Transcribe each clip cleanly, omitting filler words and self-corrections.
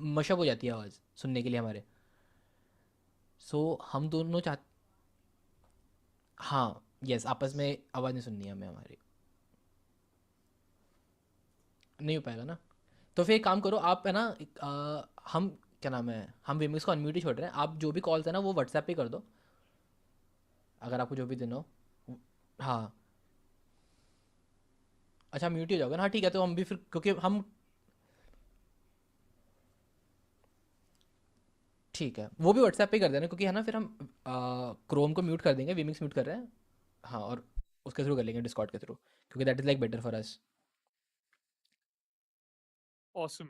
मशक हो जाती है आवाज़ सुनने के लिए हमारे। सो हम दोनों चाह हाँ, यस, आपस में आवाज़ नहीं सुननी है हमें हमारी। नहीं हो पाएगा ना। तो फिर एक काम करो आप, है ना, हम क्या नाम है, हम विमिक्स को अनम्यूट ही छोड़ रहे हैं, आप जो भी कॉल्स है ना वो व्हाट्सएप पे कर दो, अगर आपको जो भी दिन हो। हाँ। अच्छा, म्यूट ही हो जाओगे ना, हाँ ठीक है, तो हम भी फिर, क्योंकि हम, ठीक है वो भी व्हाट्सएप पे कर देना, क्योंकि है ना फिर हम क्रोम को म्यूट कर देंगे, विमिक्स म्यूट कर रहे हैं। हाँ, और उसके थ्रू कर लेंगे, डिस्कॉर्ड के थ्रू, क्योंकि that is like better for us. Awesome.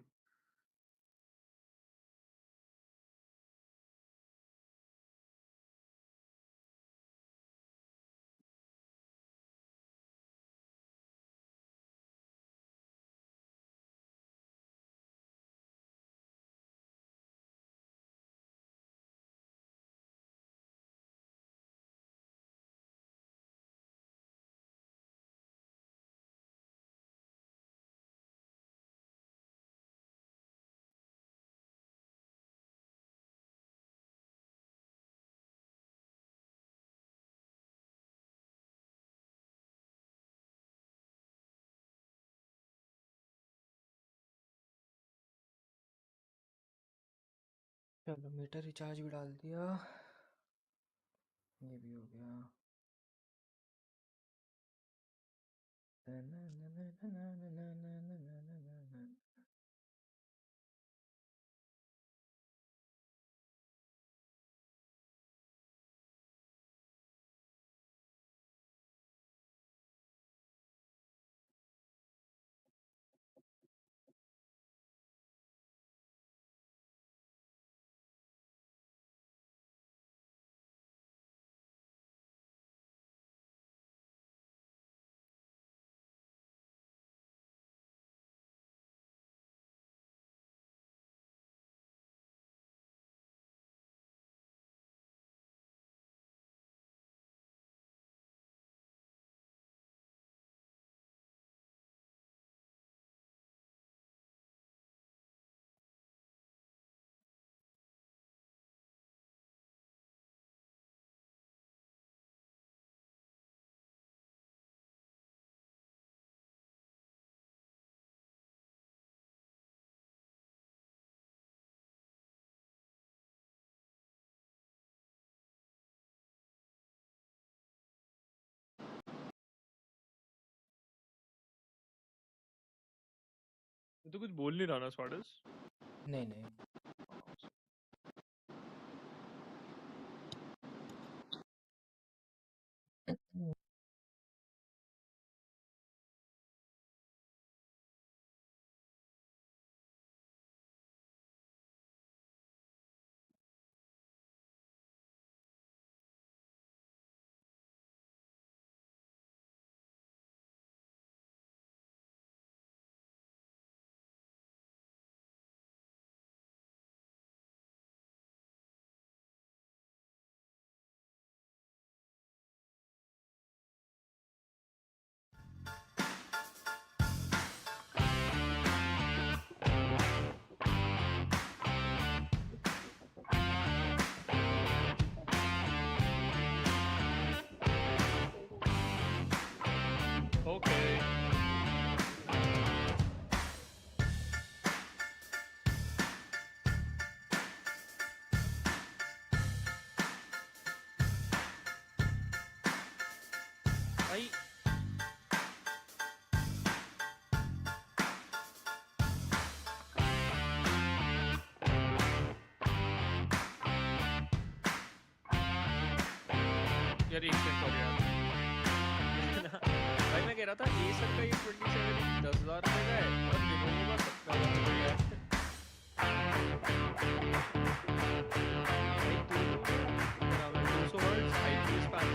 चलो मीटर रिचार्ज भी डाल दिया, ये भी हो गया। ये तो कुछ बोल नहीं रहा ना स्वाडस। नहीं नहीं। Okay. भाई यार एक सेकंड सॉरी यार। भाई मैं कह रहा था ए सर का ये 27 10,000 रुपये का है और लिनोवो का 17,000 रुपये का है। भाई दोनों 200 words high span.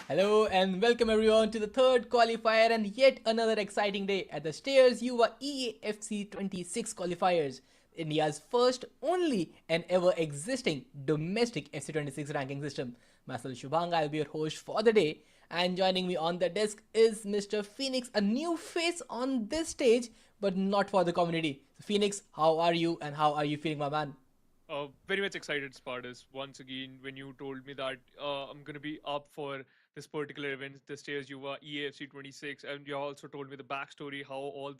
Hello and welcome everyone to the third qualifier and yet another exciting day at the stairs YUVA EA FC 26 qualifiers, India's first, only, and ever existing domestic FC 26 ranking system. Myself Shubhang, I'll be your host for the day, and joining me on the desk is Mr. Phoenix, a new face on this stage, but not for the community. So Phoenix, how are you and how are you feeling, my man? Very much excited, Spartus. Once again, when you told me that I'm gonna be up for this particular event, this year's UVA EAFC 26, and you also told me the backstory, how all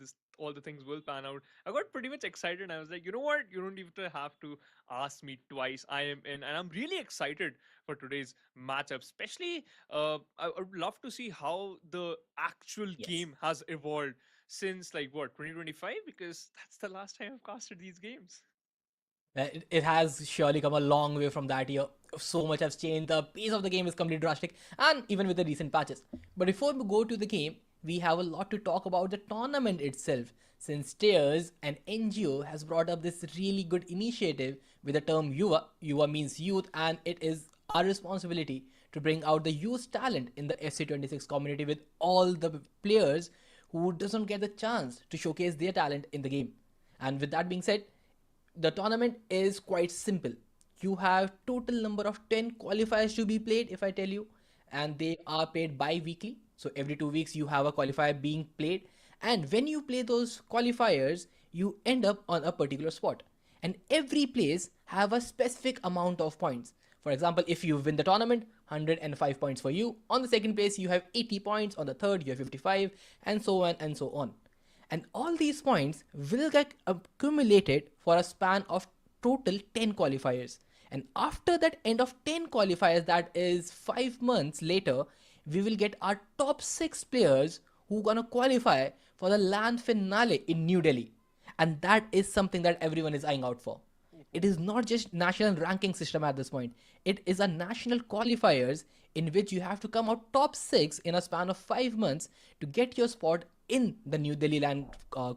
the things will pan out. I got pretty much excited. I was like, you know what? You don't even have to ask me twice. I am in, and I'm really excited for today's matchup. Especially, I would love to see how the actual Yes. game has evolved since like what 2025, because that's the last time I've casted these games. It has surely come a long way from that year. So much has changed. The pace of the game is completely drastic, and even with the recent patches. But before we go to the game, we have a lot to talk about the tournament itself. Since Stairs and NGO has brought up this really good initiative with the term YUVA. YUVA means youth, and it is our responsibility to bring out the youth talent in the FC26 community with all the players who doesn't get the chance to showcase their talent in the game. And with that being said, the tournament is quite simple. You have total number of 10 qualifiers to be played, if I tell you, and they are played bi-weekly. So every 2 weeks you have a qualifier being played, and when you play those qualifiers, you end up on a particular spot. And every place have a specific amount of points. For example, if you win the tournament, 105 points for you. On the second place, you have 80 points. On the third, you have 55, and so on and so on. And all these points will get accumulated for a span of total 10 qualifiers. And after that end of 10 qualifiers, that is 5 months later, we will get our top 6 players who gonna qualify for the LAN finale in New Delhi. And that is something that everyone is eyeing out for. It is not just national ranking system at this point. It is a national qualifiers in which you have to come out top 6 in a span of 5 months to get your spot in the New Delhi Land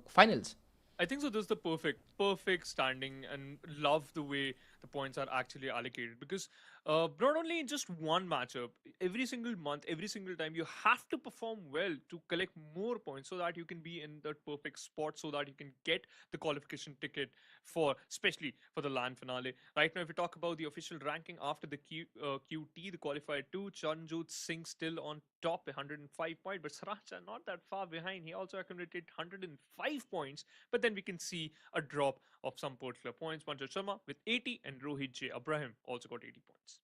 finals. I think so. This is the perfect standing, and love the way the points are actually allocated, because not only in just one matchup, every single month, every single time, you have to perform well to collect more points so that you can be in that perfect spot, so that you can get the qualification ticket for, especially for the LAN finale. Right now, if we talk about the official ranking after the QT, the qualifier 2, Chanjot Singh still on top, 105 points, but Sriracha not that far behind. He also accumulated 105 points, but then we can see a drop of some particular points. Pankaj Sharma with 80 and Rohit J. Abraham also got 80 points.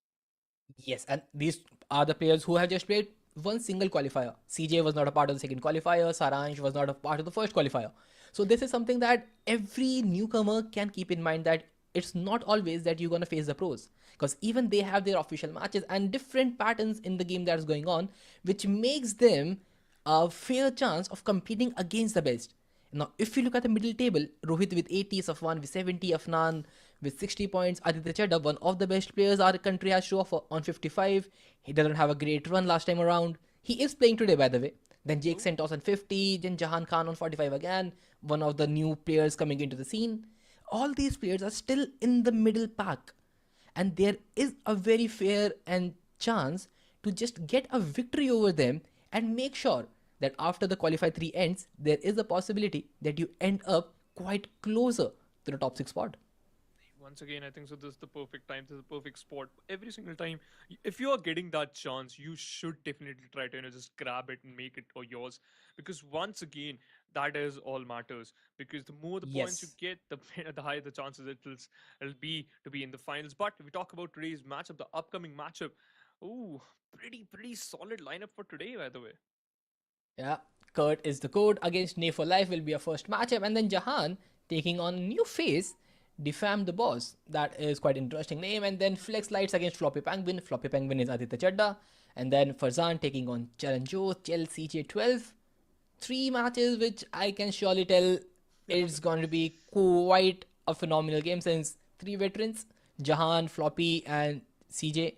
Yes, and these are the players who have just played one single qualifier. CJ was not a part of the second qualifier, Saransh was not a part of the first qualifier. So this is something that every newcomer can keep in mind, that it's not always that you're going to face the pros, because even they have their official matches and different patterns in the game that is going on, which makes them a fair chance of competing against the best. Now, if you look at the middle table, Rohit with 80, Safwan with 70, Afnan with 60 points, Aditya Chadha, one of the best players our country has shown off on 55. He doesn't have a great run last time around. He is playing today, by the way. Then Jake Oh, Santos on 50, then Jahan Khan on 45 again, one of the new players coming into the scene. All these players are still in the middle pack, and there is a very fair and chance to just get a victory over them and make sure that after the qualify 3 ends, there is a possibility that you end up quite closer to the top 6 spot. once again, I think so. This is the perfect time. This is the perfect spot. Every single time, if you are getting that chance, you should definitely try to just grab it and make it or yours. Because once again, that is all matters. Because the more the points you Yes. get, the the higher the chances it'll be to be in the finals. But if we talk about today's matchup, the upcoming matchup, ooh, pretty solid lineup for today, by the way. Yeah. Kurt is the code against Nay for Life will be a first matchup, and then Jahan taking on a new face, Defam the Boss. That is quite interesting name. And then Flex Lights against Floppy Penguin. Floppy Penguin is Aditya Chadda. And then Farzan taking on Charanjo, Chelsea J12. 3 matches, which I can surely tell it's going to be quite a phenomenal game, since 3 veterans, Jahan, Floppy, and CJ,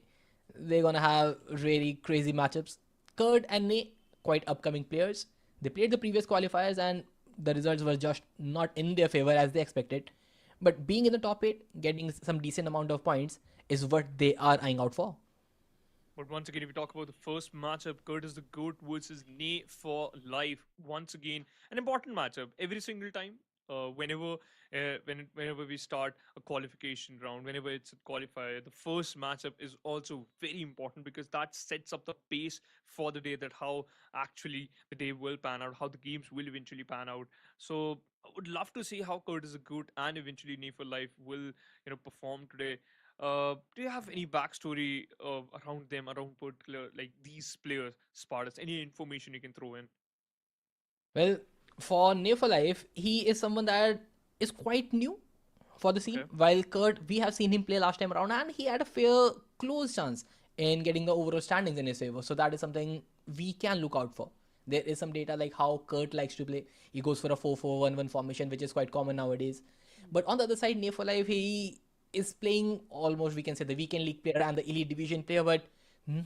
they're going to have really crazy matchups. Kurt and Nate, quite upcoming players. They played the previous qualifiers and the results were just not in their favor as they expected. But being in the top 8, getting some decent amount of points is what they are eyeing out for. But once again, if we talk about the first matchup, Curtis the Goat versus Nay for life. Once again, an important matchup. Every single time, whenever we start a qualification round, whenever it's a qualifier, the first matchup is also very important because that sets up the pace for the day. That how actually the day will pan out, how the games will eventually pan out. So I would love to see how Curtis the Goat and eventually Nay for life will perform today. Do you have any backstory around them, around particular like these players, Spartans? Any information you can throw in? Well, for Near for Life, he is someone that is quite new for the scene. Okay. While Kurt, we have seen him play last time around, and he had a fair close chance in getting the overall standings in his favor. So that is something we can look out for. There is some data like how Kurt likes to play. He goes for a 4-4-1-1 formation, which is quite common nowadays. But on the other side, Near for Life, he is playing almost, we can say, the weekend league player and the elite division player, but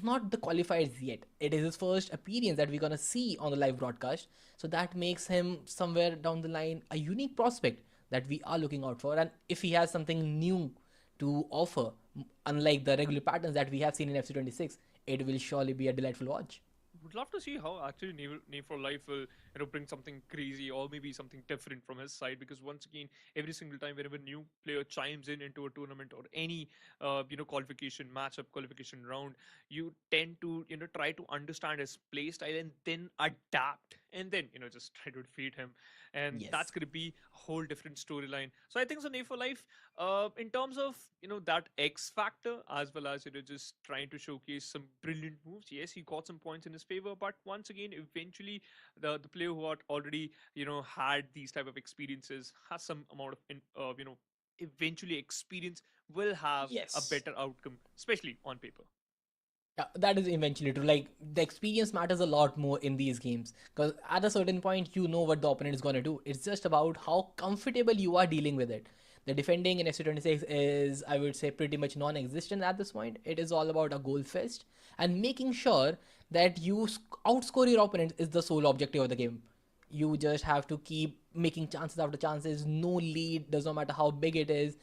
not the qualifiers yet. It is his first appearance that we're gonna see on the live broadcast. So that makes him somewhere down the line a unique prospect that we are looking out for. And if he has something new to offer, unlike the regular patterns that we have seen in FC26, it will surely be a delightful watch. Would love to see how actually Name for Life will bring something crazy or maybe something different from his side, because once again, every single time whenever new player chimes in into a tournament or any qualification matchup, qualification round, you tend to try to understand his play style and then adapt and then just try to defeat him, and that's Yes. going to be a whole different storyline. So I think so Name for Life, in terms of that X factor, as well as just trying to showcase some brilliant moves. Yes, he got some points in his favor, but once again, eventually the player who had already had these type of experiences has some amount of eventually experience will have a Yes. better outcome, especially on paper. Yeah, that is eventually true. Like the experience matters a lot more in these games because at a certain point you know what the opponent is gonna do. It's just about how comfortable you are dealing with it. The defending in FC26 is, I would say, pretty much non-existent at this point. It is all about a goal fest and making sure that you outscore your opponent is the sole objective of the game. You just have to keep making chances after chances. No lead, does not matter how big it is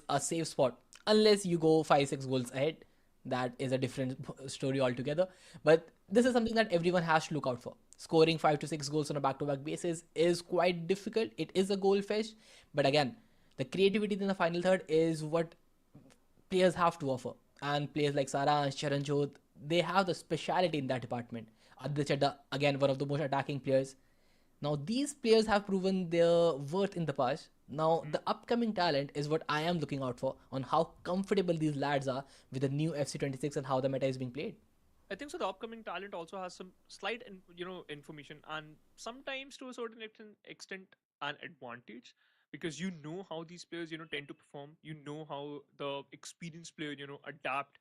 a safe spot unless you go 5-6 goals ahead. That is a different story altogether. But this is something that everyone has to look out for. Scoring 5 to 6 goals on a back-to-back basis is quite difficult. It is a goal fest, but again, the creativity in the final third is what players have to offer. And players like Saransh, Charanjot, they have the speciality in that department. Aditya Chadda, again, one of the most attacking players. Now, these players have proven their worth in the past. Now, Mhm. the upcoming talent is what I am looking out for on how comfortable these lads are with the new FC26 and how the meta is being played. I think so. The upcoming talent also has some slight, information, and sometimes to a certain extent, an advantage, because you know how these players, tend to perform. You know how the experienced player, adapt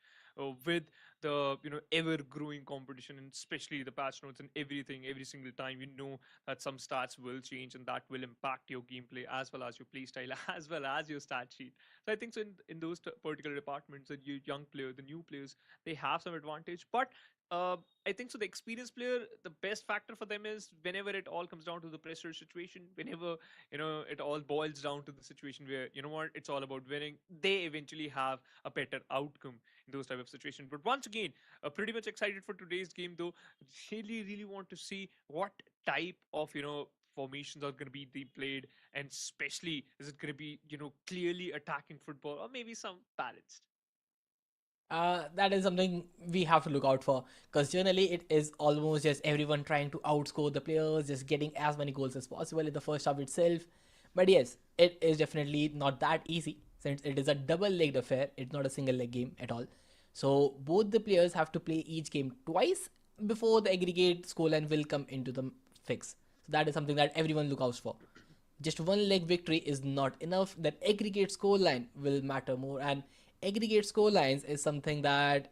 with the ever growing competition, and especially the patch notes and everything. Every single time, you know that some stats will change, and that will impact your gameplay as well as your play style, as well as your stat sheet. So I think so in those particular departments, the young player, the new players, they have some advantage. But uh, I think so. The experienced player, the best factor for them is whenever it all comes down to the pressure situation, whenever it all boils down to the situation where what it's all about winning, they eventually have a better outcome in those type of situations. But once again, pretty much excited for today's game, though. Really, really want to see what type of formations are going to be played, and especially is it going to be clearly attacking football or maybe some balanced. That is something we have to look out for because generally it is almost just everyone trying to outscore the players, just getting as many goals as possible in the first half itself. But yes, it is definitely not that easy since it is a double legged affair, it's not a single leg game at all. So both the players have to play each game twice before the aggregate scoreline will come into the fix. So that is something that everyone look out for. Just one leg victory is not enough. That aggregate scoreline will matter more, and aggregate scorelines is something that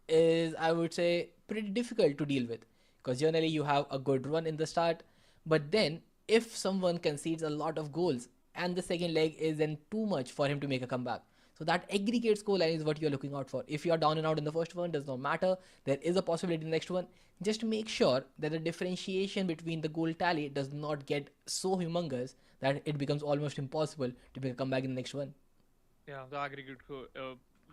is, I would say, pretty difficult to deal with because generally you have a good run in the start, but then if someone concedes a lot of goals and the second leg is then too much for him to make a comeback. So that aggregate scoreline is what you're looking out for. If you're down and out in the first one, does not matter. There is a possibility in the next one. Just make sure that the differentiation between the goal tally does not get so humongous that it becomes almost impossible to make a comeback in the next one. Yeah, the aggregate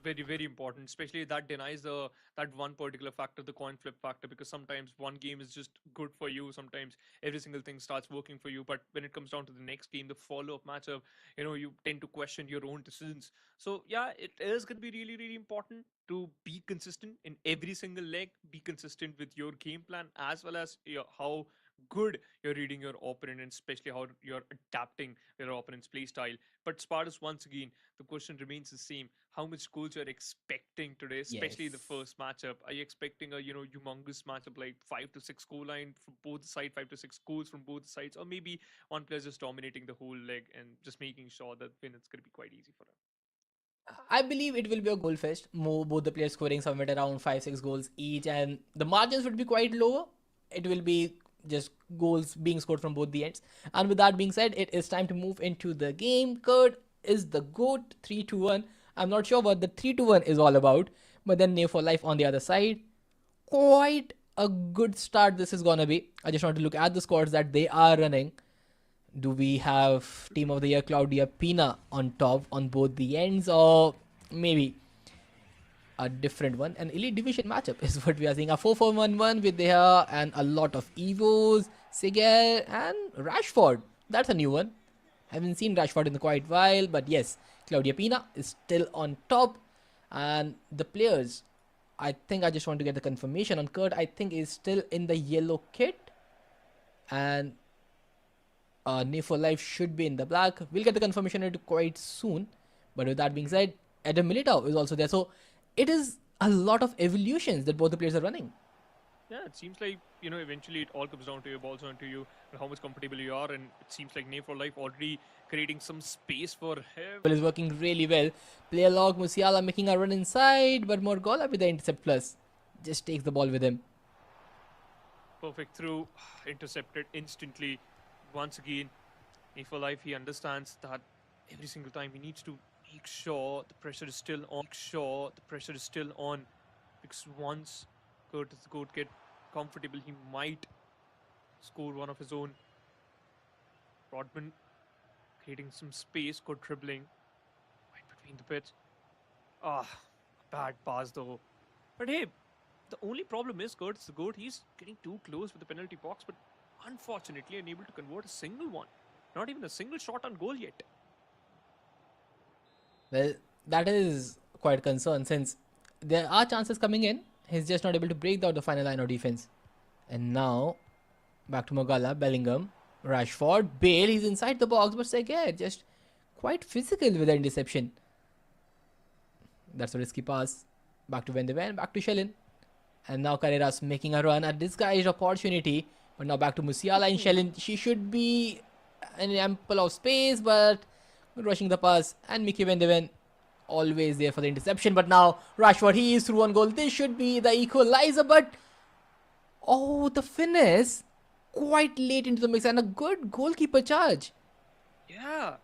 very, very important. Especially that denies that one particular factor, the coin flip factor, because sometimes one game is just good for you. Sometimes every single thing starts working for you, but when it comes down to the next game, the follow-up matchup, you tend to question your own decisions. So yeah, it is going to be really, really important to be consistent in every single leg. Be consistent with your game plan as well as how good you're reading your opponent, and especially how you're adapting your opponent's play style. But Spartus, once again, the question remains the same. How much goals you're expecting today, especially the Yes. first matchup? Are you expecting a humongous matchup like 5 to 6 goal line from both sides, 5 to 6 goals from both sides, or maybe one player just dominating the whole leg and just making sure that win it's going to be quite easy for him? I believe it will be a goal fest. Both the players scoring somewhere around 5-6 goals each, and the margins would be quite lower. It will be just goals being scored from both the ends. And with that being said, it is time to move into the game. Kurt is the GOAT 3-2-1. I'm not sure what the 3-2-1 is all about, but then Name for Life on the other side. Quite a good start this is gonna be. I just want to look at the squads that they are running. Do we have Team of the Year Claudia Pina on top on both the ends, or maybe a different one? An Elite Division matchup is what we are seeing. A 4-4-1-1 with there and a lot of Evos, Siger, and Rashford. That's a new one. Haven't seen Rashford in quite a while, but yes, Claudia Pina is still on top. And the players, I think I just want to get the confirmation on Kurt. I think is still in the yellow kit, and Name for Life should be in the black. We'll get the confirmation on it quite soon. But with that being Mhm. said, Adam Militao is also there. So it is a lot of evolutions that both the players are running. Yeah, it seems like eventually it all comes down to your balls onto you and how much comfortable you are, and it seems like Name for Life already creating some space for him. Is working really well. Player log Musiala making a run inside, but Morgola with the intercept plus just takes the ball with him. Perfect through, intercepted instantly. Once again, Name for Life, he understands that every single time he needs to make sure the pressure is still on. Make sure the pressure is still on, because once Curtis the Goat get comfortable, he might score one of his own. Rodman creating some space, good dribbling right between the pitch. Ah, bad pass though. But hey, the only problem is Curtis the Goat. He's getting too close with the penalty box, but unfortunately unable to convert a single one. Not even a single shot on goal yet. Well, that is quite a concern since there are chances coming in. He's just not able to break out the final line of defense. And now, back to Mogala, Bellingham, Rashford, Bale. He's inside the box, but Seguin just quite physical with the interception. That's a risky pass. Back to Van de Ven, back to Shellin. And now Carreras making a run, a disguised opportunity. But now back to Musiala and Shellin. She should be an ample of space, but rushing the pass. And Mickey Van de Ven always there for the interception. But now Rashford, he is through one goal. This should be the equalizer, but oh, the finesse quite late into the mix and a good goalkeeper charge. Yeah,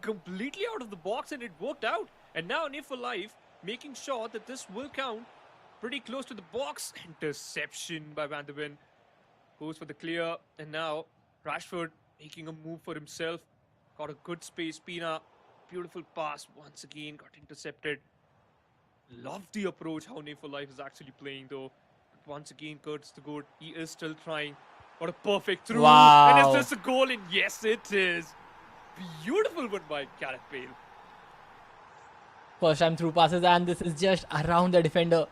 completely out of the box, and it worked out. And now Name for Life making sure that this will count pretty close to the box. Interception by Van der Ven. Goes for the clear, and now Rashford making a move for himself. Got a good space. Pina, beautiful pass once again, got intercepted. Love the approach how Name for Life is actually playing though. But once again, Kurt's the goat. He is still trying. What a perfect through. And is Wow. this a goal? And yes, it is. Beautiful one by Gareth Bale. First time through passes, and this is just around the defender.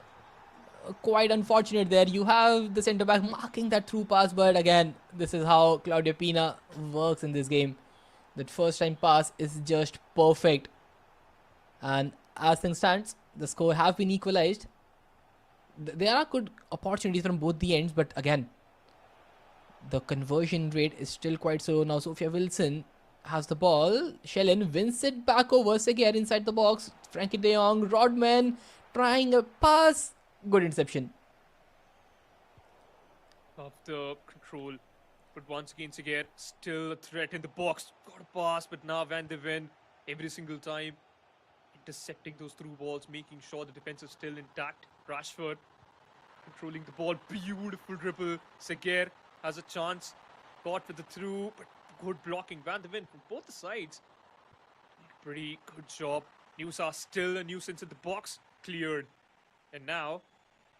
Quite unfortunate there. You have the centre back marking that through pass, but again, this is how Claudia Pina works in this game. That first time pass is just perfect. And as things stands, the score have been equalized. There are good opportunities from both the ends, but again, the conversion rate is still quite slow. Now Sophia Wilson has the ball. Shellen wins it back over. Seguin inside the box. Frankie de Jong, Rodman trying a pass. Good interception. Of the control. But once again, Seguin still a threat in the box. Got a pass, but now Van de Ven every single time intercepting those through balls, making sure the defense is still intact. Rashford controlling the ball. Beautiful dribble. Seguin has a chance. Got with the through, but good blocking. Van de Ven from both the sides. Pretty good job. Nusa still a nuisance in the box. Cleared. And now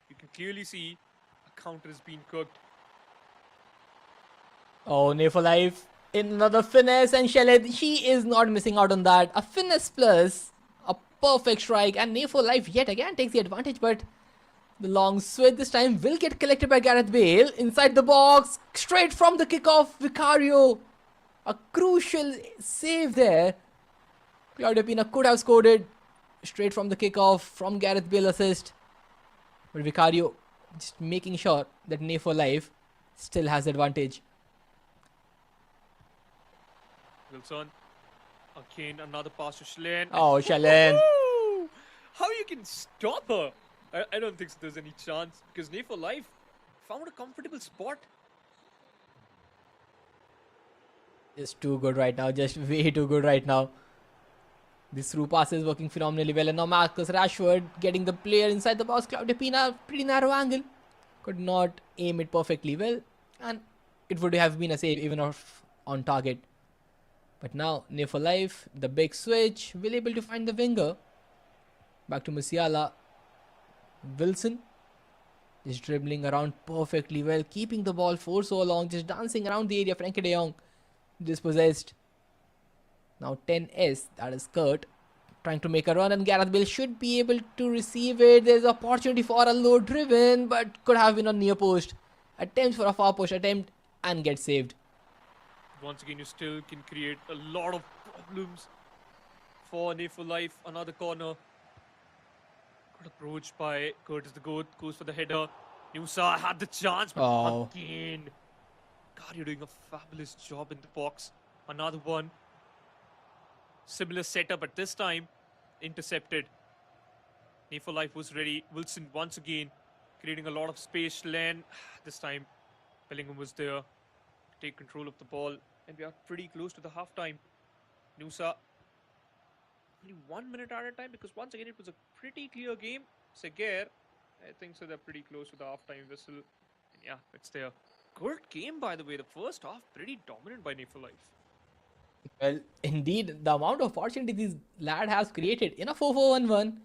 you can clearly see a counter has been cooked. Oh, Nay for life in another finesse, and Sheled, she is not missing out on that. A finesse plus a perfect strike, and Nay for life yet again takes the advantage, but the long switch this time will get collected by Gareth Bale inside the box, straight from the kickoff. Vicario, a crucial save there. Claudio Pina could have scored it straight from the kickoff from Gareth Bale assist, but Vicario just making sure that Nay for life still has advantage. Wilson. Again, another pass to Schlen. Oh, Shalen. How you can stop her? I don't think so there's any chance because Nay for life found a comfortable spot. Just too good right now. Just way too good right now. This through pass is working phenomenally well. And now Marcus Rashford getting the player inside the box. Claudio Pina, pretty narrow angle. Could not aim it perfectly well. And it would have been a save even off on target. But now, Nay for life, the big switch, will able to find the winger. Back to Musiala. Wilson just dribbling around perfectly well, keeping the ball for so long, just dancing around the area. Frankie de Jong dispossessed. Now 10S, that is Kurt, trying to make a run, and Gareth Bale should be able to receive it. There's opportunity for a low driven, but could have been on near post. Attempts for a far post attempt and get saved. Once again, you still can create a lot of problems for Nay for life. Another corner. Got approached by Curtis the Goat. Goes for the header. Nusa had the chance, but again. God, you're doing a fabulous job in the box. Another one. Similar setup, but this time intercepted. Nay for life was ready. Wilson once again creating a lot of space. Len. This time Bellingham was there to take control of the ball. And we are pretty close to the half-time. Nusa, only 1 minute at a time because once again it was a pretty clear game. Seguer, I think so they're pretty close to the half-time whistle. And yeah, it's there. Good game, by the way. The first half pretty dominant by Nay for life. Well, indeed, the amount of opportunity this lad has created in a 4-4-1-1,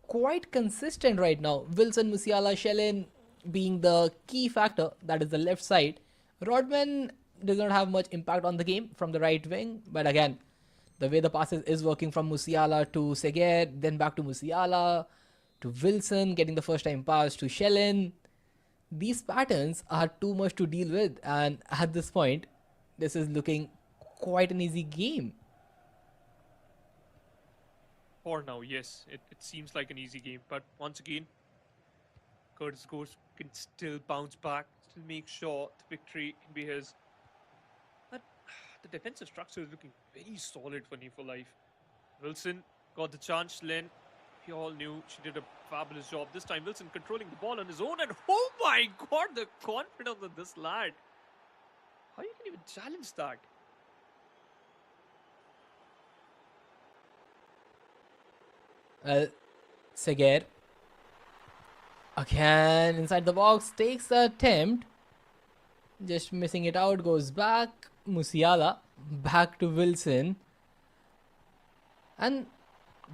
quite consistent right now. Wilson, Musiala, Shellen being the key factor, that is the left side. Rodman does not have much impact on the game from the right wing, but again, the way the passes is working from Musiala to Seguer, then back to Musiala, to Wilson, getting the first time pass to Shellen. These patterns are too much to deal with, and at this point, this is looking quite an easy game. For now, yes, it seems like an easy game, but once again, Curtis Ghost can still bounce back, still make sure the victory can be his. But the defensive structure is looking very solid for Nay for life. Wilson got the chance. Len, we all knew she did a fabulous job. This time, Wilson controlling the ball on his own, and oh my God, the confidence of this lad! How you can even challenge that? Seguer again inside the box, takes the attempt, just missing it out, goes back. Musiala back to Wilson, and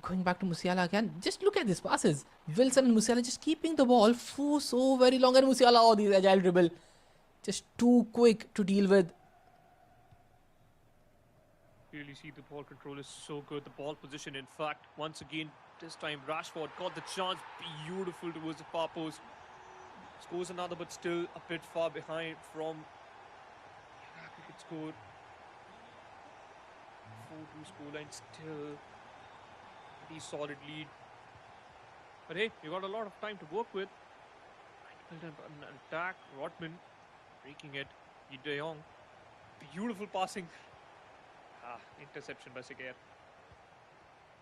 going back to Musiala again. Just look at these passes. Wilson and Musiala just keeping the ball for so very long, and Musiala, oh, these agile dribble, just too quick to deal with. Really see the ball control is so good. The ball position, in fact, once again, this time Rashford got the chance. Beautiful towards the far post. Scores another, but still a bit far behind from cricket score. 4-2 scoreline, still pretty solid lead. But hey, you got a lot of time to work with. An attack, Rodman breaking it. De Jong, beautiful passing. Interception by Seguer.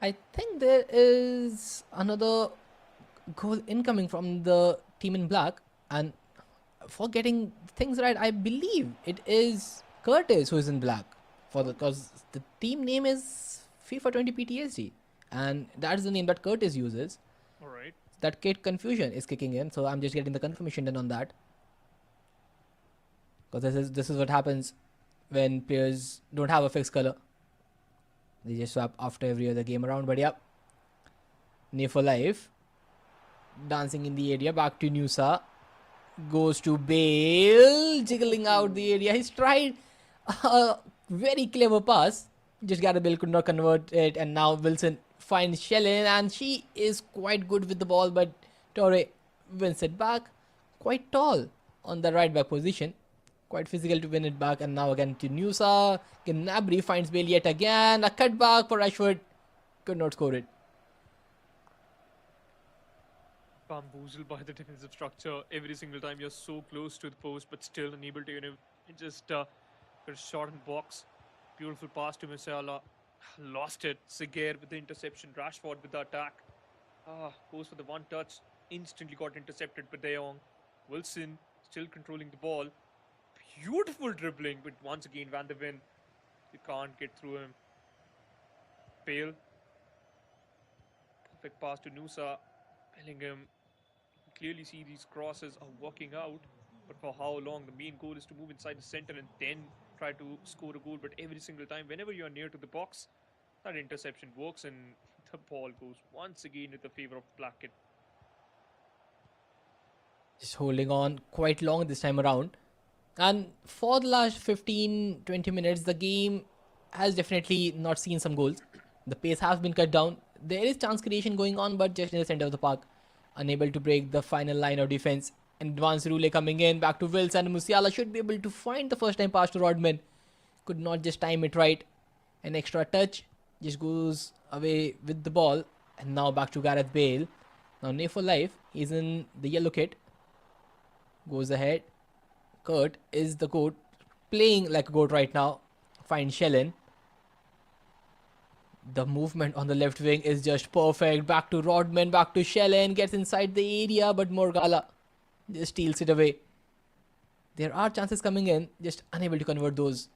I think there is another goal incoming from the team in black, and for getting things right, I believe it is Curtis who is in black, because the team name is FIFA 20 PTSD, and that is the name that Curtis uses. All right. That kid confusion is kicking in, so I'm just getting the confirmation done on that, because this is what happens when players don't have a fixed color. They just swap after every other game around. But yeah, Nay for life. Dancing in the area. Back to Nusa. Goes to Bale. Jiggling out the area. He's tried a very clever pass. Just Gareth Bale could not convert it. And now Wilson finds Shellin. And she is quite good with the ball. But Torre wins it back. Quite tall on the right back position. Quite physical to win it back. And now again to Nusa. Gnabry finds Bale yet again. A cutback for Rashford. Could not score it. Bamboozled by the defensive structure every single time. You're so close to the post, but still unable to, just get a shot in box. Beautiful pass to Musiala. Lost it. Seguer with the interception. Rashford with the attack. Goes for the one touch. Instantly got intercepted by De Jong. Wilson still controlling the ball. Beautiful dribbling, but once again Van der Ven. You can't get through him. Bale. Perfect pass to Nusa. Bellingham. You can clearly see these crosses are working out. But for how long? The main goal is to move inside the center and then try to score a goal. But every single time, whenever you're near to the box, that interception works and the ball goes once again in the favor of Black Kid. Just holding on quite long this time around. And for the last 15-20 minutes, the game has definitely not seen some goals. The pace has been cut down. There is chance creation going on, but just in the center of the park. Unable to break the final line of defense. Advanced Rule coming in. Back to Wilson. Musiala should be able to find the first time pass to Rodman. Could not just time it right. An extra touch. Just goes away with the ball. And now back to Gareth Bale. Now Nay for life. He's in the yellow kit. Goes ahead. Kurt is the goat. Playing like a goat right now. Finds Shellin. The movement on the left wing is just perfect. Back to Rodman. Back to Shellin. Gets inside the area. But Morgala just steals it away. There are chances coming in. Just unable to convert those.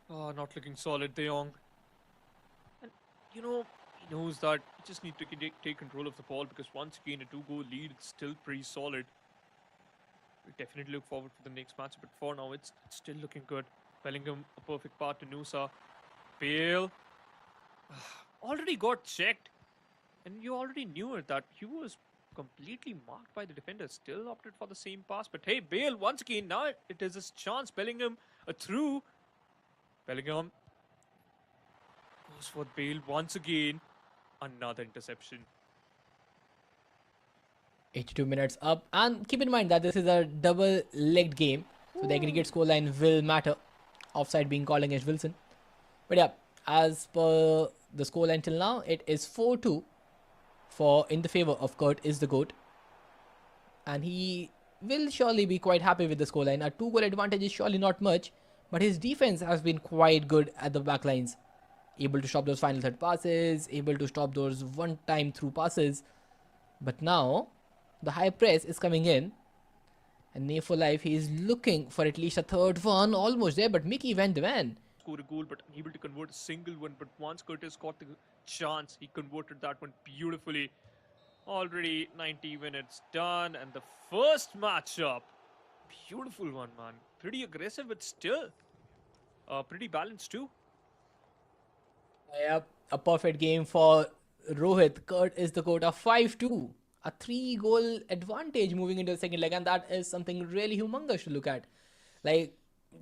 Not looking solid, De Jong. And, he knows that he just need to take control of the ball because once again, a 2-goal lead, it's still pretty solid. We definitely look forward to the next match, but for now, it's still looking good. Bellingham, a perfect pass to Nusa. Bale. Already got checked. And you already knew it that he was completely marked by the defender. Still opted for the same pass. But hey, Bale, once again, now it is his chance. Bellingham, a through. Bellingham goes for Bale once again. Another interception. 82 minutes up. And keep in mind that this is a double-legged game. So the aggregate scoreline will matter. Offside being called against Wilson. But yeah, as per the scoreline till now, it is 4-2 in the favor of Kurt is the GOAT. And he will surely be quite happy with the scoreline. A 2-goal advantage is surely not much. But his defense has been quite good at the back lines. Able to stop those final third passes. Able to stop those one-time through passes. But now, the high press is coming in. And Nay for life, he is looking for at least a third one. Almost there, but Mickey Van de Ven. Score a goal, but unable to convert a single one. But once Curtis got the chance, he converted that one beautifully. Already 90 minutes done. And the first matchup. Beautiful one, man. Pretty aggressive, but still pretty balanced too. Yep, a perfect game for Rohit. Kurt is the GOAT of 5-2. A 3-goal advantage moving into the second leg, and that is something really humongous to look at. Like,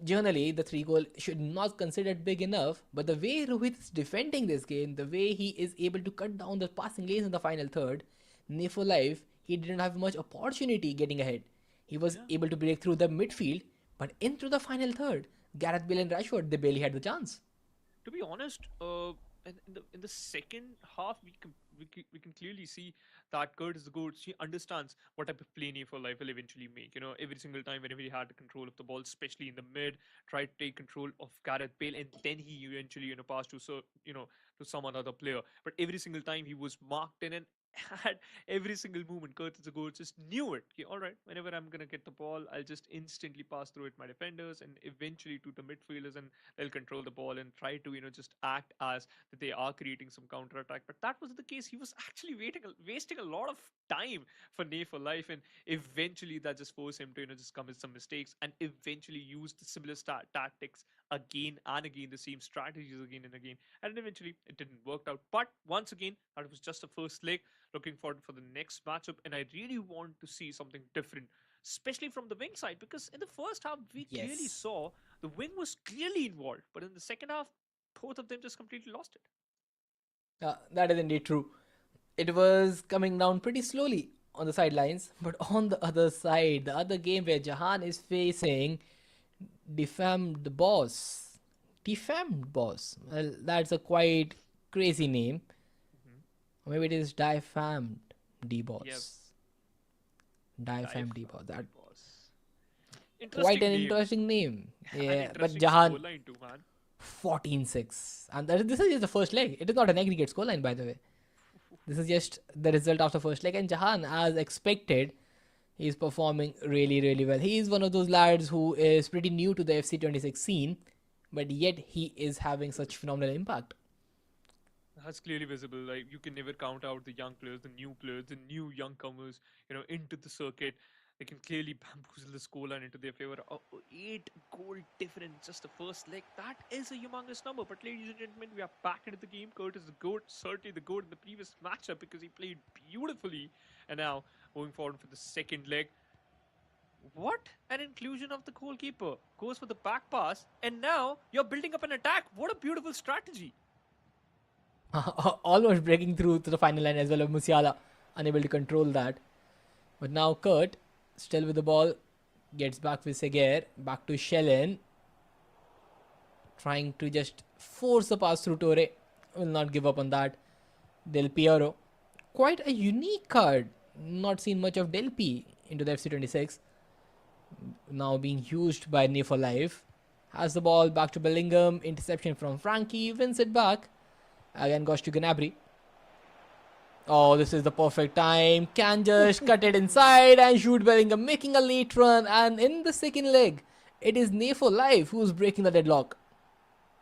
generally, the 3-goal should not considered big enough, but the way Rohit is defending this game, the way he is able to cut down the passing lanes in the final third, Nay for life, he didn't have much opportunity getting ahead. He was able to break through the midfield, but into the final third, Gareth Bale and Rashford, they barely had the chance. To be honest, in the second half, we can clearly see that Kurt is the goat. He understands what type of play Nay for life will eventually make. Every single time whenever he had the control of the ball, especially in the mid, tried to take control of Gareth Bale, and then he eventually passed to to some other player. But every single time he was marked in and had every single movement. Kurt is the goal, just knew it. Okay, all right, whenever I'm gonna get the ball, I'll just instantly pass through it my defenders and eventually to the midfielders, and they'll control the ball and try to just act as that they are creating some counter attack. But that wasn't the case. He was actually wasting a lot of time for Nay for life, and eventually that just forced him to just commit some mistakes and eventually use the similar tactics again and again, the same strategies again and again. And eventually, it didn't work out. But once again, that was just the first leg. Looking forward for the next matchup. And I really want to see something different, especially from the wing side, because in the first half, we clearly Yes. saw the wing was clearly involved. But in the second half, both of them just completely lost it. That is indeed true. It was coming down pretty slowly on the sidelines, but on the other side, the other game where Jahan is facing Defamed Boss. Defamed Boss. Well, that's a quite crazy name. Mhm. Or maybe it is Defamed Yeah, D-Boss. Defamed D-Boss. diaphragm That boss. quite Interesting an name. interesting name. An Yeah, but interesting Jahan scoreline too, man. 14-6. And this is just the first leg. It is not an aggregate scoreline, by the way. This is just the result of the first leg. And Jahan, as expected, he's performing really, really well. He is one of those lads who is pretty new to the FC26 scene, but yet he is having such phenomenal impact. That's clearly visible. Like you can never count out the young players, the new young comers, into the circuit. They can clearly bamboozle the scoreline into their favor. 8 goal difference, just the first leg. That is a humongous number. But ladies and gentlemen, we are back into the game. Kurt is the GOAT, certainly the GOAT in the previous matchup because he played beautifully. And now moving forward for the second leg. What an inclusion of the goalkeeper. Goes for the back pass, and now you're building up an attack. What a beautiful strategy. Almost breaking through to the final line as well of Musiala, unable to control that. But now Kurt, still with the ball, gets back with Seguer, back to Shellen, trying to just force the pass through Torre. Will not give up on that. Del Piero, quite a unique card. Not seen much of Del P into the FC26. Now being used by Ne for Life. Has the ball back to Bellingham. Interception from Frankie. Wins it back. Again goes to Gnabry. Oh, this is the perfect time. Can just cut it inside and shoot Bellingham, making a late run. And in the second leg, it is Ne for Life who's breaking the deadlock.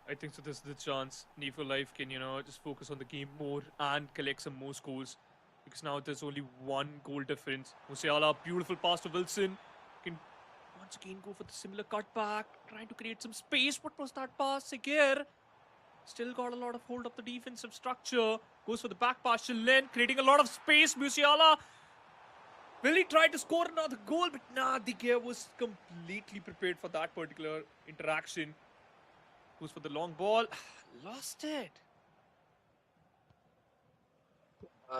I think so. This is the chance. Need for Life can, just focus on the game more and collect some more scores. Because now there's only 1 goal difference. Musiala, beautiful pass to Wilson. Can once again go for the similar cutback. Trying to create some space. What was that pass? Seguer still got a lot of hold of the defensive structure. Goes for the back pass. Shillen creating a lot of space. Musiala. Will he try to score another goal? But nah, De Gea was completely prepared for that particular interaction. Goes for the long ball. Lost it.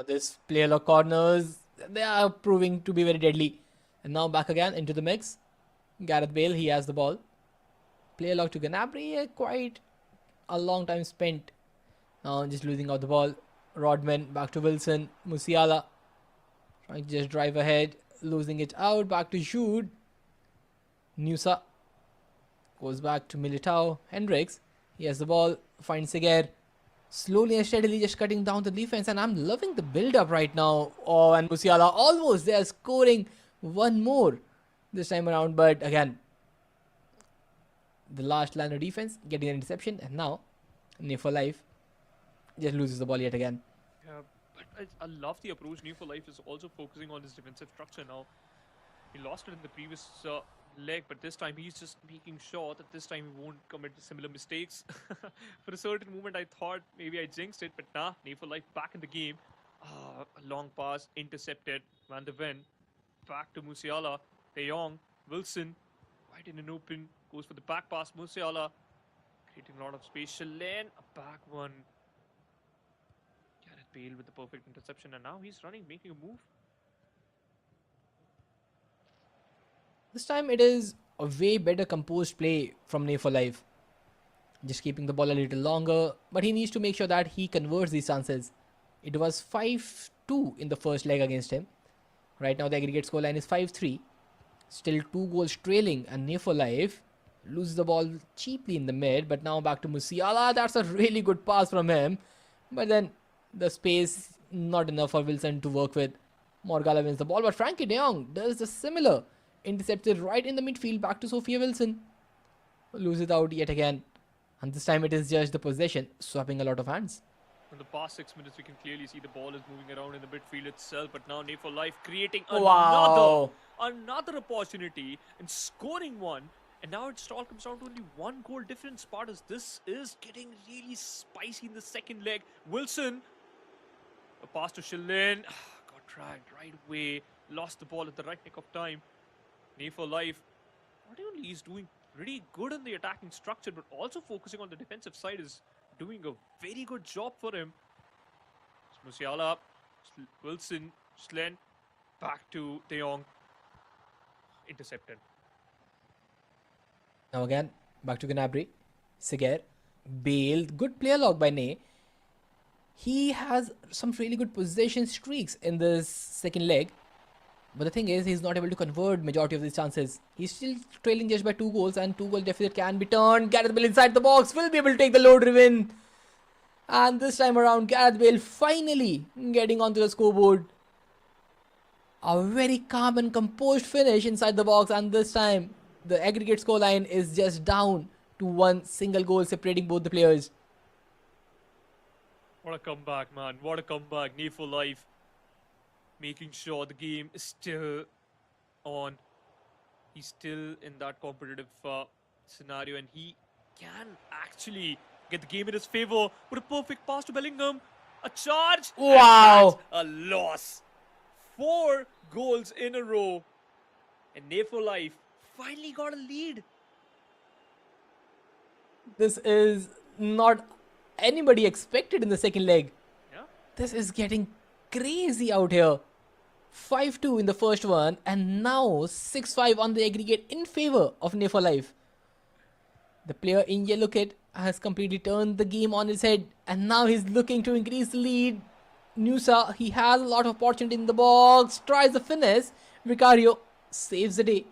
This player lock corners, they are proving to be very deadly. And now back again into the mix. Gareth Bale, he has the ball. Player lock to Gnabry, quite a long time spent. Now just losing out the ball. Rodman back to Wilson. Musiala trying to just drive ahead. Losing it out. Back to Jude. Nusa goes back to Militao. Hendricks, he has the ball. Finds Seguer. Slowly and steadily just cutting down the defense. And I'm loving the build-up right now. Oh, and Musiala almost there scoring one more this time around. But again, the last line of defense getting an interception. And now, Ne for Life just loses the ball yet again. Yeah, but I love the approach. New for Life is also focusing on his defensive structure now. He lost it in the previous leg, but this time he's just making sure that this time he won't commit similar mistakes. For a certain moment, I thought maybe I jinxed it, but nah, Need for Life back in the game. A long pass, intercepted. Van de Ven, back to Musiala. De Jong, Wilson, wide in an open, goes for the back pass. Musiala, creating a lot of space. Shalen, a back one. Gareth Bale with the perfect interception, and now he's running, making a move. This time it is a way better composed play from Ne for Life. Just keeping the ball a little longer, but he needs to make sure that he converts these chances. It was 5-2 in the first leg against him. Right now the aggregate scoreline is 5-3. Still 2 goals trailing, and Ne for Life loses the ball cheaply in the mid, but now back to Musiala. That's a really good pass from him. But then the space not enough for Wilson to work with. Morgala wins the ball, but Frankie de Jong does the similar. Intercepted right in the midfield, back to Sophia Wilson. Lose it out yet again. And this time it is just the possession, swapping a lot of hands. In the past 6 minutes, we can clearly see the ball is moving around in the midfield itself. But now Ne4Life creating Wow. another opportunity and scoring one. And now it just all comes down to only one goal difference. Spartans, this is getting really spicy in the second leg. Wilson, a pass to Shilin, got dragged right away, lost the ball at the right nick of time. Knee for life. Not only he's doing pretty good in the attacking structure, but also focusing on the defensive side is doing a very good job for him. Musiala, Wilson, Schlen, back to De Jong, intercepted. Now again, back to Gnabry, Siger, Bale, good player log by Ney. He has some really good possession streaks in this second leg. But the thing is, he's not able to convert majority of these chances. He's still trailing just by 2 goals, and 2 goal deficit can be turned. Gareth Bale inside the box will be able to take the load win. And this time around, Gareth Bale finally getting onto the scoreboard. A very calm and composed finish inside the box, and this time the aggregate scoreline is just down to 1 single goal separating both the players. What a comeback, man. What a comeback. Knee for life. Making sure the game is still on. He's still in that competitive scenario, and he can actually get the game in his favor with a perfect pass to Bellingham. A charge. Wow. And that's a loss. 4 goals in a row. And Knee for life finally got a lead. This is not anybody expected in the second leg. Yeah. This is getting crazy out here. 5-2 in the first one, and now 6-5 on the aggregate in favor of Knee for life. The player in yellow kit has completely turned the game on its head, and now he's looking to increase the lead. Nusa, he has a lot of opportunity in the box, tries the finish. Vicario saves the day,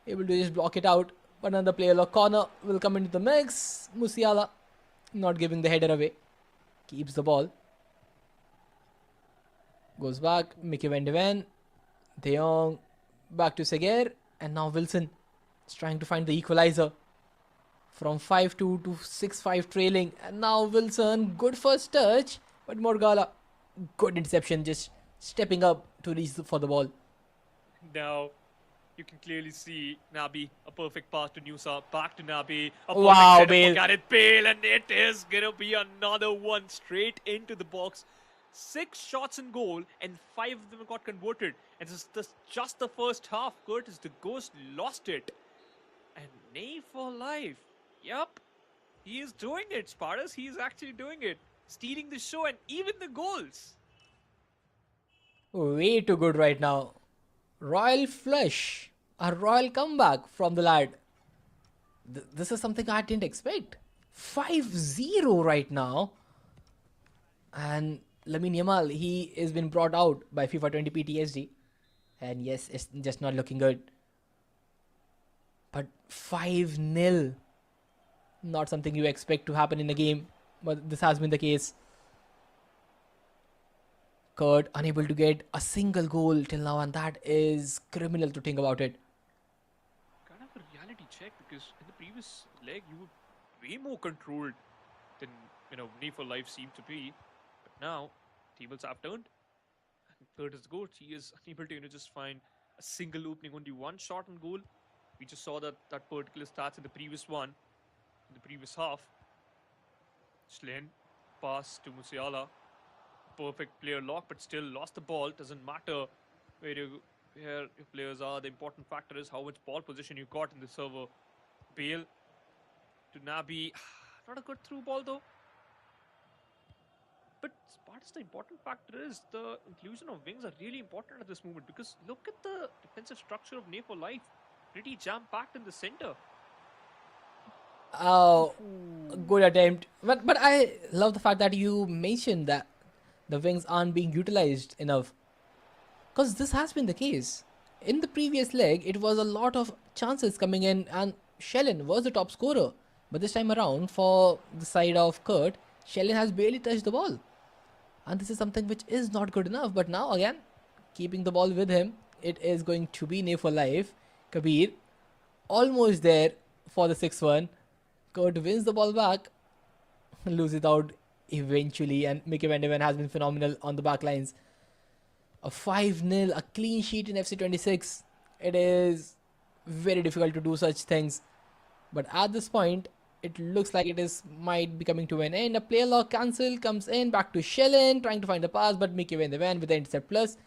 able to just block it out. But another player lock corner will come into the mix. Musiala not giving the header away, keeps the ball. Goes back, Mickey Van de Ven, De Jong, back to Siger, and now Wilson is trying to find the equalizer. From 5-2 to 6-5 trailing, and now Wilson, good first touch, but Morgala, good interception, just stepping up to reach for the ball. Now, you can clearly see Naby, a perfect pass to Nusa, back to Naby, a perfect Wow, setup Bale. for Gareth Bale, and it is gonna be another one straight into the box. 6 shots in goal, and 5 of them got converted. And this is just the first half. Curtis the Ghost lost it. And Knee for life. Yup. He is doing it, Spartans. He is actually doing it. Stealing the show and even the goals. Way too good right now. Royal flush. A royal comeback from the lad. This is something I didn't expect. 5-0 right now. And Lamine Yamal, he has been brought out by FIFA 20 PTSD. And yes, it's just not looking good. But 5-0. Not something you expect to happen in a game. But this has been the case. Kurt unable to get a single goal till now, and that is criminal to think about it. Kind of a reality check, because in the previous leg you were way more controlled than Knee for life seemed to be. But now tables have turned. And Curtis the Goat, he is unable to just find a single opening, only 1 shot on goal. We just saw that particular stats in the previous one, in the previous half. Schlen, pass to Musiala. Perfect player lock, but still lost the ball. Doesn't matter where your players are. The important factor is how much ball position you got in the server. Bale to Naby. Not a good through ball though. But Spartans, the important factor is the inclusion of wings are really important at this moment, because look at the defensive structure of Knee for life. Pretty jam-packed in the center. Oh, good attempt. But I love the fact that you mentioned that the wings aren't being utilized enough. Because this has been the case. In the previous leg, it was a lot of chances coming in, and Shellen was the top scorer. But this time around, for the side of Kurt, Shellen has barely touched the ball. And this is something which is not good enough. But now again, keeping the ball with him, it is going to be Knee for life. Kabir, almost there for the 6-1. Kurt wins the ball back, loses it out eventually, and Mickey Van de Ven has been phenomenal on the back lines. A 5-0, a clean sheet in FC 26. It is very difficult to do such things. But at this point, it looks like it is might be coming to an end. A player lock cancel comes in, back to Shellen, trying to find the pass, but Mickey win the van with the intercept plus.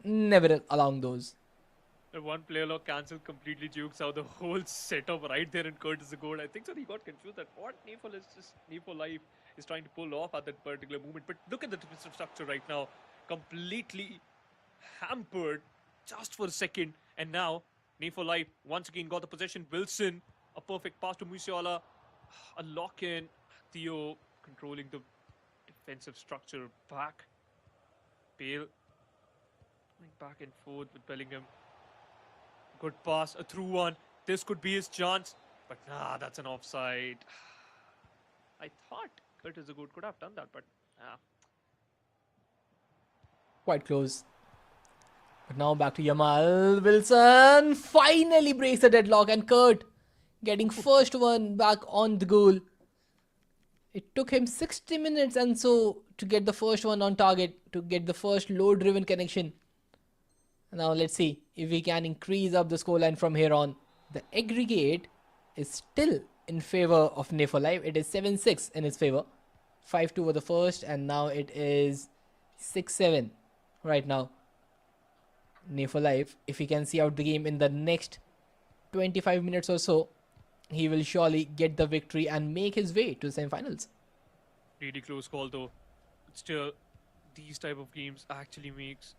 Never allowing those. The one player lock cancel completely jukes out the whole setup right there in Curtis Gold. I think so he got confused that what Nefo Life is trying to pull off at that particular moment. But look at the defensive structure right now. Completely hampered just for a second. And now Nefo Life once again got the possession. Wilson, a perfect pass to Musiala. A lock in. Theo controlling the defensive structure back. Bale going back and forth with Bellingham. Good pass, a through one. This could be his chance. But nah, that's an offside. I thought Curtis Agood could have done that, but nah. Quite close. But now back to Yamal. Wilson finally breaks the deadlock, and Kurt getting first one back on the goal. It took him 60 minutes and so to get the first one on target, to get the first low-driven connection. Now let's see if we can increase up the scoreline from here on. The aggregate is still in favor of Nefo Live. It is 7-6 in his favor. 5-2 for the first, and now it is 6-7 right now. Nefo Live, if he can see out the game in the next 25 minutes or so, he will surely get the victory and make his way to the semifinals. Really close call though. But still, these type of games actually makes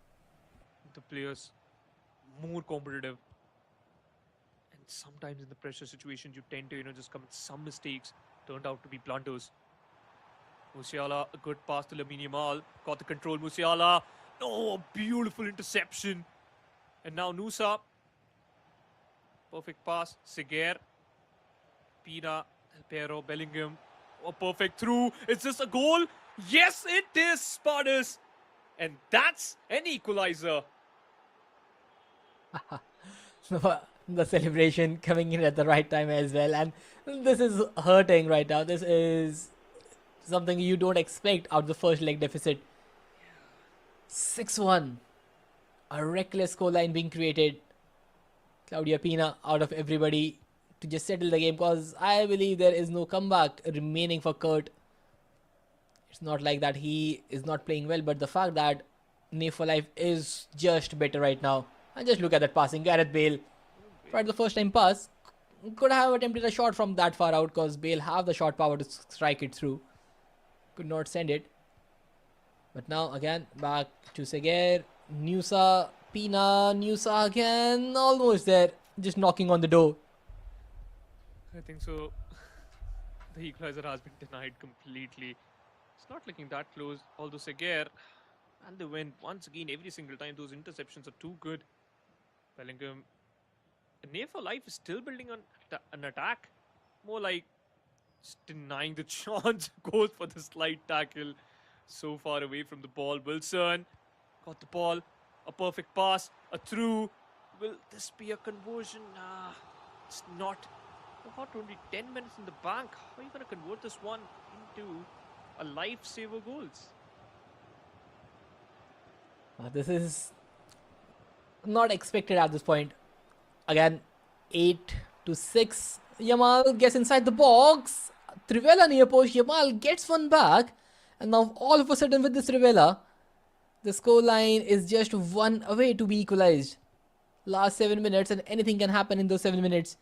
the players more competitive. And sometimes in the pressure situations, you tend to, just commit some mistakes. Turned out to be blunders. Musiala, a good pass to Lamine Yamal. Got the control, Musiala. Oh, a beautiful interception. And now Nusa. Perfect pass. Seguer. Pina. El Piero. Bellingham. Oh, perfect through. Is this a goal? Yes, it is, Spartus. And that's an equalizer. The celebration coming in at the right time as well, and this is hurting right now. This is something you don't expect out of the first leg deficit. 6-1, a reckless scoreline being created. Claudia Pina out of everybody to just settle the game, because I believe there is no comeback remaining for Kurt. It's not like that he is not playing well, but the fact that Nefo Life is just better right now. And just look at that passing. Gareth Bale, tried the first time pass, could have attempted a shot from that far out because Bale have the shot power to strike it through. Could not send it. But now again back to Seguer, Nusa, Pina, Nusa again, almost there, just knocking on the door. I think so. The equalizer has been denied completely. It's not looking that close, although Seguer and they win once again every single time. Those interceptions are too good. Bellingham. Nefo Life is still building on an attack. More like denying the chance. Goes for the slight tackle. So far away from the ball. Wilson got the ball. A perfect pass. A through. Will this be a conversion? Nah, it's not. You got only 10 minutes in the bank. How are you going to convert this one into a lifesaver goals? This is not expected at this point. Again, 8-6. Yamal gets inside the box. Trivela near post. Yamal gets one back. And now all of a sudden with this Trivela, the scoreline is just one away to be equalized. Last 7 minutes, and anything can happen in those 7 minutes.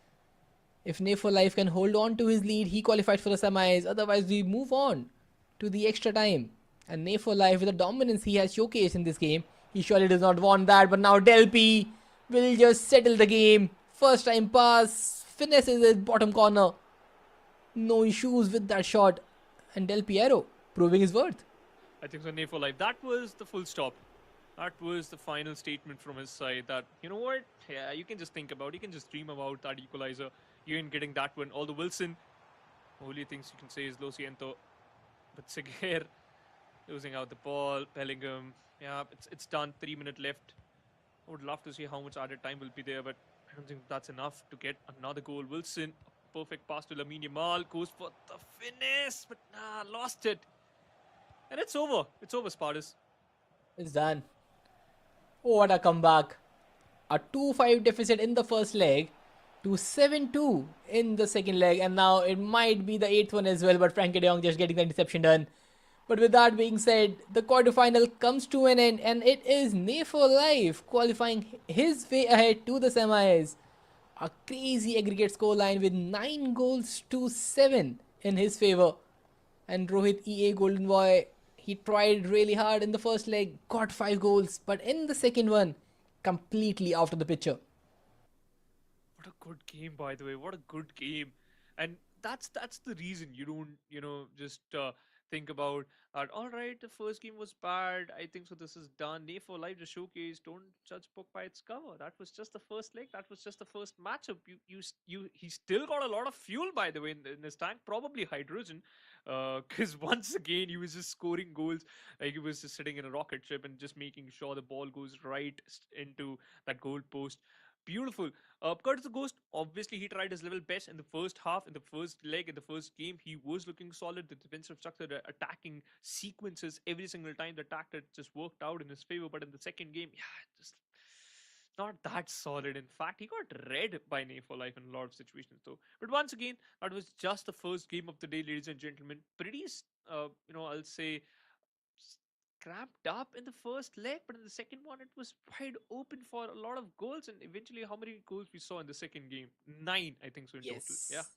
If Nefo Life can hold on to his lead, he qualifies for the semis. Otherwise, we move on to the extra time. And Nefo Life, with the dominance he has showcased in this game, he surely does not want that. But now Delpy will just settle the game. First time pass, finesses his bottom corner. No issues with that shot. And Del Piero proving his worth. I think so, Nefo Life. That was the full stop. That was the final statement from his side that, you know what? Yeah, you can just think about, you can just dream about that equalizer. You ain't getting that one. Although Wilson, only things you can say is Lo Siento. But Seguer losing out the ball. Bellingham, yeah, it's done. 3 minutes left. I would love to see how much added time will be there, but I don't think that's enough to get another goal. Wilson, perfect pass to Lamine Yamal, goes for the finish, but nah, lost it. And it's over. It's over, Spartus. It's done. Oh, what a comeback. A 2-5 deficit in the first leg to 7-2 in the second leg, and now it might be the eighth one as well. But Frankie De Jong just getting the interception done. But with that being said, the quarterfinal comes to an end, and it is Nefo Life qualifying his way ahead to the semis. A crazy aggregate scoreline with 9 goals to 7 in his favor. And Rohit EA Golden Boy, he tried really hard in the first leg, got 5 goals, but in the second one, completely out of the picture. What a good game, by the way. What a good game. And that's the reason you don't, just think about that. All right, the first game was bad. I think so. This is done. Nay for life, the showcase. Don't judge book by its cover. That was just the first leg. That was just the first matchup. He still got a lot of fuel, by the way, in his tank. Probably hydrogen, because once again he was just scoring goals. Like he was just sitting in a rocket ship and just making sure the ball goes right into that goal post. Beautiful. Curtis the Ghost, obviously, he tried his level best in the first half, in the first leg, in the first game. He was looking solid. The defensive structure, the attacking sequences, every single time the tactic just worked out in his favor. But in the second game, yeah, just not that solid. In fact, he got read by Nay for life in a lot of situations, though. But once again, that was just the first game of the day, ladies and gentlemen. Pretty, I'll say cramped up in the first leg, but in the second one, it was wide open for a lot of goals. And eventually, how many goals we saw in the second game? Nine, I think so, in total. Yeah. Yes.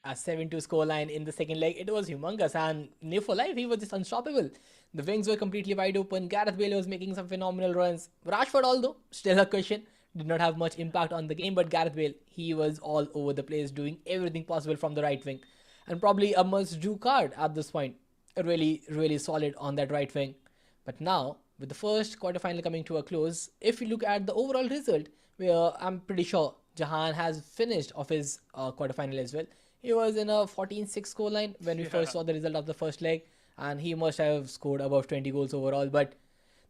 A 7-2 scoreline in the second leg. It was humongous, and New for Life, he was just unstoppable. The wings were completely wide open. Gareth Bale was making some phenomenal runs. Rashford, although, still a question, did not have much impact on the game, but Gareth Bale, he was all over the place, doing everything possible from the right wing. And probably a must-do card at this point. Really, really solid on that right wing. But now, with the first quarterfinal coming to a close, if you look at the overall result, where I'm pretty sure Jahan has finished off his quarterfinal as well. He was in a 14-6 scoreline when we first Yeah. saw the result of the first leg, and he must have scored above 20 goals overall. But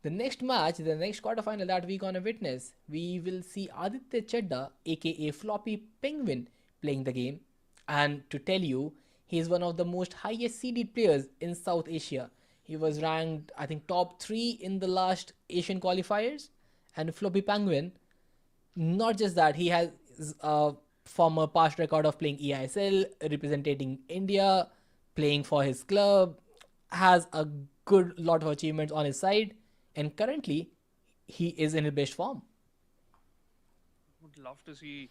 the next match, the next quarterfinal that we're gonna witness, we will see Aditya Chadda, aka Floppy Penguin, playing the game. And to tell you, he is one of the most highest seeded players in South Asia. He was ranked, I think, top 3 in the last Asian qualifiers. And Floppy Penguin, not just that, he has a former past record of playing EISL, representing India, playing for his club, has a good lot of achievements on his side, and currently he is in his best form. Would love to see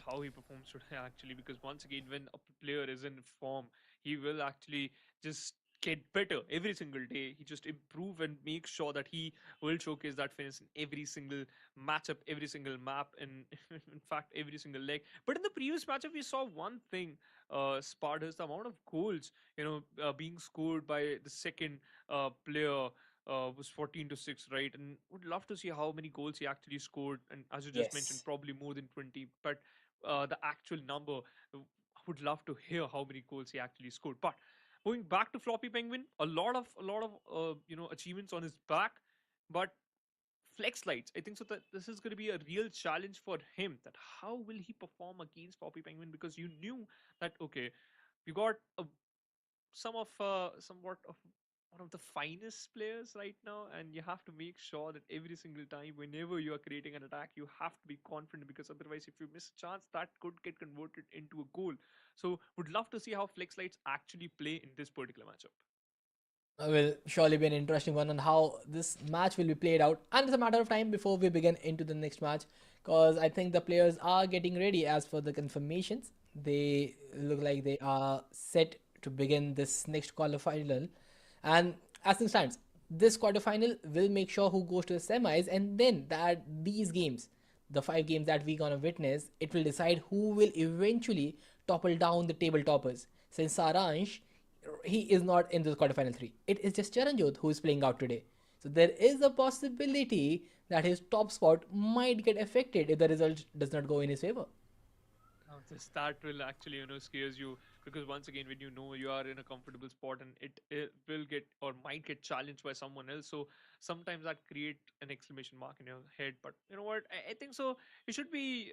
how he performs today, actually, because once again, when a player is in form, he will actually just get better every single day. He just improve and make sure that he will showcase that fitness in every single matchup, every single map, and in fact every single leg. But in the previous matchup, we saw one thing, Sparta's the amount of goals being scored by the second player was 14 to 6, right? And would love to see how many goals he actually scored. And as you just mentioned, Yes. probably more than 20. But the actual number, would love to hear how many goals he actually scored. But going back to Floppy Penguin, a lot of achievements on his back, but flex lights. I think so that this is going to be a real challenge for him. That how will he perform against Floppy Penguin? Because you knew that okay, we got somewhat of one of the finest players right now, and you have to make sure that every single time whenever you are creating an attack, you have to be confident, because otherwise if you miss a chance, that could get converted into a goal. So would love to see how flex lights actually play in this particular matchup. Will surely be an interesting one on how this match will be played out. And it's a matter of time before we begin into the next match, because I think the players are getting ready as for the confirmations. They look like they are set to begin this next quarterfinal. And as things stands, this quarterfinal will make sure who goes to the semis, and then that these games, the 5 games that we're gonna witness, it will decide who will eventually topple down the table toppers. Since Saransh, he is not in the quarterfinal 3. It is just Charanjot who is playing out today. So there is a possibility that his top spot might get affected if the result does not go in his favor. Now this that will actually scares you because once again, when you know you are in a comfortable spot and it will get or might get challenged by someone else, so sometimes that create an exclamation mark in your head. But you know what? I think so. You should be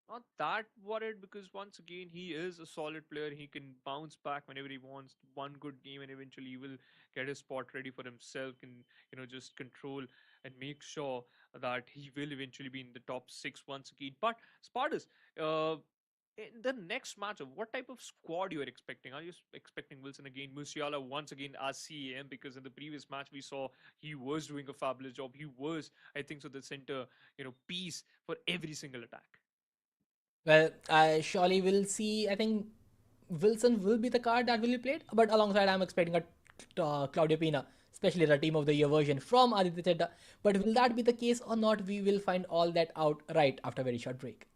not that worried, because once again, he is a solid player. He can bounce back whenever he wants. One good game, and eventually he will get his spot ready for himself. Can just control and make sure that he will eventually be in the top six once again. But Spartus, in the next matchup, what type of squad you are expecting? Are you expecting Wilson again, Musiala once again as CAM? Because in the previous match we saw he was doing a fabulous job. He was, I think, so the center, piece for every single attack. Well, I surely will see. I think Wilson will be the card that will be played, but alongside, I'm expecting a Claudio Pina, especially the team of the year version from Aditya Chedda. But will that be the case or not? We will find all that out right after a very short break.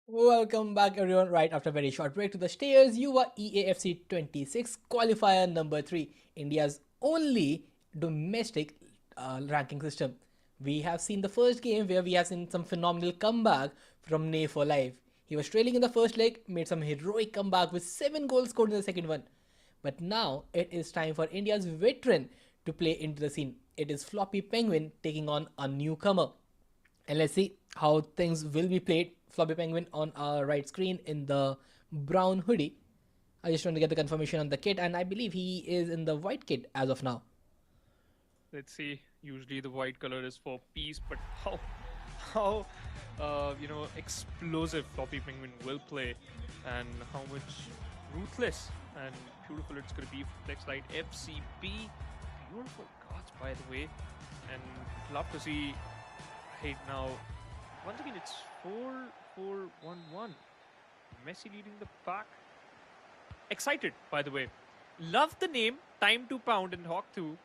Welcome back, everyone. Right after a very short break to the stairs, YUVA EA FC 26 qualifier number 3, India's only domestic ranking system. We have seen the first game where we have seen some phenomenal comeback from Nay for Life. He was trailing in the first leg, made some heroic comeback with 7 goals scored in the second one. But now it is time for India's veteran to play into the scene. It is Floppy Penguin taking on a newcomer. And let's see how things will be played. Floppy Penguin on our right screen in the brown hoodie. I just want to get the confirmation on the kit, and I believe he is in the white kit as of now. Let's see. Usually the white color is for peace, but how explosive Floppy Penguin will play, and how much ruthless and beautiful it's going to be for Flexlight FCB. Beautiful cards, by the way, and love to see. Right now, once again, it's 4-4-1-1. Messi leading the pack. Excited, by the way. Love the name Time to Pound in Hawk 2.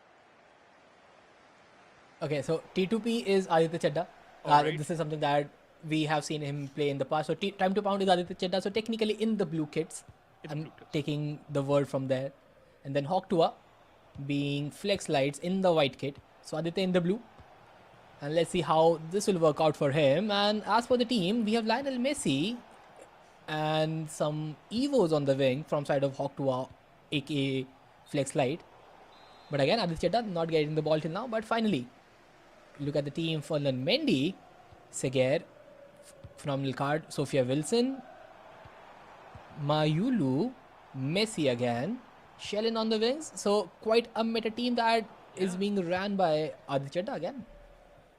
Okay, so T2P is Aditya Chadda. Alright. This is something that we have seen him play in the past. So Time to Pound is Aditya Chadda. So technically in the blue kits. I'm taking the word from there. And then Hawk 2 being Flex Lights in the white kit. So Aditya in the blue. And let's see how this will work out for him. And as for the team, we have Lionel Messi and some Evos on the wing from side of Hawk 2 aka Flex Light. But again, Aditya Chadda not getting the ball till now. But finally, look at the team. Ferland Mendy, Seger, phenomenal card. Sophia Wilson, Mayulu, Messi again, Shellen on the wings. So quite a meta team that is being ran by Aditya Chadda again.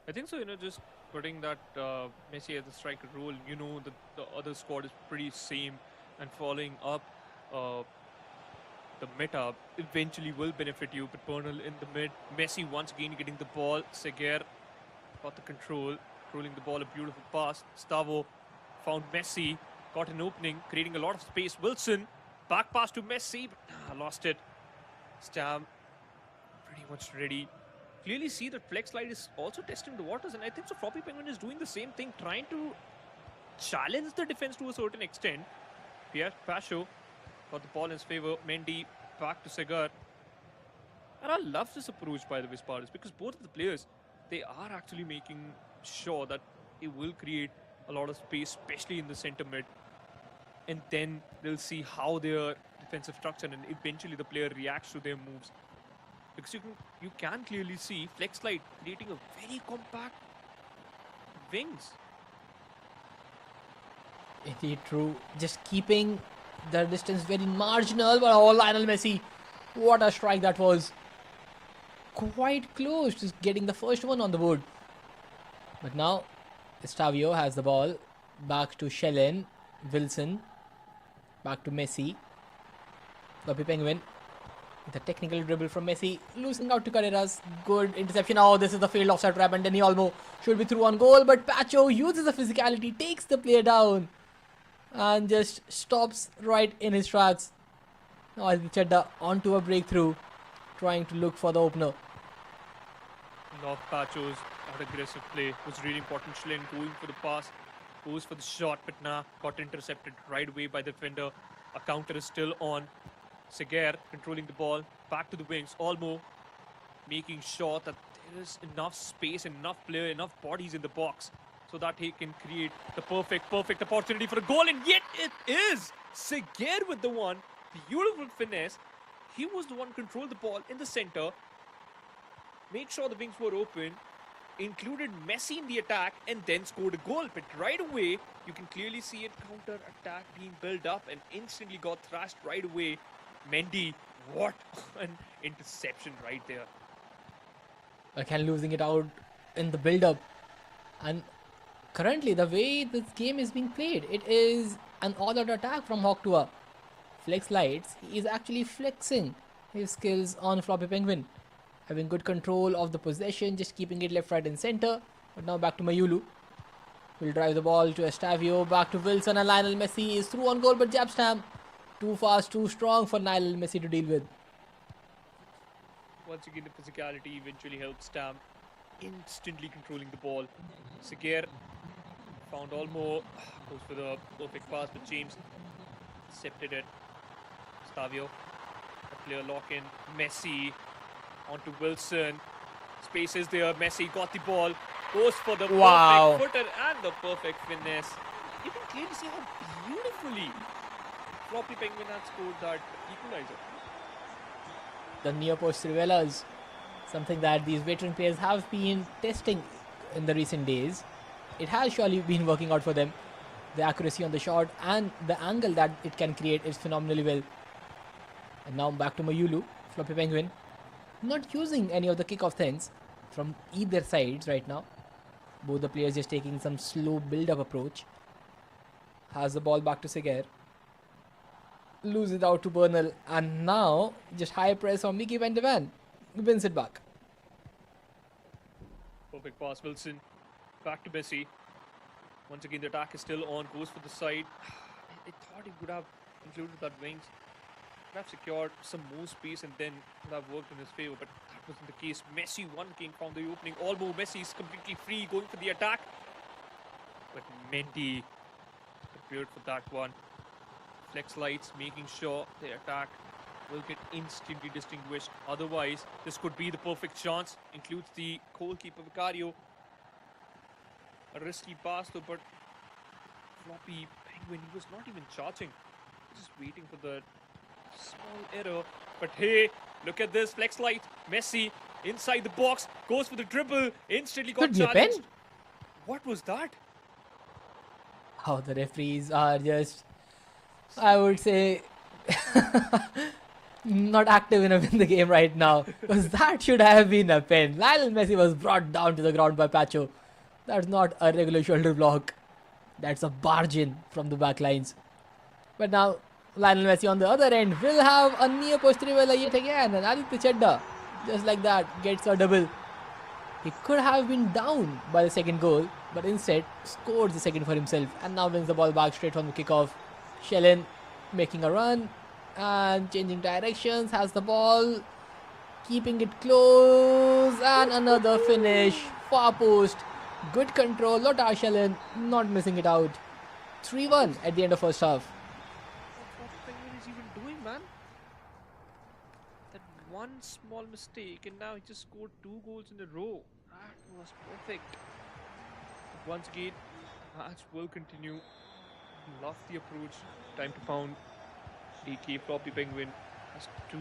I think so, just putting that Messi as the striker role, the other squad is pretty same, and following up the meta eventually will benefit you. But Bernal in the mid, Messi once again getting the ball, Seger got the controlling the ball, a beautiful pass. Stavo found Messi, got an opening, creating a lot of space. Wilson, back pass to Messi, but lost it. Stam pretty much ready. Clearly see that Flex Light is also testing the waters, and I think so Floppy Penguin is doing the same thing, trying to challenge the defense to a certain extent. Pierre Pacho got the ball in his favor. Mendy back to Segar. And I love this approach by the way, Spartans, because both of the players, they are actually making sure that it will create a lot of space, especially in the center mid. And then they'll see how their defensive structure and eventually the player reacts to their moves. Because you can clearly see Flex Light creating a very compact wings. Indeed true. Just keeping the distance very marginal. But oh, Lionel Messi, what a strike that was. Quite close to getting the first one on the board. But now Estavio has the ball. Back to Shellen. Wilson. Back to Messi. Floppy Penguin. The technical dribble from Messi, losing out to Carreras. Good interception. Oh, this is the failed offside trap, and Denny Olmo should be through on goal. But Pacho uses the physicality, takes the player down, and just stops right in his tracks. Now Aditya Chadda onto a breakthrough, trying to look for the opener. Not Pacho's aggressive play was really important. Schlen going for the pass, goes for the shot, but got intercepted right away by the defender. A counter is still on. Seger controlling the ball, back to the wings. Olmo making sure that there is enough space, enough player, enough bodies in the box so that he can create the perfect opportunity for a goal. And yet it is Seger with the one. Beautiful finesse. He was the one who controlled the ball in the center, made sure the wings were open, included Messi in the attack, and then scored a goal. But right away, you can clearly see it counter attack being built up and instantly got thrashed right away. Mendy, what an interception right there. Again, losing it out in the build-up. And currently, the way this game is being played, it is an all-out attack from Hawk 2. Flex Lights, he is actually flexing his skills on Floppy Penguin. Having good control of the possession, just keeping it left, right and center. But now back to Mayulu. Will drive the ball to Estavio, back to Wilson, and Lionel Messi is through on goal, but jab stamp. Too fast, too strong for Lionel Messi to deal with. Once again, the physicality eventually helps Stam, instantly controlling the ball. Seger found Olmo, goes for the perfect pass, but James intercepted it. Stavio, a player lock in. Messi onto Wilson. Space is there. Messi got the ball, goes for the perfect footer and the perfect finesse. you can clearly see how beautifully Floppy Penguin had scored that equalizer. The near post trivelas, something that these veteran players have been testing in the recent days. It has surely been working out for them. The accuracy on the shot and the angle that it can create is phenomenally well. And now back to Mayulu, Floppy Penguin. Not using any of the kickoff things from either sides right now. Both the players just taking some slow build-up approach. Has the ball back to Seger. Lose it out to Bernal. And now just high press on Mickey Van de Ven. Wins it back. Perfect pass, Wilson. Back to Messi. Once again, the attack is still on. Goes for the side. I thought he would have included that wings. Could have secured some more space and then would have worked in his favor. But that wasn't the case. Messi, one king, found the opening. Almo, Messi is completely free, going for the attack. But Mendy prepared for that one. Flex lights, making sure the attack will get instantly distinguished. Otherwise, this could be the perfect chance. Includes the goalkeeper Vicario. A risky pass though, but Floppy Penguin, he was not even charging. Just waiting for the small error. But hey, look at this flex light. Messi inside the box, goes for the dribble, instantly got Could be a challenged. pen. What was that? How the referees are just, I would say, not active enough in the game right now. Because that should have been a pen. Lionel Messi was brought down to the ground by Pacho. That's not a regular shoulder block. That's a barge in from the back lines. But now Lionel Messi on the other end will have a near post trivela yet again. And Aditya Chedda, just like that, gets a double. He could have been down by the second goal, but instead scores the second for himself. And now wins the ball back straight from the kickoff. Shellen making a run and changing directions. Has the ball, keeping it close. And another finish. Far post. Good control. Lothar Shellen not missing it out. 3-1 at the end of first half. What Penguin is even doing, man? That one small mistake, and now he just scored 2 goals in a row. That was perfect. But once again, match will continue. Love the approach. Time to pound. DK Floppy Penguin has 2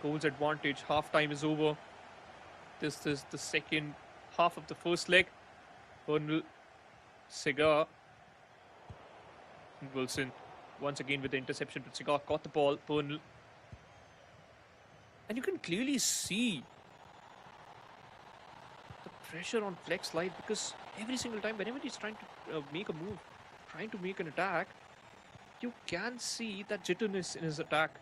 goals advantage. Half time is over. This is the second half of the first leg. Bernal, Segar, and Wilson once again with the interception, but Segar caught the ball. Bernal, and you can clearly see the pressure on Flex Light, because every single time whenever he's trying to make a move, trying to make an attack, you can see that jitterness in his attack,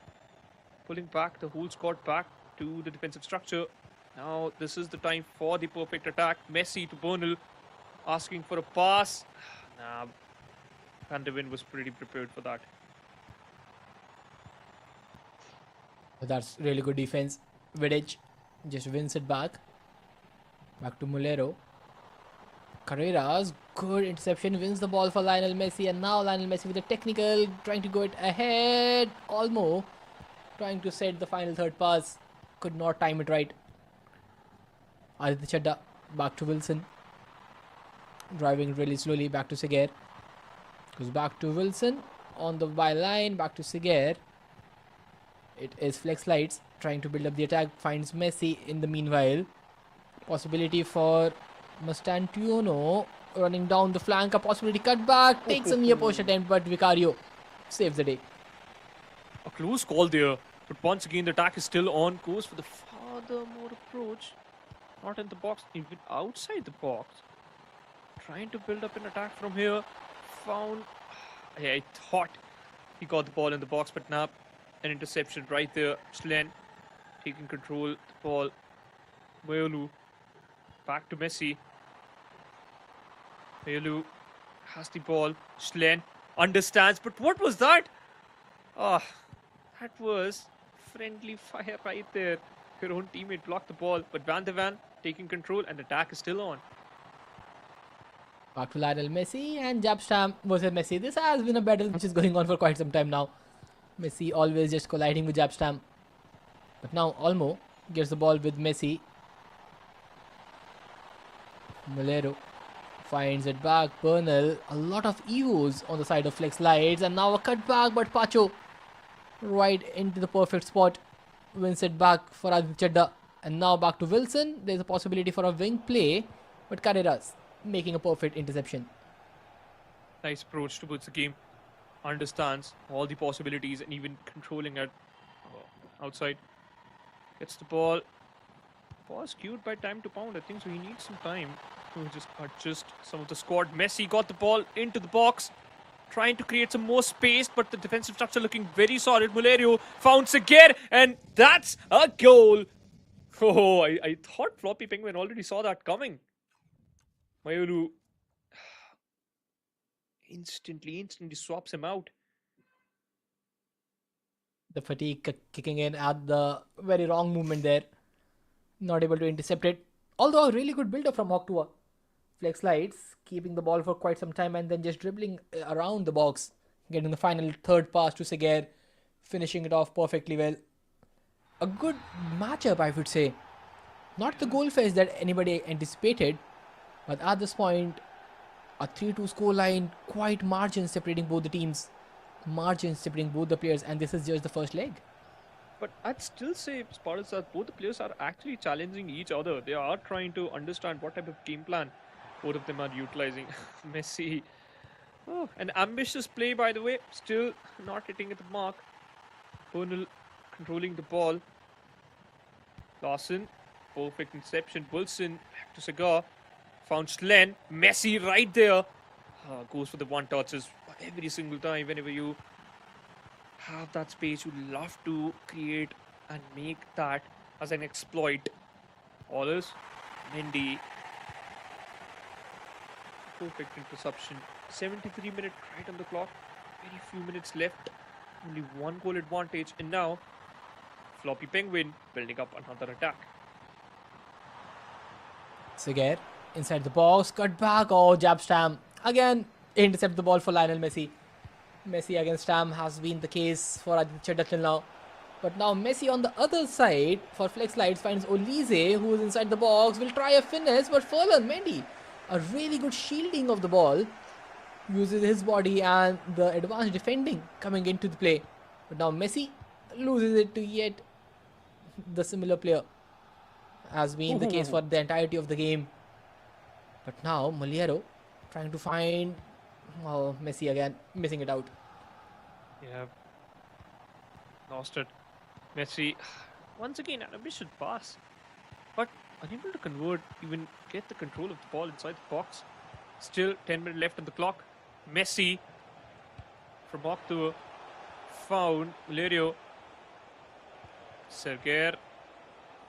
pulling back the whole squad back to the defensive structure. Now this is the time for the perfect attack. Messi to Bernal, asking for a pass. Nah, Van de Ven was pretty prepared for that. That's really good defense. Vidic just wins it back. Back to Mulero. Carreras, good interception, wins the ball for Lionel Messi. And now Lionel Messi with a technical, trying to go it ahead. Olmo trying to set the final third pass. Could not time it right. Aditya Chedda back to Wilson. Driving really slowly back to Seger. Goes back to Wilson on the byline. Back to Seger. It is Flex Lights trying to build up the attack. Finds Messi in the meanwhile. Possibility for Mastantuono running down the flank. A possibility cut back. Takes a near post attempt, but Vicario saves the day. A close call there, but once again the attack is still on. Goes for the furthermore approach. Not in the box, even outside the box. Trying to build up an attack from here. Found. I thought he got the ball in the box, but now an interception right there. Schlen taking control of the ball. Mayolu back to Messi. Mayolu has the ball. Schlen understands, but what was that? Ah, that was friendly fire right there. Your own teammate blocked the ball, but Van de Ven taking control, and the attack is still on. Back to Lionel Messi and Jabstam versus Messi. This has been a battle which is going on for quite some time now. Messi always just colliding with Jabstam. But now Olmo gets the ball with Messi. Mulero Finds it back. Bernal. A lot of evos on the side of Flex Lights. And now a cut back, but Pacho right into the perfect spot. Wins it back for Aditya Chadda. And now back to Wilson. There's a possibility for a wing play. But Carreras making a perfect interception. Nice approach towards the game. Understands all the possibilities and even controlling it outside. Gets the ball. Ball skewed by time to pound. I think so. He needs some time to just adjust some of the squad. Messi got the ball into the box, trying to create some more space, but the defensive structure looking very solid. Mulerio found Seguer, and that's a goal. Oh, I thought Floppy Penguin already saw that coming. Mayulu instantly swaps him out. The fatigue kicking in at the very wrong movement there. Not able to intercept it. Although a really good build-up from Hawk2. Flex Lights keeping the ball for quite some time and then just dribbling around the box. Getting the final third pass to Seguer. Finishing it off perfectly well. A good matchup, I would say. Not the goal fest that anybody anticipated. But at this point, a 3-2 scoreline. Quite margins separating both the teams. Margins separating both the players. And this is just the first leg. But I'd still say, Spartans, that both the players are actually challenging each other. They are trying to understand what type of game plan both of them are utilizing. Messi. Oh, an ambitious play, by the way. Still not hitting at the mark. Bernal controlling the ball. Larson. Perfect interception. Wilson back to Sagar. Found Schlen. Messi right there. Goes for the one touches every single time. Whenever you have that space, you love to create and make that as an exploit. Allers, Mendy. Perfect interception. 73 minutes right on the clock. Very few minutes left. Only one goal advantage. And now, Floppy Penguin building up another attack. Seguer inside the box. Cut back. Oh, jab Stam. Again, intercept the ball for Lionel Messi. Messi against Stam has been the case for Aditya Chadda till now. But now Messi on the other side for Flex Lights finds Olise, who is inside the box. Will try a finish, but Furlan Mendy, a really good shielding of the ball. Uses his body and the advanced defending coming into the play. But now Messi loses it to yet the similar player. Has been the case for the entirety of the game. But now Muleiro trying to find Messi again, missing it out. Yeah. Lost it. Messi, once again, an ambitious pass. But unable to convert, even get the control of the ball inside the box. Still 10 minutes left on the clock. Messi from Octo found Mulerio. Seguer.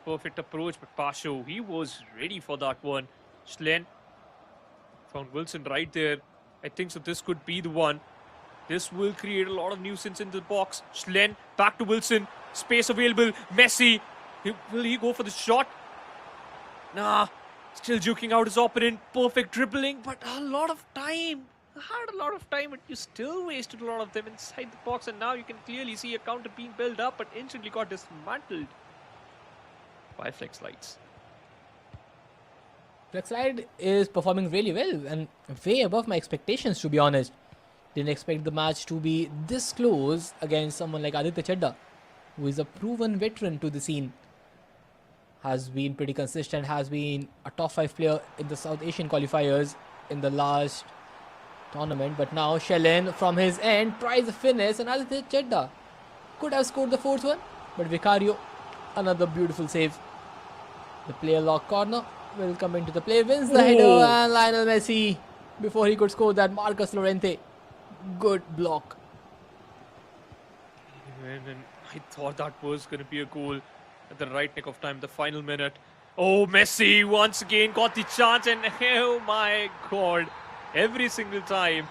Perfect approach, but Pacho, he was ready for that one. Schlen found Wilson right there. I think so this could be the one. This will create a lot of nuisance in the box. Schlen back to Wilson. Space available. Messi. Will he go for the shot? Nah. Still juking out his opponent. Perfect dribbling, but a lot of time. Had a lot of time, but you still wasted a lot of them inside the box. And now you can clearly see a counter being built up, but instantly got dismantled by Flex Lights. Flexlight is performing really well and way above my expectations, to be honest. Didn't expect the match to be this close against someone like Aditya Chadda, who is a proven veteran to the scene. Has been pretty consistent, has been a top 5 player in the South Asian qualifiers in the last tournament. But now Shellen from his end tries a finish and Aditya Chadda could have scored the fourth one. But Vicario, another beautiful save. The player lock corner will come into the play, wins the header, and Lionel Messi, before he could score that, Marcus Llorente. Good block. And I thought that was going to be a goal at the right nick of time, the final minute. Oh, Messi once again got the chance, and oh my God, every single time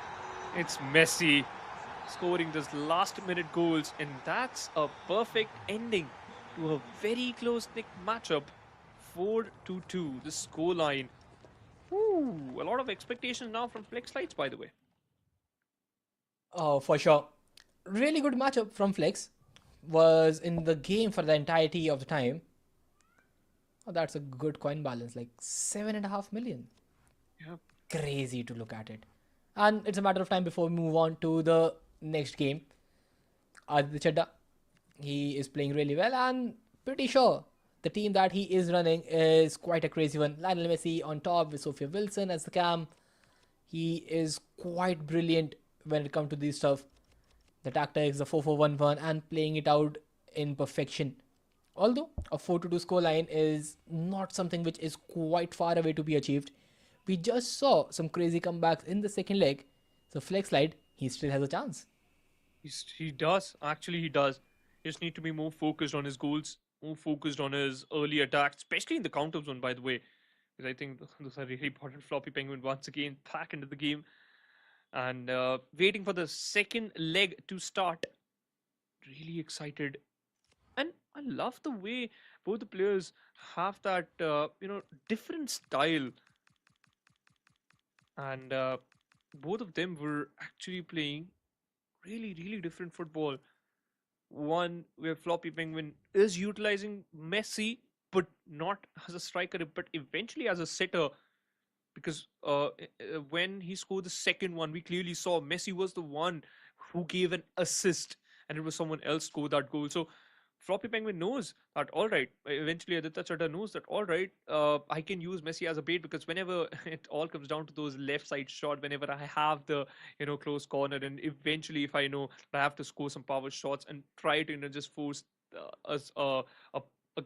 it's Messi scoring this last minute goals, and that's a perfect ending to a very close nick matchup. 4-2, the scoreline. A lot of expectations now from Flex Lights, by the way. Oh, for sure. Really good matchup from Flex. Was in the game for the entirety of the time. Oh, that's a good coin balance, like 7.5 million. Yeah, crazy to look at it. And it's a matter of time before we move on to the next game. Aditya Chadda, he is playing really well, and pretty sure the team that he is running is quite a crazy one. Lionel Messi on top with Sophia Wilson as the cam. He is quite brilliant when it comes to these stuff. The tactics, the 4-4-1-1, and playing it out in perfection. Although a 4-2 scoreline is not something which is quite far away to be achieved, we just saw some crazy comebacks in the second leg. So Flex Slide, he still has a chance. He does. Actually, he does. He just need to be more focused on his goals, more focused on his early attacks, especially in the counter zone, by the way. Because I think those are really important. Floppy Penguin once again back into the game. And waiting for the second leg to start. Really excited. And I love the way both the players have that, different style. And both of them were actually playing really, really different football. One where Floppy Penguin is utilizing Messi, but not as a striker, but eventually as a setter. Because when he scored the second one, we clearly saw Messi was the one who gave an assist, and it was someone else scored that goal. So Floppy Penguin knows that, all right. Eventually, Aditya Chadha knows that, all right. I can use Messi as a bait, because whenever it all comes down to those left side shot, whenever I have the close corner, and eventually if I know I have to score some power shots and try to just force us a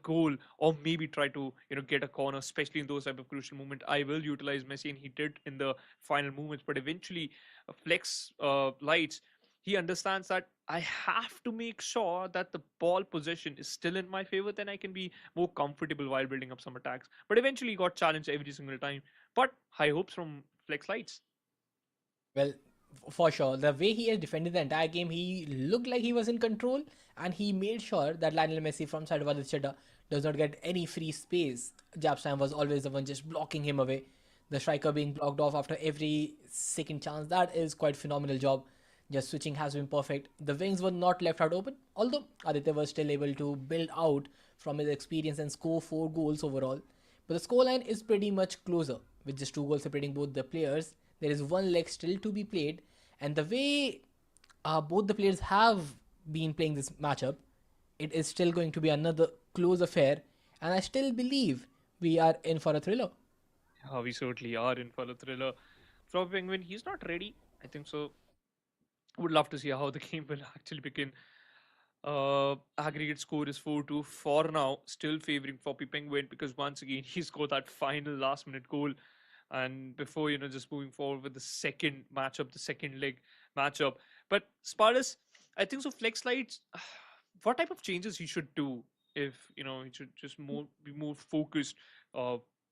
goal, or maybe try to get a corner, especially in those type of crucial moment, I will utilize Messi, and he did in the final moments. But eventually, Flex lights, he understands that I have to make sure that the ball possession is still in my favor, then I can be more comfortable while building up some attacks. But eventually he got challenged every single time. But high hopes from Flex Lights. Well, for sure. The way he has defended the entire game, he looked like he was in control, and he made sure that Lionel Messi from side of Aditya Chadha does not get any free space. Japstam was always the one just blocking him away. The striker being blocked off after every second chance. That is quite phenomenal job. Just switching has been perfect. The wings were not left out open, although Aditya was still able to build out from his experience and score 4 goals overall. But the scoreline is pretty much closer, with just 2 goals separating both the players. There is one leg still to be played, and the way both the players have been playing this matchup, it is still going to be another close affair, and I still believe we are in for a thriller. We certainly are in for a thriller. From Penguin, he's not ready. I think so. Would love to see how the game will actually begin. Aggregate score is 4-2 for now, still favoring Floppy Penguin, because once again he scored that final last minute goal. And before just moving forward with the second matchup, the second leg matchup. But Spartus, I think so. Flex Lights, what type of changes he should do if he should just be more focused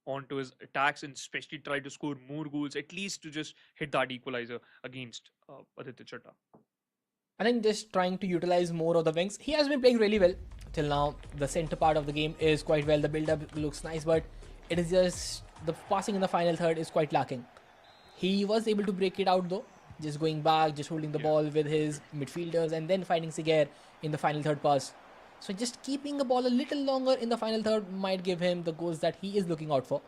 onto his attacks, and especially try to score more goals, at least to just hit that equalizer against Aditya Chadha. I think just trying to utilize more of the wings. He has been playing really well till now. The center part of the game is quite well. The build-up looks nice, but it is just the passing in the final third is quite lacking. He was able to break it out though, just going back, just holding the ball with his midfielders, and then finding Siger in the final third pass. So just keeping the ball a little longer in the final third might give him the goals that he is looking out for.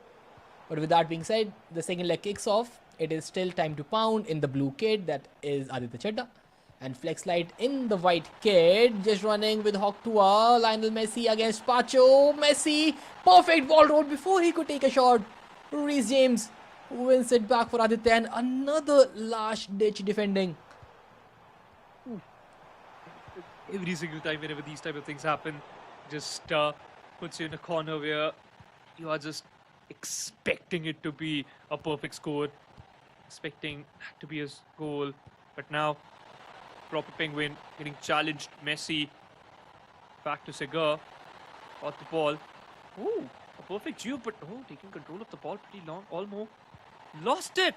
But with that being said, the second leg kicks off. It is still time to pound in the blue kit, that is Aditya Chadha. And Flex Light in the white kit, just running with Hawk Tua. Lionel Messi against Pacho. Messi, perfect ball roll before he could take a shot. Reece James wins it back for Aditya, and another last ditch defending. Every single time whenever these type of things happen, just puts you in a corner where you are just expecting it to be a perfect score, expecting that to be a goal. But now, Proper Penguin getting challenged. Messi back to Segar, got the ball. Ooh, a perfect juke, but taking control of the ball pretty long. Almost lost it.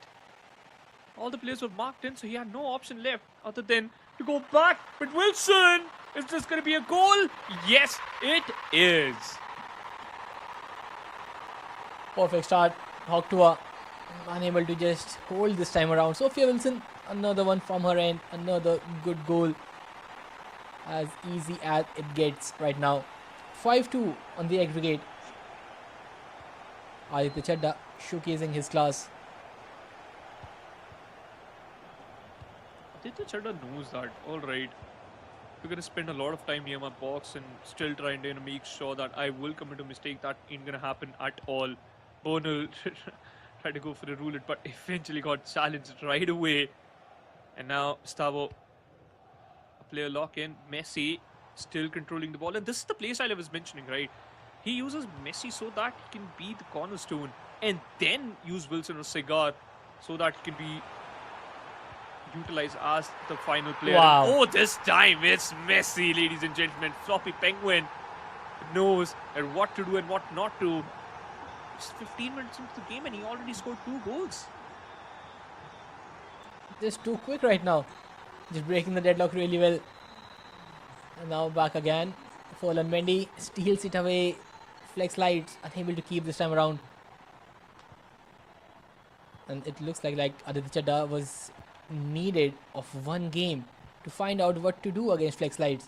All the players were marked in, so he had no option left other than to go back. But Wilson, is this going to be a goal? Yes, it is. Perfect start. Hawk Tua unable to just hold this time around. Sophia Wilson, another one from her end. Another good goal. As easy as it gets right now. 5-2 on the aggregate. Aditya Chadha showcasing his class. Aditya Chadha knows that. All right. We're gonna spend a lot of time near my box and still trying to make sure that I will commit a mistake that ain't gonna happen at all. Bernal tried to go for a roulette, but eventually got challenged right away. And now Stavo, a player lock in. Messi still controlling the ball, and this is the play style I was mentioning, right? He uses Messi so that he can be the cornerstone, and then use Wilson or Segar so that he can be utilized as the final player. Wow. And, oh, this time it's Messi, ladies and gentlemen. Floppy Penguin knows what to do and what not to. Just 15 minutes into the game and he already scored 2 goals. Just too quick right now. Just breaking the deadlock really well. And now back again. Fallen Mendy steals it away. Flex lights, unable to keep this time around. And it looks like Aditya Chadha was needed of one game to find out what to do against Flex Lights.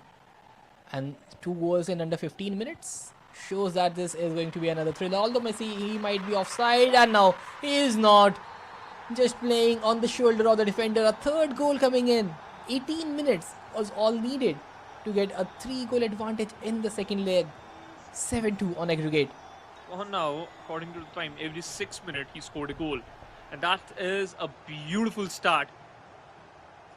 And 2 goals in under 15 minutes shows that this is going to be another thriller. Although Messi, he might be offside, and now he is not. Just playing on the shoulder of the defender. A third goal coming in. 18 minutes was all needed to get a 3-goal advantage in the second leg. 7-2 on aggregate. Well, now, according to the time, every 6 minutes he scored a goal. And that is a beautiful start.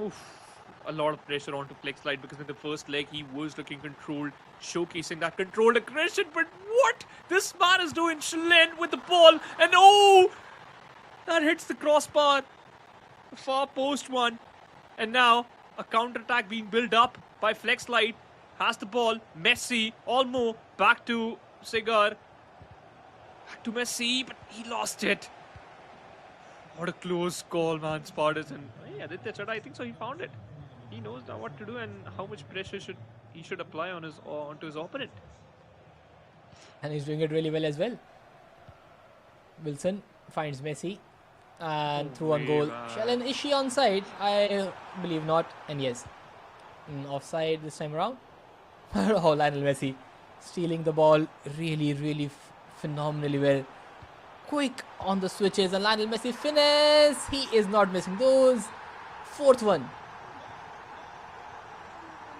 Oof. A lot of pressure onto Flex Light because in the first leg he was looking controlled, showcasing that controlled aggression. But what this man is doing, Schlen with the ball, and oh, that hits the crossbar, the far post one. And now a counter-attack being built up by Flex Light. Has the ball, Messi, Olmo, back to Segar, back to Messi, but he lost it. What a close call, man, Spartans. And hey, Aditya Chadha, I think so, he found it. He knows now what to do and how much pressure he should apply on onto his opponent. And he's doing it really well as well. Wilson finds Messi and through on goal. Shellen, is she onside? I believe not. And yes, offside this time around. Oh, Lionel Messi stealing the ball really phenomenally well. Quick on the switches, and Lionel Messi finesse. He is not missing those. 4th one.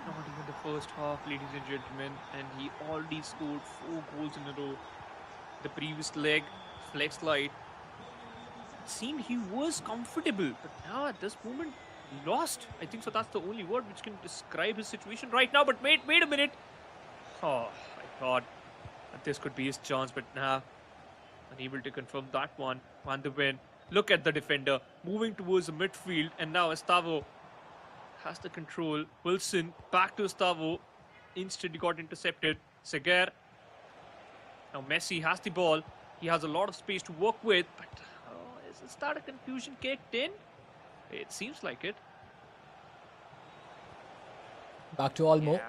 Not even the first half, ladies and gentlemen, and he already scored 4 goals in a row. The previous leg, Flex Light, it seemed he was comfortable, but now at this moment, lost. I think so. That's the only word which can describe his situation right now. But wait a minute. Oh, I thought that this could be his chance, but nah. Unable to confirm that one. Van de Ven. Look at the defender moving towards the midfield, and now Estavo has the control. Wilson back to Estavo. Instantly got intercepted. Segar. Now Messi has the ball. He has a lot of space to work with, but is that a confusion kicked in? It seems like it. Back to Olmo.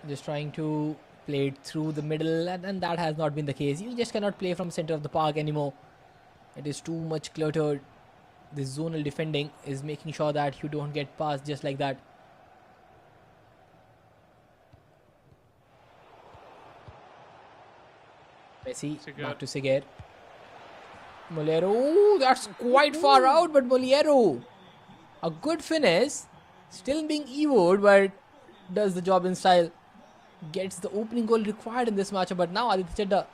Just trying to play it through the middle, and that has not been the case. You just cannot play from center of the park anymore. It is too much cluttered. This zonal defending is making sure that you don't get past just like that. Messi back to Segar. Molero, that's quite far out, but Molero, a good finish, still being evoed, but does the job in style. Gets the opening goal required in this matchup, but now Aditya Chadha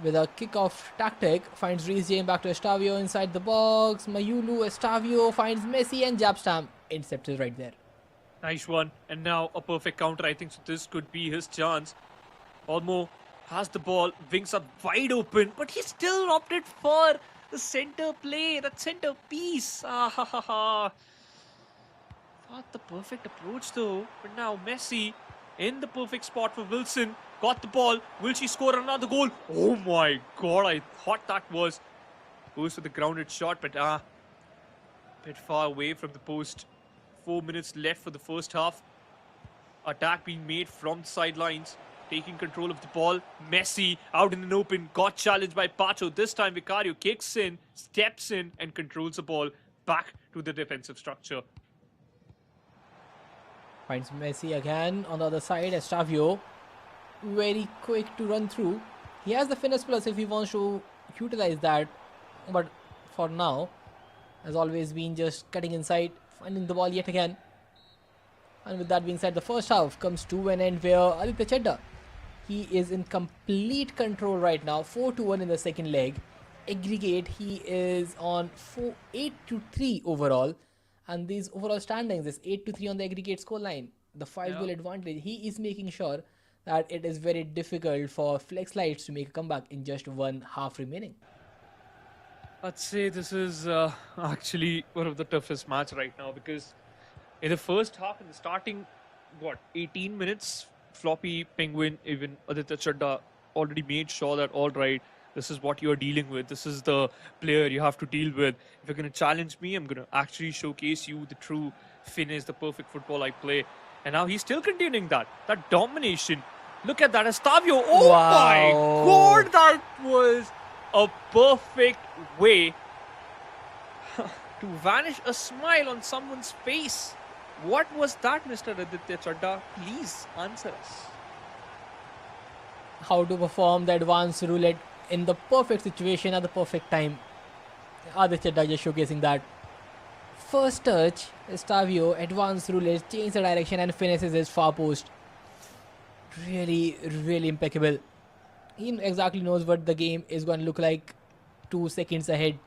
with a kick-off tactic finds Reece James back to Estavio inside the box. Mayulu, Estavio finds Messi, and Jabstam intercepted right there. Nice one, and now a perfect counter. I think so. This could be his chance. Olmo has the ball, wings up wide open, but he still opted for the center play, that center piece. Not the perfect approach though. But now Messi in the perfect spot for Wilson. Got the ball. Will she score another goal? Oh my god, I thought that was. Goes for the grounded shot, but bit far away from the post. 4 minutes left for the first half. Attack being made from the sidelines. Taking control of the ball. Messi out in the open. Got challenged by Pacho. This time Vicario kicks in, steps in, and controls the ball back to the defensive structure. Finds Messi again on the other side. Estavio very quick to run through. He has the finesse plus if he wants to utilize that, but for now has always been just cutting inside, finding the ball yet again. And with that being said, the first half comes to an end where Aditya Chadda, he is in complete control right now. 4-1 in the second leg. Aggregate, he is on 8-3 overall. And these overall standings is 8-3 on the aggregate scoreline. The 5-goal advantage. He is making sure that it is very difficult for Flex Lights to make a comeback in just one half remaining. I'd say this is actually one of the toughest match right now, because in the first half, in the starting, 18 minutes, Floppy, Penguin, even Aditya Chadda already made sure that, all right, this is what you're dealing with. This is the player you have to deal with. If you're going to challenge me, I'm going to actually showcase you the true finish, the perfect football I play. And now he's still continuing that domination. Look at that, Estavio. Oh my God, that was a perfect way to vanish a smile on someone's face. What was that, Mr. Aditya Chadda? Please answer us. How to perform the advanced roulette in the perfect situation at the perfect time. Aditya Chadda just showcasing that. First touch, Estavio, advanced roulette, changes the direction and finishes his far post. Really, really impeccable. He exactly knows what the game is going to look like 2 seconds ahead.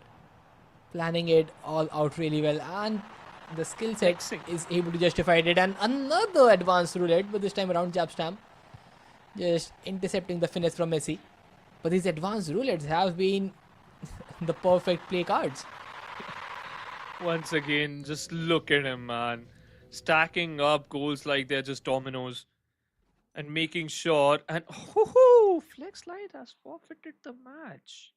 Planning it all out really well, and the skill set is able to justify it. And another advanced roulette, but this time around jab stamp, just intercepting the finish from Messi. But these advanced roulettes have been the perfect play cards. Once again, just look at him, man. Stacking up goals like they're just dominoes. And making sure, and Flex Light has forfeited the match.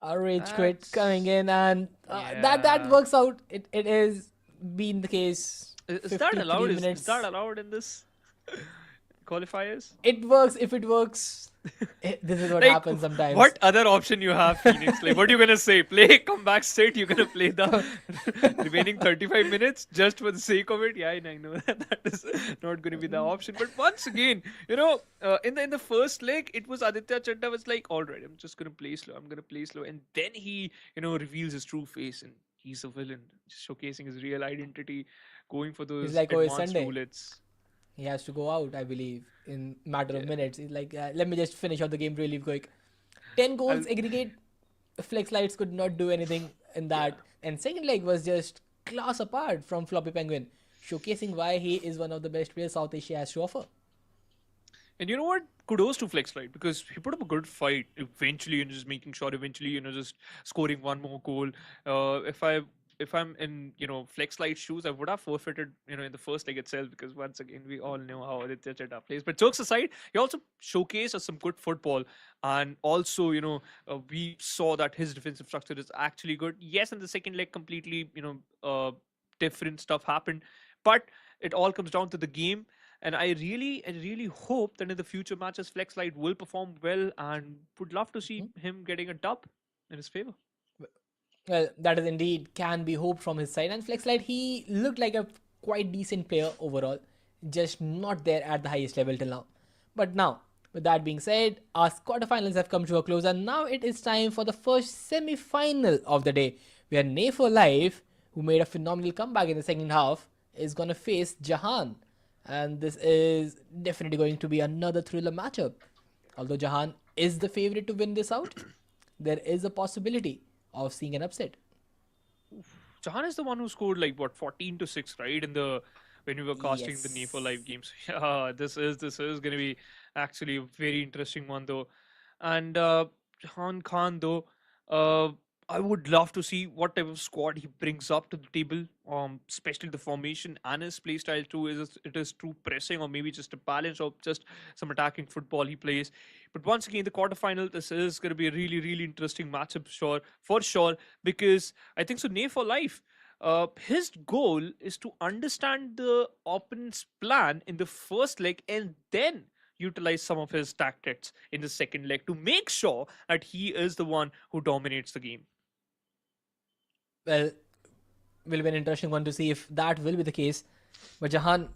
A rage quit coming in, and that works out. It is been the case. Is that allowed? Is that allowed in this qualifiers? It works if it works. This is what happens sometimes. What other option you have, Phoenix? Like, what are you gonna say? Play, come back straight. You're gonna play the remaining 35 minutes just for the sake of it? Yeah, I know that is not gonna be the option. But once again, in the first leg, it was Aditya Chadda was like, all right, I'm just gonna play slow. I'm gonna play slow, and then he, reveals his true face, and he's a villain, just showcasing his real identity, going for those advanced roulettes. He has to go out, I believe, in matter of minutes. He's like, let me just finish out the game really quick. 10 goals aggregate. Flex Lights could not do anything in that. And second leg was just class apart from Floppy Penguin, showcasing why he is one of the best players South Asia has to offer. And you know what? Kudos to Flex Light, because he put up a good fight. Eventually, just making sure, just scoring one more goal. If I'm in, Flex Light shoes, I would have forfeited, in the first leg itself, because once again, we all know how Aditya Chadda plays. But jokes aside, he also showcased some good football. And also, we saw that his defensive structure is actually good. Yes, in the second leg, completely, different stuff happened. But it all comes down to the game. And I really hope that in the future matches, Flex Light will perform well, and would love to see him getting a dub in his favor. Well, that is indeed can be hoped from his side. And Flexlight, he looked like a quite decent player overall, just not there at the highest level till now. But now, with that being said, our quarterfinals have come to a close, and now it is time for the first semi-final of the day, where Nay4 Life, who made a phenomenal comeback in the second half, is going to face Jahan. And this is definitely going to be another thriller matchup. Although Jahan is the favorite to win this out, there is a possibility of seeing an upset. Jahan is the one who scored 14-6, right? When we were casting the Nay4 Live games. Yeah, this is gonna be actually a very interesting one though. And Jahan Khan though, I would love to see what type of squad he brings up to the table, especially the formation and his play style too. It is true pressing, or maybe just a balance of just some attacking football he plays. But once again, the quarterfinal, this is going to be a really, really interesting matchup, for sure, because I think so. Nay4 Life, his goal is to understand the opponent's plan in the first leg, and then utilize some of his tactics in the second leg to make sure that he is the one who dominates the game. Well, will be an interesting one to see if that will be the case. But Jahan,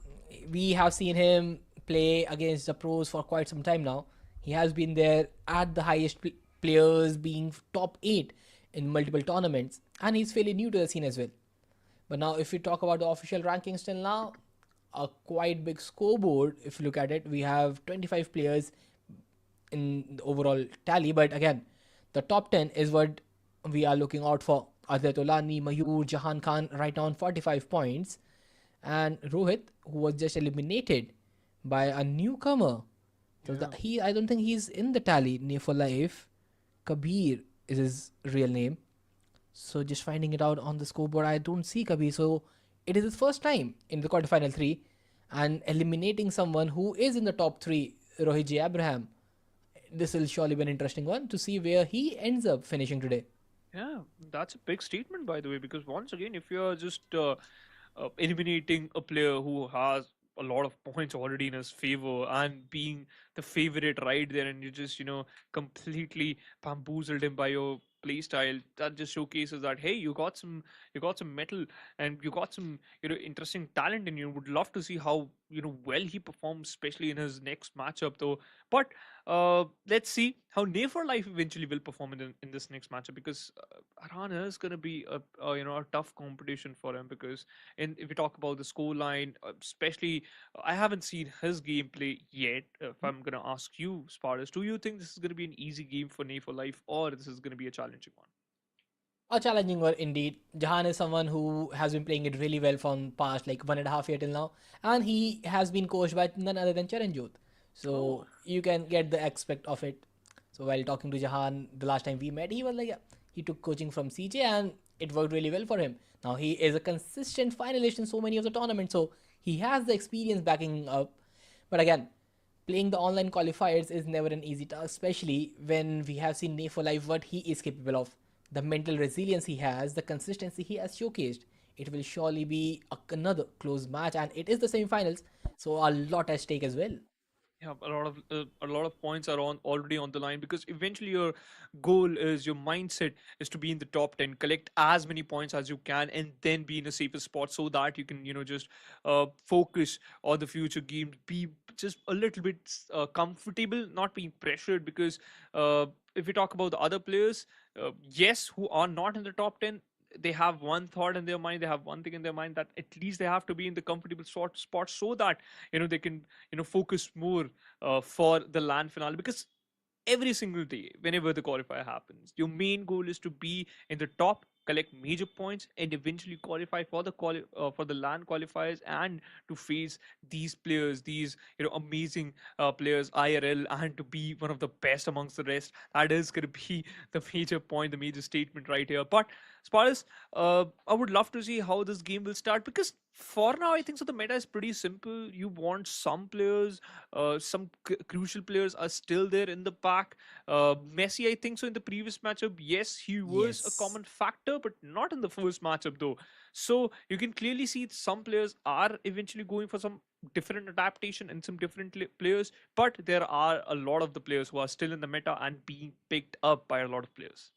we have seen him play against the pros for quite some time now. He has been there at the highest players, being top 8 in multiple tournaments, and he's fairly new to the scene as well. But now, if we talk about the official rankings till now, a quite big scoreboard. If you look at it, we have 25 players in the overall tally. But again, the top 10 is what we are looking out for. Adetolani, Mayur, Jahan Khan right now on 45 points. And Rohit, who was just eliminated by a newcomer. So Yeah. I don't think he's in the tally for life. Kabir is his real name. So just finding it out on the scoreboard, I don't see Kabir. So it is his first time in the quarterfinal three and eliminating someone who is in the top three, Rohit J. Abraham. This will surely be an interesting one to see where he ends up finishing today. Yeah, that's a big statement, by the way, because once again, if you're just eliminating a player who has a lot of points already in his favor and being the favorite right there, and you just, completely bamboozled him by your play style, that just showcases that, hey, you got some metal, and you got some, interesting talent, and you would love to see how, well he performs, especially in his next matchup, though. But let's see how Nay for Life eventually will perform in this next matchup, because Arhan is going to be a tough competition for him, because if we talk about the score line, especially, I haven't seen his gameplay yet. If I'm going to ask you, Spartus, do you think this is going to be an easy game for Nay for Life, or this is going to be a challenging one? A challenging one indeed. Jahan is someone who has been playing it really well from past like 1.5 year till now, and he has been coached by none other than Charanjot. Oh, So you can get the aspect of it. So while talking to Jahan the last time we met, he was like, yeah, he took coaching from CJ and it worked really well for him. Now he is a consistent finalist in so many of the tournaments, so he has the experience backing up. But again, playing the online qualifiers is never an easy task, especially when we have seen Nay for Life what he is capable of. The mental resilience he has, the consistency he has showcased. It will surely be another close match, and it is the semi-finals, so a lot at stake as well. yeah, a lot of points are on already on the line, because eventually your goal is, your mindset is to be in the top 10, collect as many points as you can, and then be in a safer spot, so that you can, just focus on the future games, be just a little bit comfortable, not being pressured, because if we talk about the other players, yes, who are not in the top 10, they have one thought in their mind, they have one thing in their mind, that at least they have to be in the comfortable spot, so that they can focus more for the land finale, because every single day whenever the qualifier happens, your main goal is to be in the top, collect major points, and eventually qualify for for the land qualifiers, and to face these players, these amazing players IRL, and to be one of the best amongst the rest. That is going to be the major point, the major statement right here. But Spartus, I would love to see how this game will start, because for now I think so the meta is pretty simple. You want some players, some crucial players are still there in the pack. Messi, I think so, in the previous matchup, yes, he was a Yes. common factor, but not in the first matchup though. So you can clearly see some players are eventually going for some different adaptation and some different players, but there are a lot of the players who are still in the meta and being picked up by a lot of players.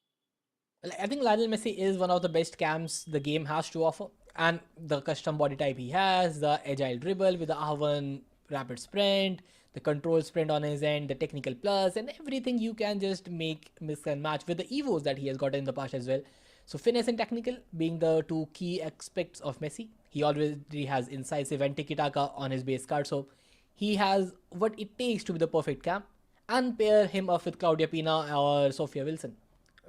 I think Lionel Messi is one of the best cams the game has to offer, and the custom body type he has, the agile dribble with the R1 rapid sprint, the control sprint on his end, the technical plus, and everything you can just make mix and match with the evos that he has got in the past as well. So finesse and technical being the two key aspects of Messi. He already has incisive and tiki taka on his base card, so he has what it takes to be the perfect cam. And pair him up with Claudia Pina or Sophia Wilson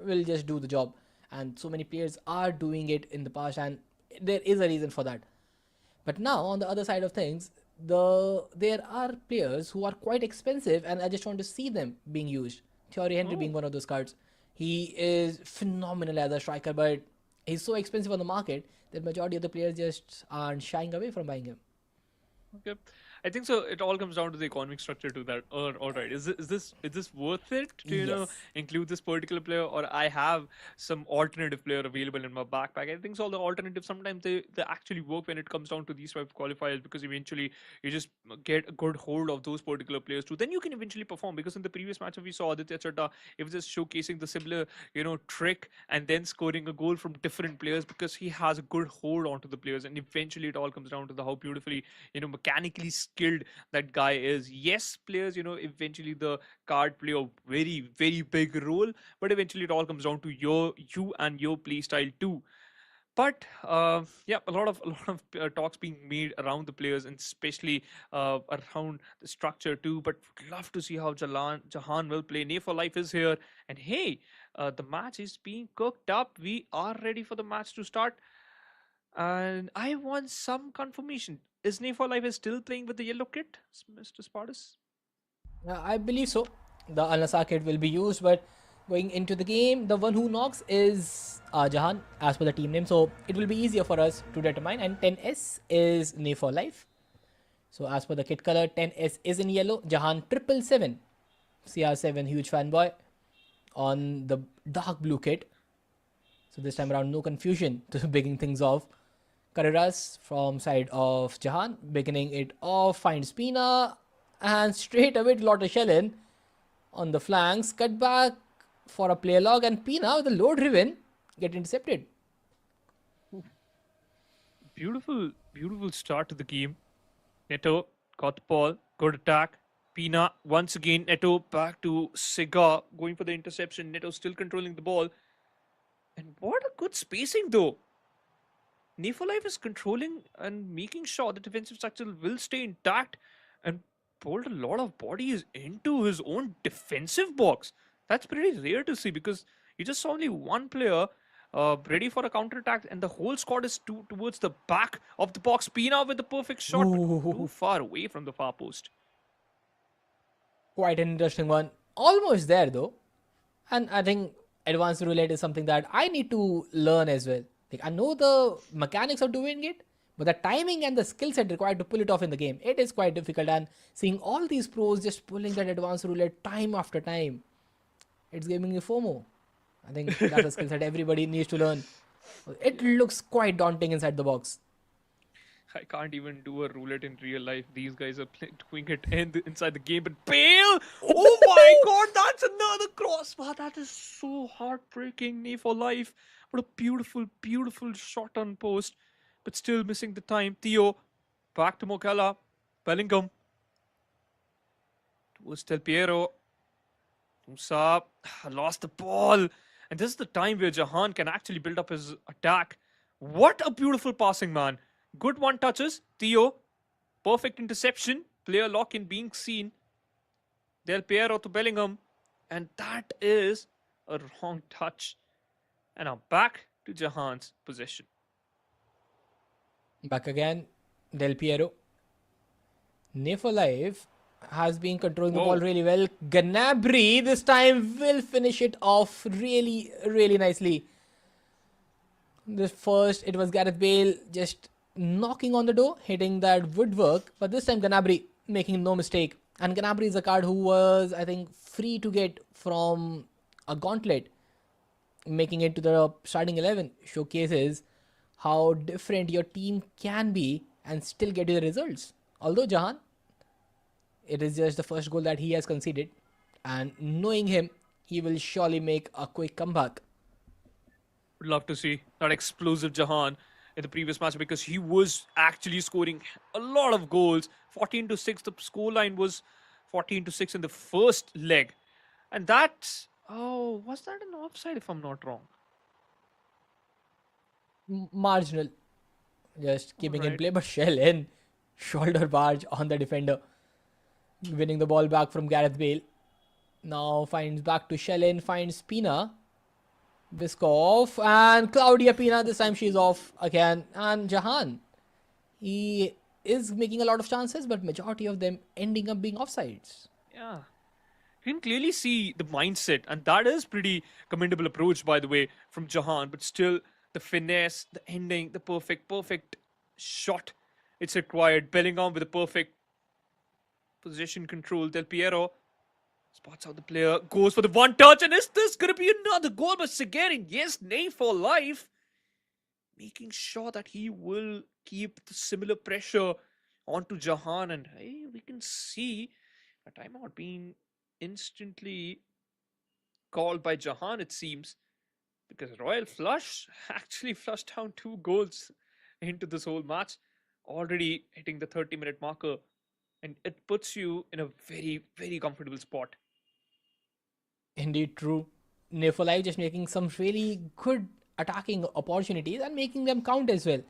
will just do the job. And so many players are doing it in the past, and there is a reason for that. But now, on the other side of things, there are players who are quite expensive, and I just want to see them being used. Thierry Henry being Oh, one of those cards. He is phenomenal as a striker, but he's so expensive on the market that majority of the players just aren't shying away from buying him. okay. I think so. It all comes down to the economic structure to that. Or all right, is this worth it to Yes. include this particular player, or I have some alternative player available in my backpack? I think so. All the alternatives sometimes they actually work when it comes down to these type of qualifiers, because eventually you just get a good hold of those particular players too. Then you can eventually perform, because in the previous matchup we saw Aditya Chadda, it was just showcasing the similar trick, and then scoring a goal from different players, because he has a good hold onto the players, and eventually it all comes down to the how beautifully mechanically skilled that guy is. Yes, players, eventually the card play a very very big role, but eventually it all comes down to you and your play style too. But yeah, a lot of talks being made around the players, and especially around the structure too. But would love to see how Jahan will play. Nay for Life is here, and hey, the match is being cooked up. We are ready for the match to start, and I want some confirmation. Is Nay for Life is still playing with the yellow kit, Mr. Spartus? I believe so. The Al Nassr kit will be used, but going into the game, the one who knocks is Jahan as per the team name. So it will be easier for us to determine. And 10S is Nay for Life. So as per the kit color, 10S is in yellow. Jahan 777, CR7 huge fanboy on the dark blue kit. So this time around, no confusion to begin things off. Carreras from side of Jahan, beginning it off, finds Pina, and straight away Lotte Schellen on the flanks, cut back for a play log, and Pina with a low driven get intercepted. Beautiful start to the game. Neto got the ball, good attack. Pina once again. Neto back to Siga, going for the interception. Neto still controlling the ball. And what a good spacing though. Life is controlling and making sure the defensive structure will stay intact and pulled a lot of bodies into his own defensive box. That's pretty rare to see because you just saw only one player ready for a counter attack, and the whole squad is towards the back of the box. Pina with the perfect shot, but too far away from the far post. Quite an interesting one. Almost there though. And I think advanced roulette is something that I need to learn as well. Like I know the mechanics of doing it, but the timing and the skill set required to pull it off in the game, it is quite difficult. And seeing all these pros just pulling that advanced roulette time after time, it's giving me FOMO. I think that's a skill set everybody needs to learn. It looks quite daunting inside the box. I can't even do a roulette in real life. These guys are doing it inside the game. But Bale! Oh my god, that's another crossbar. That is so heartbreaking. Knee for life. What a beautiful shot on post. But still missing the time. Theo, back to Mokala. Bellingham. Towards Del Piero. Musa lost the ball. And this is the time where Jahan can actually build up his attack. What a beautiful passing, man. Good one touches. Theo. Perfect interception. Player lock in being seen. Del Piero to Bellingham. And that is a wrong touch. And now back to Jahan's possession. Back again. Del Piero. Nay for Life has been controlling the ball really well. Gnabry this time will finish it off really nicely. This first, it was Gareth Bale just knocking on the door, hitting that woodwork. But this time Gnabry making no mistake. And Gnabry is a card who was, I think, free to get from a gauntlet. Making it to the starting 11 showcases how different your team can be and still get you the results. Although Jahan, it is just the first goal that he has conceded, and knowing him, he will surely make a quick comeback. Would love to see that explosive Jahan in the previous match because he was actually scoring a lot of goals. 14-6, the scoreline was 14-6 in the first leg. And that, was that an offside if I'm not wrong? Marginal. Just keeping in play, but Schellen, shoulder barge on the defender. Winning the ball back from Gareth Bale. Now finds back to Schellen, finds Pina. Biskov and Claudia Pina. This time she's off again. And Jahan, he is making a lot of chances, but majority of them ending up being offsides. Yeah. You can clearly see the mindset, and that is pretty commendable approach, by the way, from Jahan. But still, the finesse, the ending, the perfect shot it's required. Bellingham with the perfect position control. Del Piero spots out the player, goes for the one touch, and is this going to be another goal by Seguin? Yes, nay for life. Making sure that he will keep the similar pressure onto Jahan, and hey, we can see a timeout being instantly called by Jahan, it seems, because Royal Flush actually flushed down 2 goals into this whole match, already hitting the 30-minute marker, and it puts you in a very comfortable spot. Indeed true. Nay for Life just making some really good attacking opportunities and making them count as well.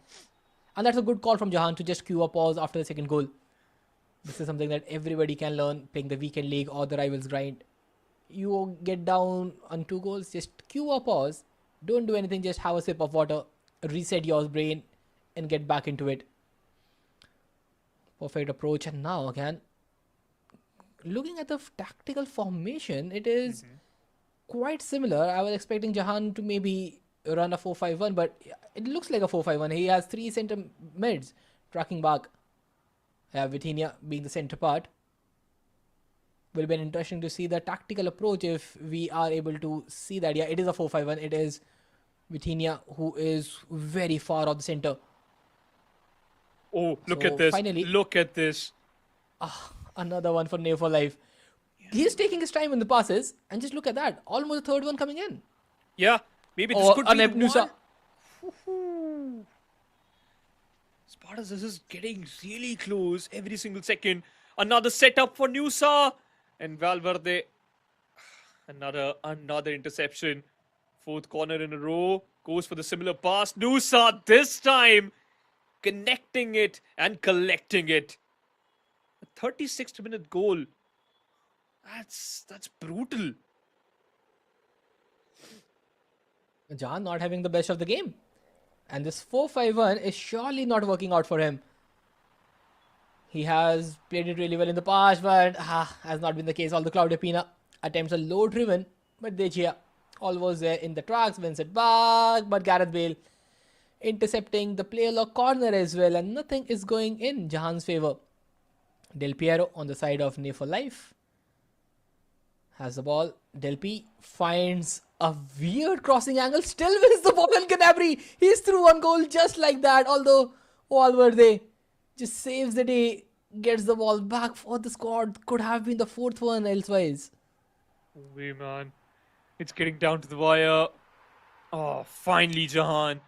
And that's a good call from Jahan to just queue a pause after the second goal. This is something that everybody can learn playing the weekend league or the rivals grind. You get down on 2 goals, just queue a pause. Don't do anything, just have a sip of water, reset your brain, and get back into it. Perfect approach. And now again, looking at the tactical formation, it is quite similar. I was expecting Jahan to maybe run a 4-5-1, but it looks like a 4-5-1. He has 3 centre mids tracking back. Vitinha being the centre part. Will be interesting to see the tactical approach if we are able to see that. Yeah, it is a 4-5-1. It is Vitinha who is very far off the centre. Oh, look So at this. finally- Look at this. Another one for Neo for life. He's taking his time in the passes, and just look at that. Almost the third one coming in. Yeah, maybe this Or could be the Nusa. one. Spartas, this is getting really close every single second. Another setup for Nusa. And Valverde, another interception. 4th corner in a row. Goes for the similar pass. Nusa this time connecting it and collecting it. A 36th minute goal. That's brutal. Jahan not having the best of the game. And this 4-5-1 is surely not working out for him. He has played it really well in the past, but has not been the case. All the Claudio Pina attempts are low driven, but Dechia all was there in the tracks, wins it back, but Gareth Bale intercepting the player lock corner as well, and nothing is going in Jahan's favour. Del Piero on the side of Ney for life has the ball. Del P finds a weird crossing angle, still wins the ball, and Gnabry, he's through 1 goal just like that. Although Valverde just saves the day, gets the ball back for the squad. Could have been the 4th one elsewise. Hey man, it's getting down to the wire. Oh, finally Jahan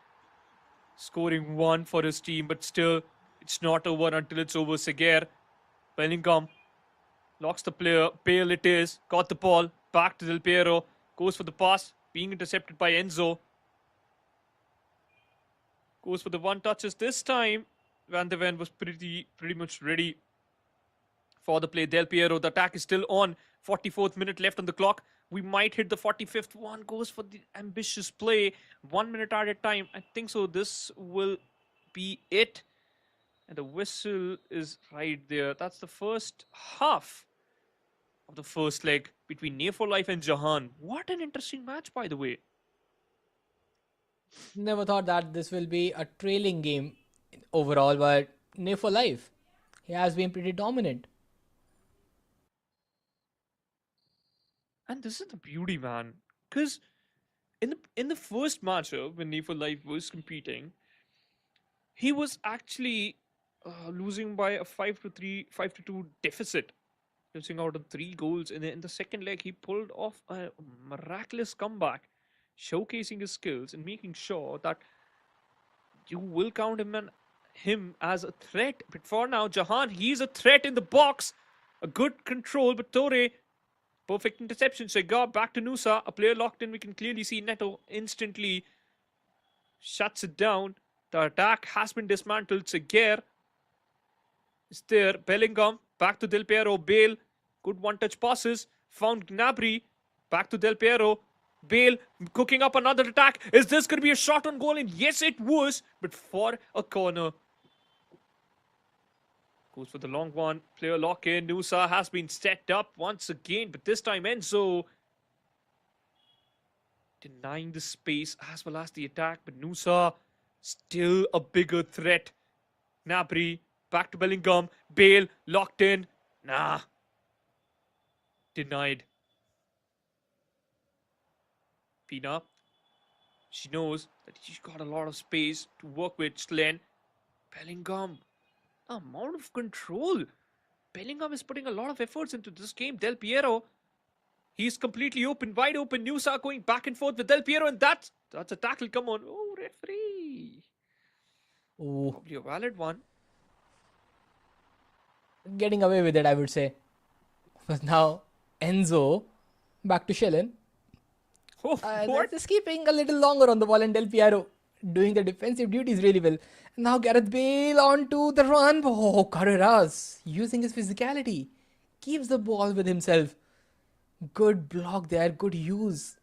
scoring 1 for his team, but still it's not over until it's over. Seguer, Bellingham locks the player. Bale it is, got the ball, back to Del Piero, goes for the pass, being intercepted by Enzo. Goes for the 1 touches this time. Van de Ven was pretty much ready for the play. Del Piero, the attack is still on. 44th minute left on the clock. We might hit the 45th one. Goes for the ambitious play. 1 minute added time. I think so. This will be it. And the whistle is right there. That's the first half of the first leg between Ney for Life and Jahan. What an interesting match, by the way. Never thought that this will be a trailing game overall, but Ney for life. He has been pretty dominant. And this is the beauty, man. Because in the first matchup, when Ney for Life was competing, he was actually losing by a 5-2 deficit, losing out on 3 goals. In the second leg, he pulled off a miraculous comeback, showcasing his skills and making sure that you will count him as a threat. But for now, Jahan, he's a threat in the box. A good control, but Torre, perfect interception. Segar back to Nusa, a player locked in. We can clearly see Neto instantly shuts it down. The attack has been dismantled. Segar is there. Bellingham back to Del Piero. Bale, good one-touch passes. Found Gnabry. Back to Del Piero. Bale cooking up another attack. Is this going to be a shot on goal? And yes, it was, but for a corner. Goes for the long one. Player lock in. Nusa has been set up once again, but this time Enzo denying the space as well as the attack. But Nusa still a bigger threat. Gnabry back to Bellingham. Bale locked in. Nah. Denied. Pina. She knows that she's got a lot of space to work with. Slen. Bellingham. The amount of control. Bellingham is putting a lot of efforts into this game. Del Piero. He's completely open, wide open. Nusa going back and forth with Del Piero, and that's a tackle. Come on. Oh, referee. Ooh, Probably a valid one. getting away with it, I would say. But now Enzo back to Shellen. Oh, And what? just keeping a little longer on the ball, and Del Piero doing the defensive duties really well. Now Gareth Bale onto the run. Oh, Carreras using his physicality keeps the ball with himself. Good block there, good use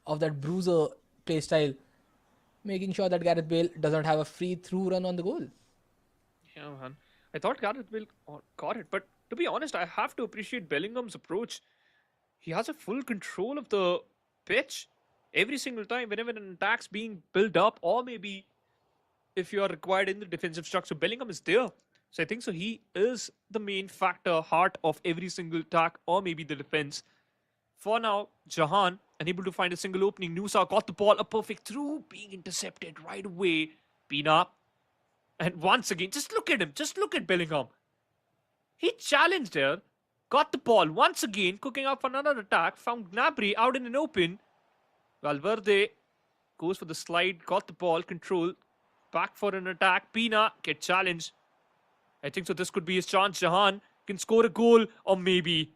of that bruiser play style, making sure that Gareth Bale does not have a free through run on the goal. Yeah, man. I thought Gareth Bale got it, but to be honest, I have to appreciate Bellingham's approach. He has a full control of the pitch every single time whenever an attack's being built up, or maybe if you are required in the defensive structure, Bellingham is there. So I think so. He is the main factor, heart of every single attack, or maybe the defense. For now, Jahan unable to find a single opening. Nusa got the ball, a perfect through, being intercepted right away. Pina, and once again, just look at him. Just look at Bellingham. He challenged there, got the ball once again, cooking up for another attack. Found Gnabry out in an open. Valverde goes for the slide, got the ball, control, back for an attack. Pina get challenged. I think so. This could be his chance. Jahan can score a goal, or maybe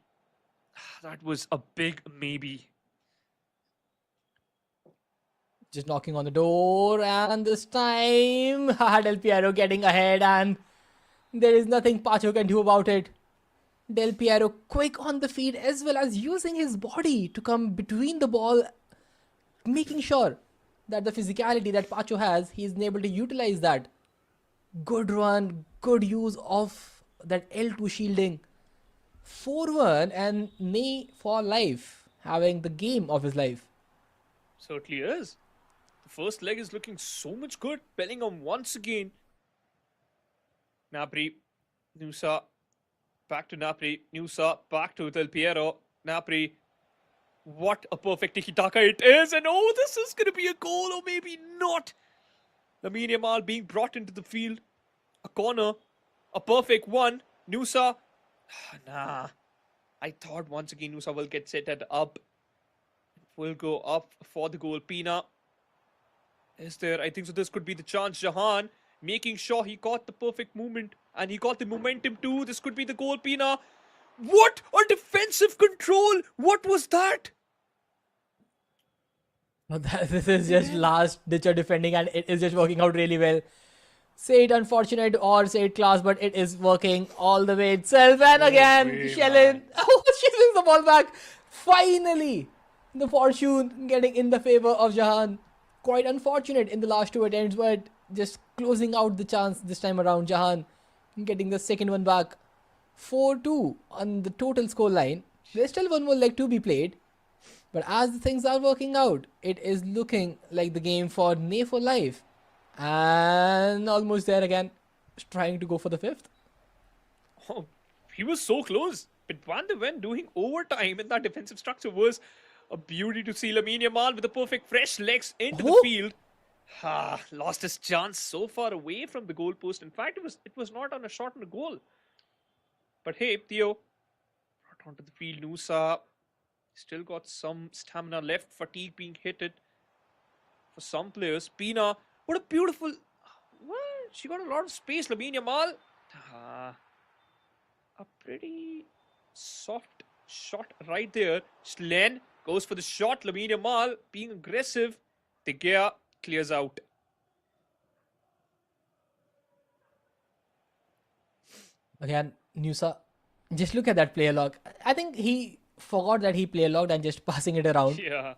that was a big maybe. Just knocking on the door, and this time Del Piero getting ahead, and there is nothing Pacho can do about it. Del Piero quick on the feet as well as using his body to come between the ball, making sure that the physicality that Pacho has, he is able to utilize that. Good run, good use of that L2 shielding. 4-1 and Ney for life, having the game of his life. Certainly is. The first leg is looking so much good. Bellingham once again. Gnabry, Nusa, back to Gnabry, Nusa, back to Del Piero, Gnabry. What a perfect tiki-taka it is, and oh, this is going to be a goal, or maybe not. Lamine Yamal being brought into the field. A corner, a perfect one. Nusa, nah. I thought once again Nusa will get set at up. Will go up for the goal. Pina is there. I think so. This could be the chance. Jahan making sure he got the perfect movement and he got the momentum too. This could be the goal. Pina. What a defensive control! What was that? This is just last ditcher defending, and it is just working out really well. Say it unfortunate or say it class, but it is working all the way itself. And again, Shellin. Oh, she swings the ball back. Finally, the fortune getting in the favor of Jahan. Quite unfortunate in the last two attempts, but just closing out the chance this time around. Jahan getting the second one back. 4-2 on the total score line. There's still one more leg to be played. But as things are working out, it is looking like the game for Ney for life. And almost there again, trying to go for the fifth. Oh, he was so close. But Van de Ven doing overtime in that defensive structure was a beauty to see. Lamine Yamal with the perfect fresh legs into the field. Lost his chance so far away from the goalpost. In fact, it was not on a shot on a goal. But hey, Theo brought onto the field. Nusa still got some stamina left. Fatigue being hit for some players. Pina, what a beautiful... What? She got a lot of space. Lamine Yamal. A pretty soft shot right there. Slen goes for the shot. Lamine Yamal being aggressive. De Gea clears out. Again, Nusa, just look at that player log. I think he forgot that he player logged and just passing it around. Yeah.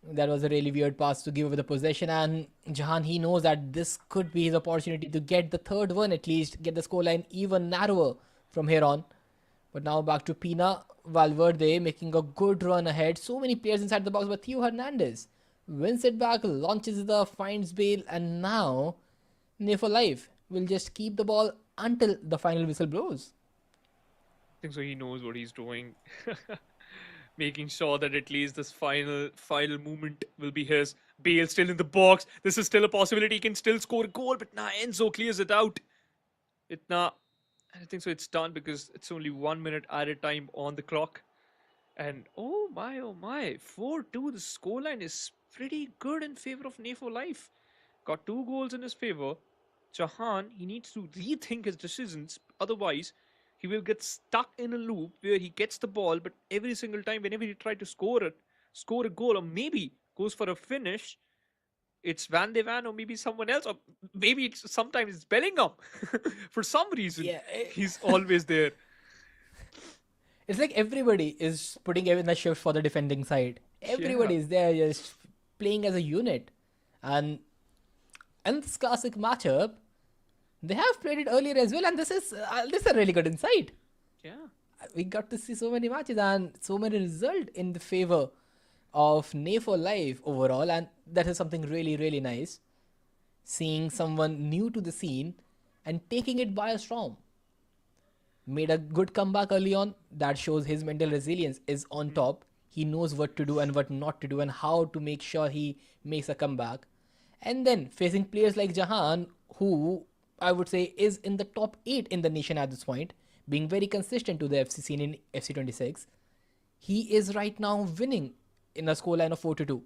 That was a really weird pass to give away the possession, and Jahan, he knows that this could be his opportunity to get the third one at least, get the scoreline even narrower from here on. But now back to Pina. Valverde making a good run ahead. So many players inside the box, but Theo Hernandez wins it back, launches the, finds Bale, and now Ney for life will just keep the ball until the final whistle blows. I think so. He knows what he's doing. Making sure that at least this final movement will be his. Bale still in the box. This is still a possibility. He can still score a goal, but nah, Enzo clears it out. I think so. It's done because it's only 1 minute added time on the clock. And oh my, 4-2. The scoreline is pretty good in favor of Ney for life. Got 2 goals in his favor. Jahan, he needs to rethink his decisions. Otherwise, he will get stuck in a loop where he gets the ball, but every single time, whenever he tries to score it, score a goal, or maybe goes for a finish, it's Van de Van or maybe someone else, or maybe sometimes it's Bellingham. For some reason, Yeah, he's always there. it's like everybody is putting in the shift for the defending side. Yeah. Everybody is there just playing as a unit. And in this classic matchup, they have played it earlier as well, and this is a really good insight. Yeah. We got to see so many matches and so many results in the favor of Nay for Life overall, and that is something really, really nice. Seeing someone new to the scene and taking it by a storm. Made a good comeback early on. That shows his mental resilience is on top. He knows what to do and what not to do and how to make sure he makes a comeback. And then facing players like Jahan, who I would say is in the top 8 in the nation at this point, being very consistent to the FC scene in FC26, he is right now winning in a scoreline of 4-2.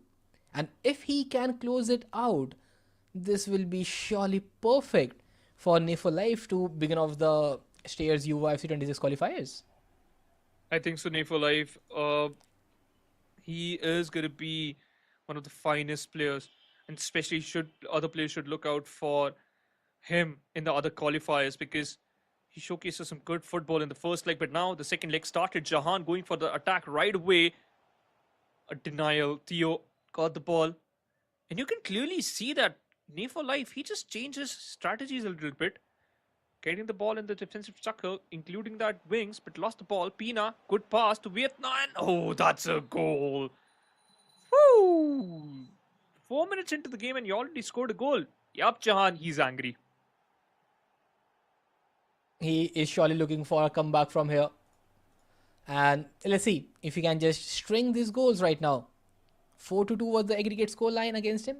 And if he can close it out, this will be surely perfect for Nay for Life to begin off the Stayers YUVA FC26 qualifiers. I think so, for life. He is going to be one of the finest players, and especially should other players should look out for him in the other qualifiers, because he showcases some good football in the first leg. But now the second leg started. Jahan going for the attack right away. A denial. Theo got the ball, and you can clearly see that Nay for life, he just changes strategies a little bit. Getting the ball in the defensive circle, including that wings, but lost the ball. Pina, good pass to Vietnam. Oh, that's a goal. Woo! 4 minutes into the game and you already scored a goal. Yup, Jahan, he's angry. He is surely looking for a comeback from here. And let's see if he can just string these goals right now. 4-2 was the aggregate score line against him.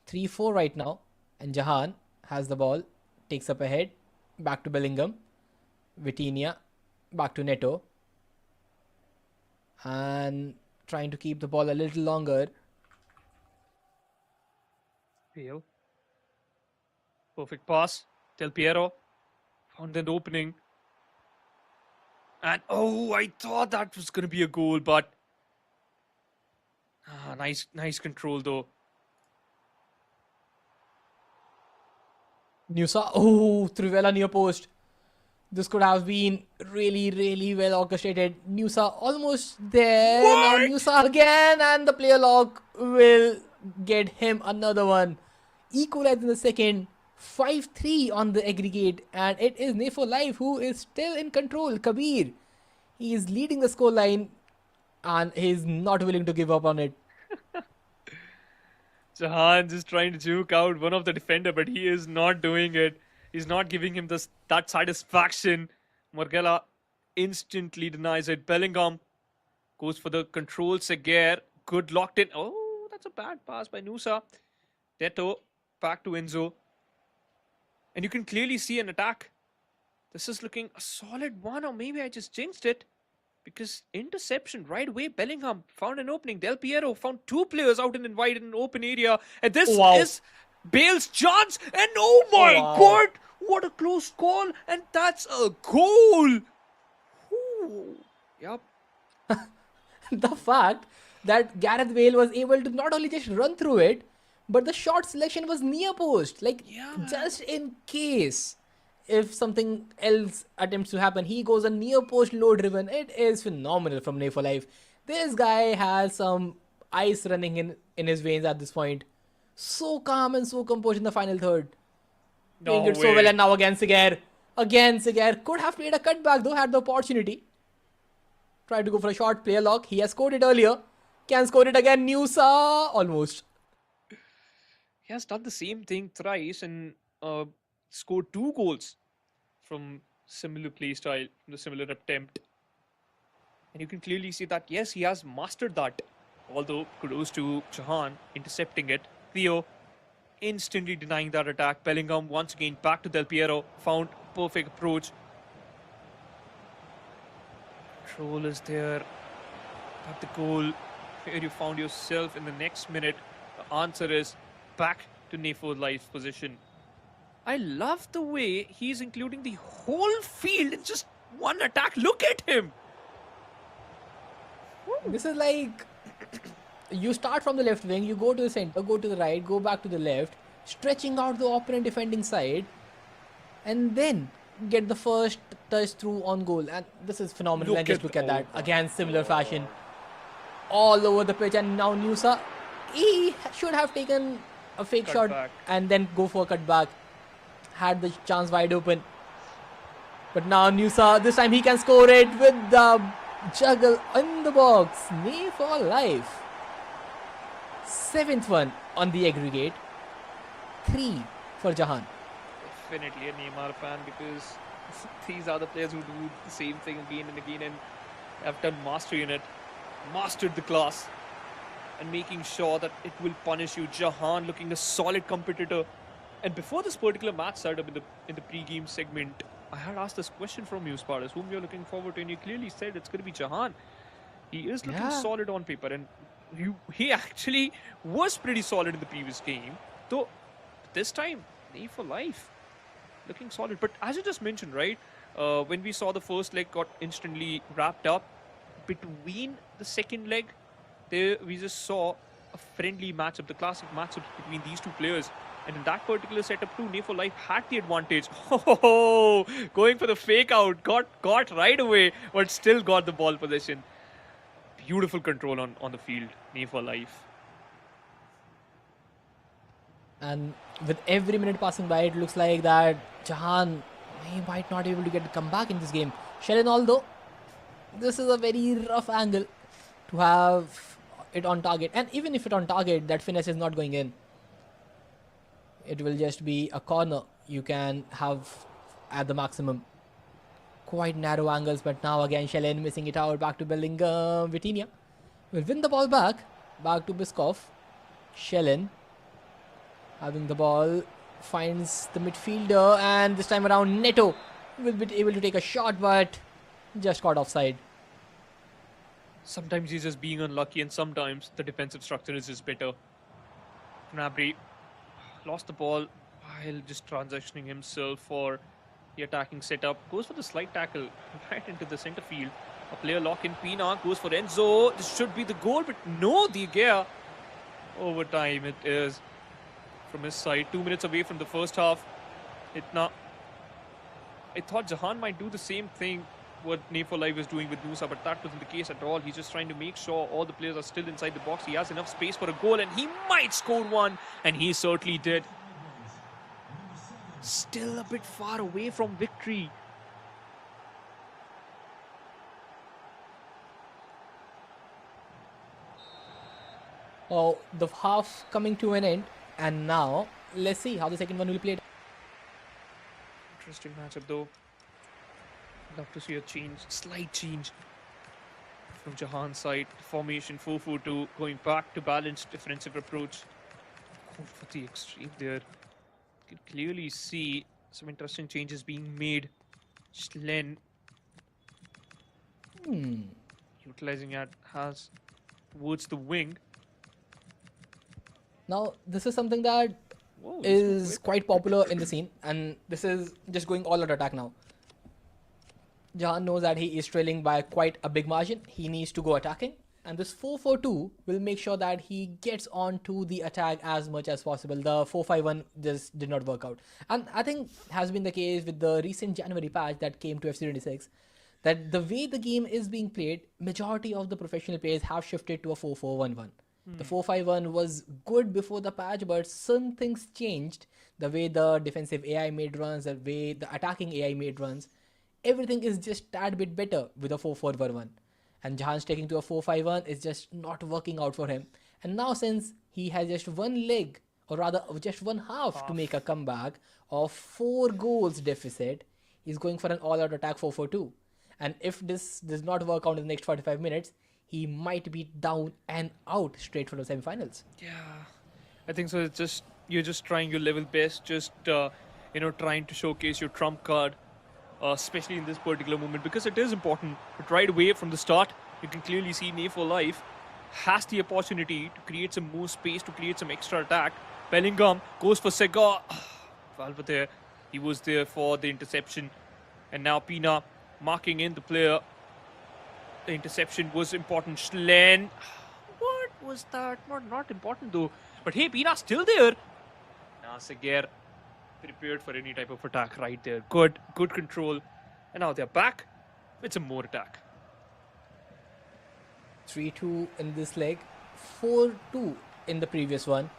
3-4 right now. And Jahan has the ball, takes up ahead. Back to Bellingham. Vitinha. Back to Neto. And trying to keep the ball a little longer. Pale. Perfect pass. Del Piero found an opening. And oh, I thought that was going to be a goal, but nice control though. Nusa. Oh, Trivela near post. This could have been really, really well orchestrated. Nusa almost there. What? Now Nusa again, and the player lock will get him another one. Equalize in the second. 5-3 on the aggregate, and it is Nay for Life who is still in control. Kabir, he is leading the scoreline, and he is not willing to give up on it. Jahan just trying to juke out one of the defender, but he is not doing it. He's not giving him that satisfaction. Morgella instantly denies it. Bellingham goes for the control. Seguer, good locked in. Oh, that's a bad pass by Nusa. Neto back to Enzo. And you can clearly see an attack. This is looking a solid one, or maybe I just jinxed it. Because interception right away. Bellingham found an opening. Del Piero found two players out in the wide in an open area. And this is Bale's chance. And oh my God, what a close call. And that's a goal. Ooh. Yep. The fact that Gareth Bale was able to not only just run through it, but the shot selection was near post. Like, just in case if something else attempts to happen, he goes a near post low driven. It is phenomenal from Nay for Life. This guy has some ice running in his veins at this point. So calm and so composed in the final third. Doing it so well, and now again Seguer. Again Seguer could have played a cutback though, had the opportunity. Tried to go for a short player lock. He has scored it earlier. Can score it again. Nusa almost. He has done the same thing thrice and scored 2 goals from similar play style, from the similar attempt. And you can clearly see that, yes, he has mastered that. Although, kudos to Jahan intercepting it. Theo instantly denying that attack. Bellingham once again back to Del Piero. Found perfect approach. Control is there. But the goal where you found yourself in the next minute. The answer is back to Nay for Life's position. I love the way he's including the whole field in just one attack. Look at him. This is like you start from the left wing, you go to the center, go to the right, go back to the left, stretching out the opponent defending side, and then get the first touch through on goal. And this is phenomenal. And just look at that. Again, similar fashion. All over the pitch. And now Nusa, he should have taken a fake shot and then go for a cutback. Had the chance wide open. But now Nusa, this time he can score it with the juggle in the box. Knee for life. 7th one on the aggregate. 3 for Jahan. Definitely a Neymar fan, because these are the players who do the same thing again and again and have done mastery in it. Mastered the class and making sure that it will punish you. Jahan looking a solid competitor. And before this particular match started up in the pre-game segment, I had asked this question from you, Spartas, whom you're looking forward to, and you clearly said it's going to be Jahan. He is looking solid on paper, and he actually was pretty solid in the previous game. Though this time, knee for life. Looking solid. But as you just mentioned, right, when we saw the first leg got instantly wrapped up, between the second leg, there we just saw a friendly matchup, the classic matchup between these two players. And in that particular setup too, Nay for Life had the advantage. Oh, going for the fake out, got right away, but still got the ball possession. Beautiful control on the field, Nay for Life. And with every minute passing by, it looks like that Jahan, he might not be able to get the comeback in this game. Shellen, although, this is a very rough angle to have it on target. And even if it on target, that finesse is not going in. It will just be a corner you can have at the maximum. Quite narrow angles, but now again Shellen missing it out. Back to Bellingham. Vitinha will win the ball back. Back to Biskov. Shellen having the ball, finds the midfielder, and this time around Neto will be able to take a shot, but just caught offside. Sometimes he's just being unlucky, and sometimes the defensive structure is just better. Gnabry lost the ball while just transitioning himself for the attacking setup. Goes for the slight tackle right into the center field. A player lock in. Pina goes for Enzo. This should be the goal, but no, the Gea. Overtime it is from his side. 2 minutes away from the first half. I thought Jahan might do the same thing what Nay for Life is doing with Nusa, but that wasn't the case at all. He's just trying to make sure all the players are still inside the box. He has enough space for a goal, and he might score one, and he certainly did. Still a bit far away from victory. Oh, the half coming to an end, and now let's see how the second one will play. Interesting matchup though. Love to see a change, slight change from Jahan's side. Formation 4-4-2, going back to balanced defensive approach. Going for the extreme there. You can clearly see some interesting changes being made. Schlen utilizing it has towards the wing. Now, this is something that is quite popular in the scene, and this is just going all out attack now. Jahan knows that he is trailing by quite a big margin. He needs to go attacking, and this 4-4-2 will make sure that he gets onto the attack as much as possible. The 4-5-1 just did not work out, and I think has been the case with the recent January patch that came to FC26, that the way the game is being played, majority of the professional players have shifted to a 4-4-1-1. The 4-5-1 was good before the patch, but some things changed. The way the defensive AI made runs, the way the attacking AI made runs, everything is just tad bit better with a 4-4-1-1. And Jahan's taking to a 4-5-1 is just not working out for him. And now since he has just one leg, or rather just one half to make a comeback of 4 goals deficit, he's going for an all-out attack 4-4-2. And if this does not work out in the next 45 minutes, he might be down and out straight for the semifinals. Yeah, I think so. It's just you're just trying your level best, just trying to showcase your trump card, especially in this particular moment, because it is important. But right away from the start, you can clearly see Nay for Life has the opportunity to create some more space, to create some extra attack. Bellingham goes for Sega. Valva there, he was there for the interception, and now Pina marking in the player. The interception was important. Schlen. What? was that? Not important though. But hey, Pina still there. Now Seger prepared for any type of attack right there. Good control. And now they're back with some more attack. 3-2 in this leg, 4-2 in the previous one.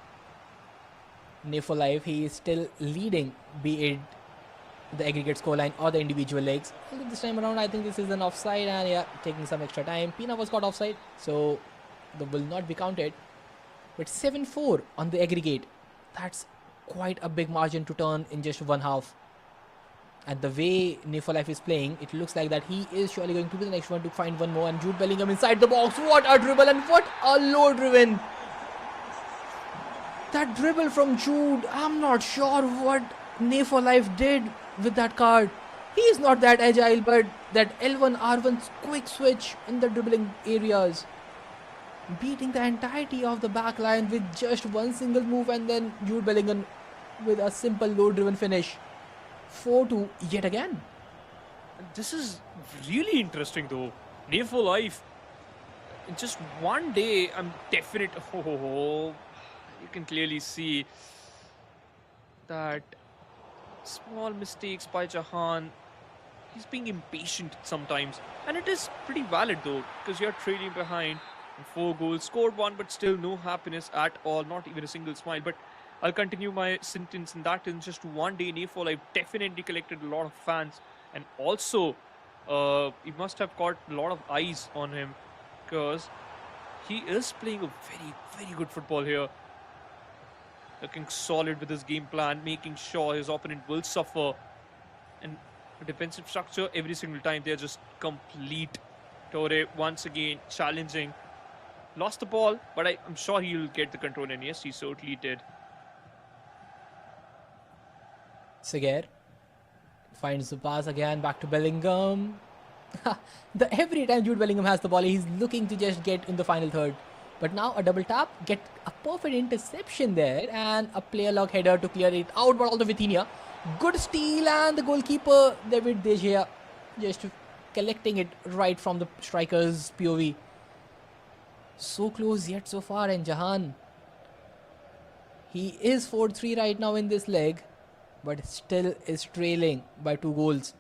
For life, he is still leading, be it the aggregate scoreline or the individual legs. Although this time around, I think this is an offside, and yeah, taking some extra time. Pina was caught offside, so that will not be counted. But 7-4 on the aggregate. That's quite a big margin to turn in just one half. And the way for life is playing, it looks like that he is surely going to be the next one to find one more. And Jude Bellingham inside the box. What a dribble, and what a low driven. That dribble from Jude, I'm not sure what for life did with that card. He is not that agile, but that L1 R1's quick switch in the dribbling areas, beating the entirety of the back line with just one single move, and then Jude Bellingham with a simple low driven finish. 4-2 yet again. This is really interesting though. For life, in just one day, I'm definite. You can clearly see that small mistakes by Jahan. He's being impatient sometimes, and it is pretty valid though, because you're trailing behind. 4 goals, scored 1, but still no happiness at all, not even a single smile. But I'll continue my sentence, and that in just one day, Nayfall, I've definitely collected a lot of fans, and also he must have caught a lot of eyes on him, because he is playing a very, very good football here. Looking solid with his game plan, making sure his opponent will suffer, and the defensive structure every single time they're just complete. Torre once again challenging. Lost the ball, but I'm sure he'll get the control, and yes, he certainly did. Seger finds the pass again, back to Bellingham. Every time Jude Bellingham has the ball, he's looking to just get in the final third. But now a double tap, get a perfect interception there, and a player lock header to clear it out, but also Vitinha. Good steal, and the goalkeeper, David De Gea, just collecting it right from the striker's POV. So close yet so far, and Jahan, he is 4-3 right now in this leg, but still is trailing by 2 goals.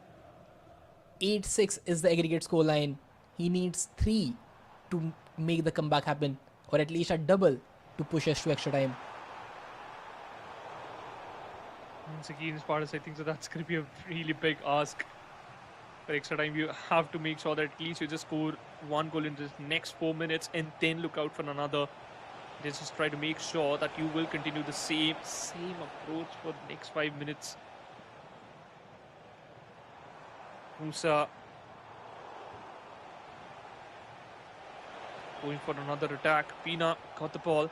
8-6 is the aggregate scoreline. He needs 3 to make the comeback happen, or at least a double to push us to extra time. Once again, Spartas, I think so that's going to be a really big ask. For extra time, you have to make sure that at least you just score 1 goal in the next 4 minutes, and then look out for another. Just try to make sure that you will continue the same approach for the next 5 minutes. Musa going for another attack. Pina got the ball.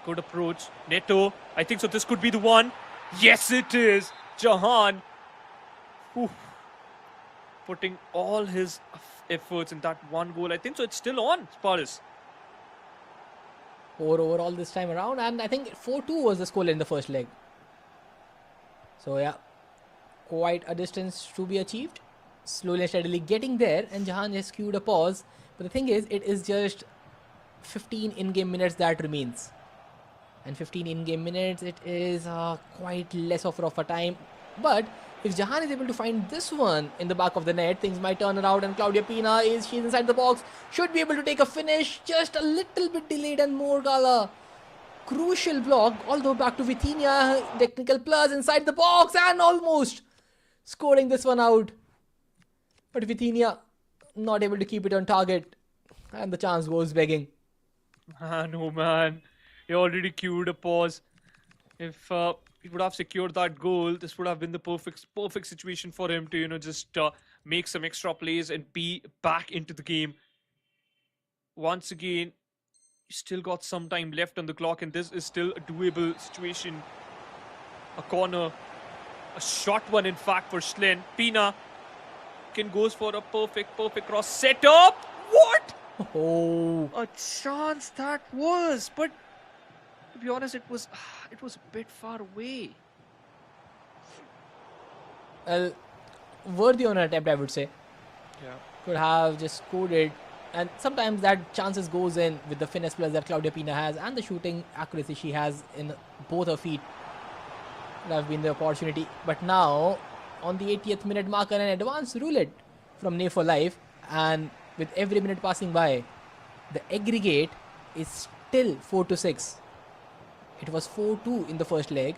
Good approach. Neto, I think so this could be the one. Yes, it is. Jahan. Oof. Putting all his efforts in that 1 goal. I think so it's still on, Spartas. 4 overall this time around, and I think 4-2 was the score in the first leg. So yeah, quite a distance to be achieved. Slowly and steadily getting there, and Jahan has queued a pause. But the thing is, it is just 15 in-game minutes that remains. And 15 in-game minutes, it is quite less of a time. But if Jahan is able to find this one in the back of the net, things might turn around, and Claudia Pina she's inside the box, should be able to take a finish, just a little bit delayed, and Morgala. Crucial block, although back to Vitinha, technical plus inside the box, and almost scoring this one out. But Vitinha not able to keep it on target, and the chance goes begging. No man, he already queued a pause. If he would have secured that goal, this would have been the perfect situation for him to just make some extra plays and be back into the game. Once again, you still got some time left on the clock, and this is still a doable situation. A corner, a short one in fact for Schlen. Pina goes for a perfect cross set up. What? Oh, A chance that was, but to be honest, it was a bit far away. well, worthy on an attempt, I would say. Yeah. Could have just scored it and sometimes that chances goes in with the finesse plus that Claudia Pina has and the shooting accuracy she has in both her feet. That have been the opportunity. But now, on the 80th minute marker, an advanced roulette from Nay for Life, and with every minute passing by, the aggregate is still 4-6. It was 4-2 in the first leg,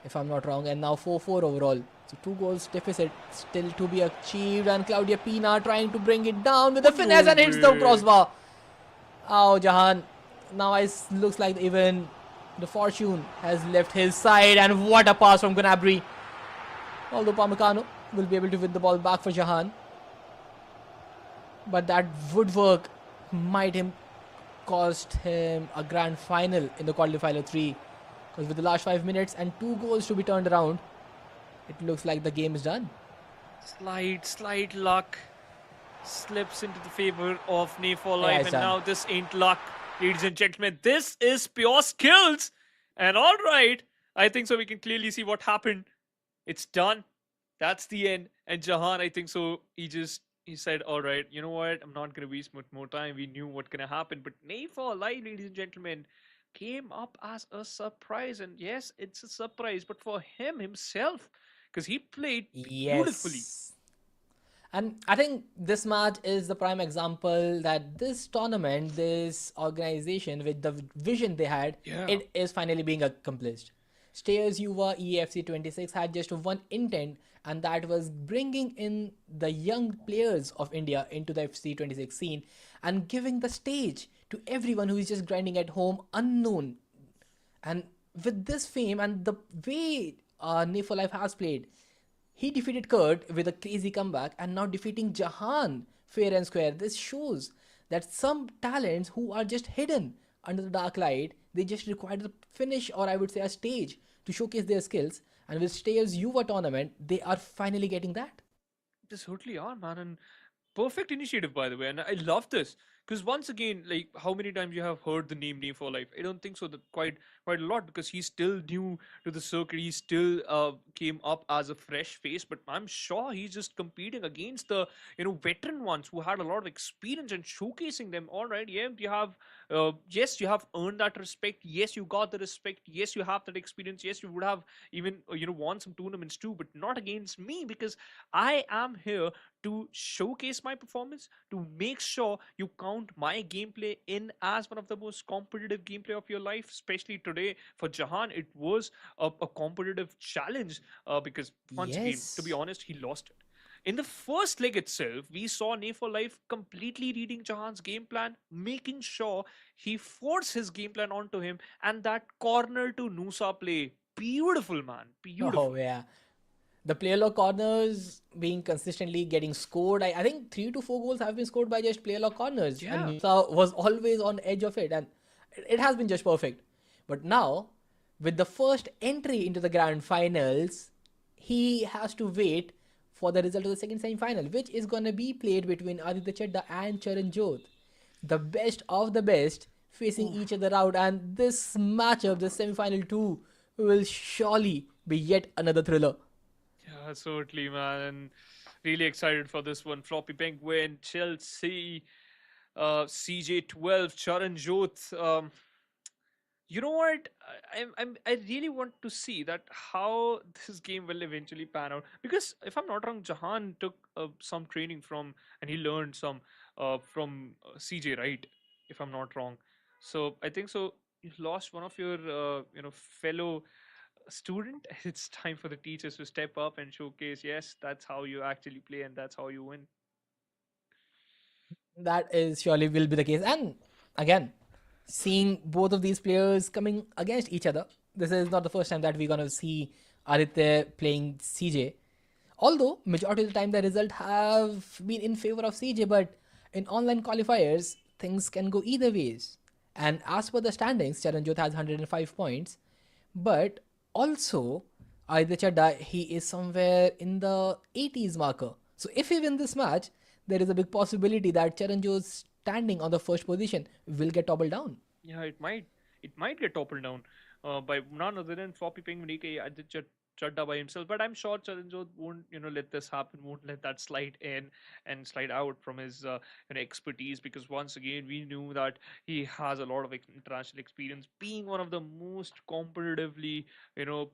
if I'm not wrong, and now 4-4 overall. So 2 goals deficit still to be achieved, and Claudia Pina trying to bring it down with the finesse and hits the crossbar. Oh, Jahan. Now it looks like even the fortune has left his side, and what a pass from Gnabry. Although Pamecano will be able to win the ball back for Jahan. But that woodwork might cost him a grand final in the qualifier 3. Because with the last 5 minutes and 2 goals to be turned around, it looks like the game is done. Slight luck slips into the favor of Nay for Life, and now this ain't luck, ladies and gentlemen. This is pure skills. And all right, I think so we can clearly see what happened. It's done. That's the end. And Jahan, I think so, he said, all right, you know what? I'm not going to waste much more time. We knew what's going to happen. But Nay for Life, ladies and gentlemen, came up as a surprise. And yes, it's a surprise, but for him himself, because he played beautifully. Yes. And I think this match is the prime example that this tournament, this organization with the vision they had, it is finally being accomplished. Stayers YUVA EA FC 26 had just one intent, and that was bringing in the young players of India into the FC 26 scene and giving the stage to everyone who is just grinding at home unknown. And with this fame and the way Nay for Life has played, he defeated Kurt with a crazy comeback, and now defeating Jahan fair and square. This shows that some talents who are just hidden under the dark light, they just require the finish, or I would say a stage, to showcase their skills. And with Stayers YUVA tournament, they are finally getting that. They certainly are, man. And perfect initiative, by the way. And I love this. Because once again, like, how many times you have heard the name Nay for Life? I don't think so. That quite a lot, because he's still new to the circuit. He still came up as a fresh face, but I'm sure he's just competing against the veteran ones who had a lot of experience and showcasing them. All right, yeah, you have yes, you have earned that respect. Yes, you got the respect. Yes, you have that experience. Yes, you would have even won some tournaments too, but not against me, because I am here to showcase my performance, to make sure you count my gameplay in as one of the most competitive gameplay of your life. Especially today for Jahan, it was a competitive challenge, because once again, to be honest, he lost it. In the first leg itself, we saw Nay for Life completely reading Jahan's game plan, making sure he forced his game plan onto him, and that corner to Nusa play, beautiful, man, beautiful. Oh, yeah. The player lock corners being consistently getting scored. I think 3 to 4 goals have been scored by just player lock corners. Yeah. And Nusa was always on edge of it, and it has been just perfect. But now, with the first entry into the grand finals, he has to wait for the result of the second semi-final, which is going to be played between Aditya Chadda and Charan Jyot. The best of the best facing each other out, and this matchup, the semi-final 2, will surely be yet another thriller. Yeah, certainly, man. Really excited for this one. Floppy Penguin, Chelsea, CJ12, Charan Jyot. You know what? I really want to see that how this game will eventually pan out. Because if I'm not wrong, Jahan took some training from, and he learned some from CJ, right? If I'm not wrong. So I think so. You lost one of your fellow student. It's time for the teachers to step up and showcase, yes, that's how you actually play and that's how you win. That is surely will be the case. And again, seeing both of these players coming against each other, this is not the first time that we're gonna see Aditya playing CJ. Although majority of the time the result have been in favor of CJ, but in online qualifiers things can go either ways. And as per the standings, Charan Jyot has 105 points, but also Aditya Chadda, he is somewhere in the 80s marker. So if he win this match, there is a big possibility that Charan Jyot's standing on the first position will get toppled down. Yeah, it might get toppled down by none other than Floppy Penguin, aka Aditya Chadda by himself. But I'm sure Charanjot won't, let this happen, won't let that slide in and slide out from his, expertise. Because once again, we knew that he has a lot of international experience, being one of the most competitively,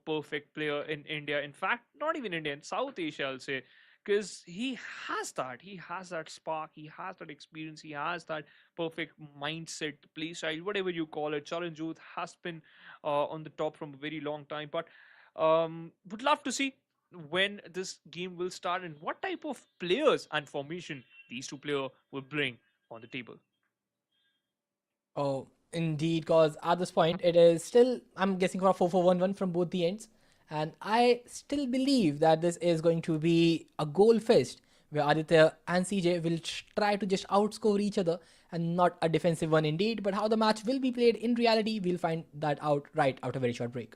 perfect player in India. In fact, not even India, in South Asia, I'll say. Because he has that spark, he has that experience, he has that perfect mindset, play style, whatever you call it. Charanjot has been on the top from a very long time. But would love to see when this game will start and what type of players and formation these two players will bring on the table. Oh, indeed, because at this point it is still, I'm guessing for a 4-4-1-1 from both the ends. And I still believe that this is going to be a goal fest where Aditya and CJ will try to just outscore each other and not a defensive one indeed. But how the match will be played in reality, we'll find that out right after a very short break.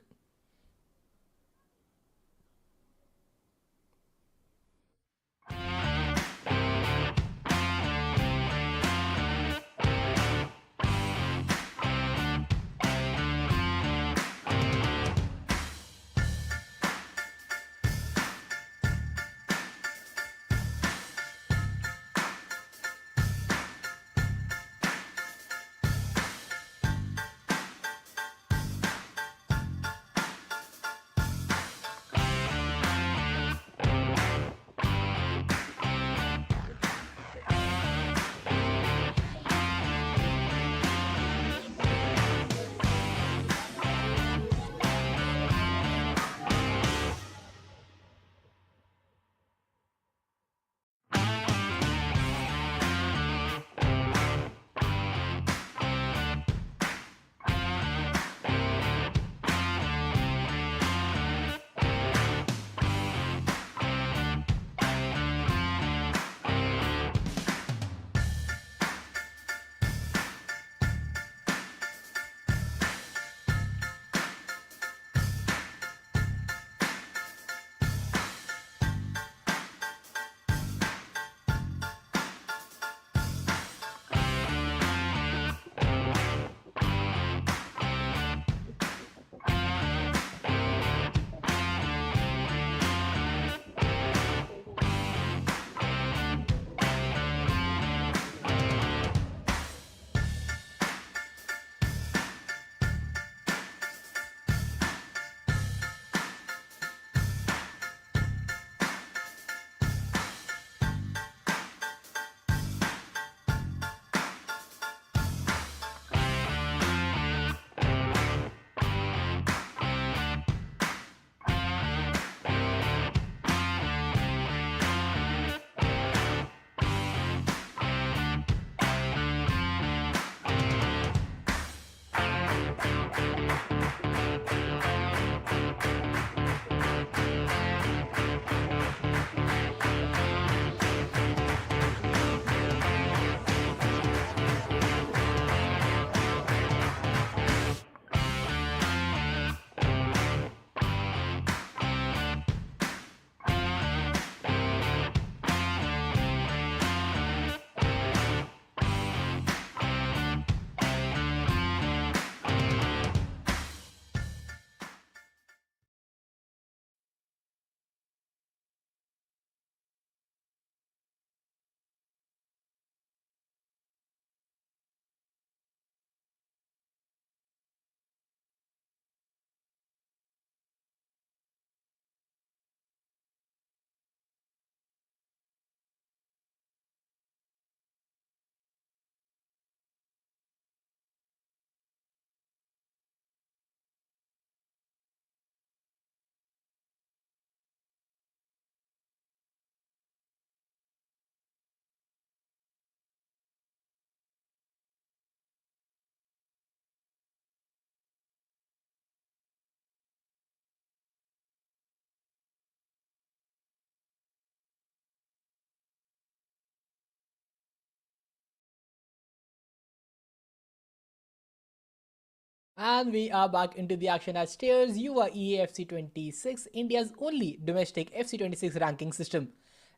And we are back into the action as steers YUVA EA FC 26, India's only domestic FC 26 ranking system.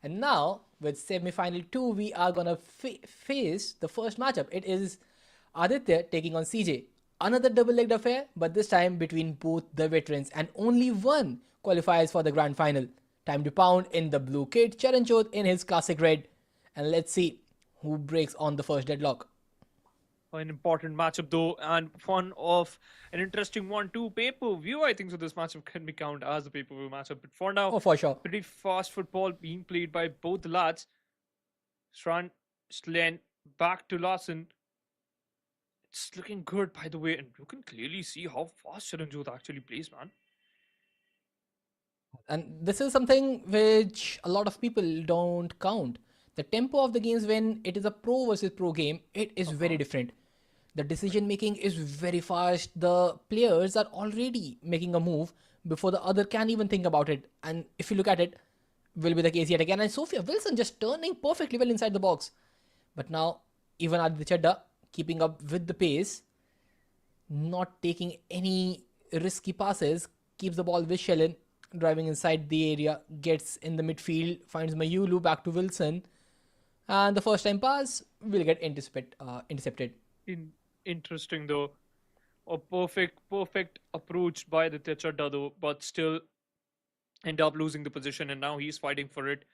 And now, with semi-final 2, we are gonna face the first matchup. It is Aditya taking on CJ. Another double-legged affair, but this time between both the veterans, and only one qualifiers for the grand final. Time to pound in the blue kit, Charanjot in his classic red. And let's see who breaks on the first deadlock. An important matchup though, and one of an interesting one too. Pay-per-view, I think so. This matchup can be counted as a pay-per-view matchup, but for now, Oh, for sure. pretty fast football being played by both the lads. Strand, Slen, back to Larson. It's looking good, by the way, and you can clearly see how fast Charanjot actually plays, man. And this is something which a lot of people don't count. The tempo of the games when it is a pro versus pro game, it is very different. The decision making is very fast. The players are already making a move before the other can even think about it. And if you look at it, will be the case yet again. And Sophia Wilson just turning perfectly well inside the box. But now, even Aditya Chadda keeping up with the pace, not taking any risky passes, keeps the ball with Shellen, driving inside the area, gets in the midfield, finds Mayulu back to Wilson, and the first time pass will get intercepted. Interesting though. A perfect approach by the Chadda though, but still end up losing the position, and now he's fighting for it.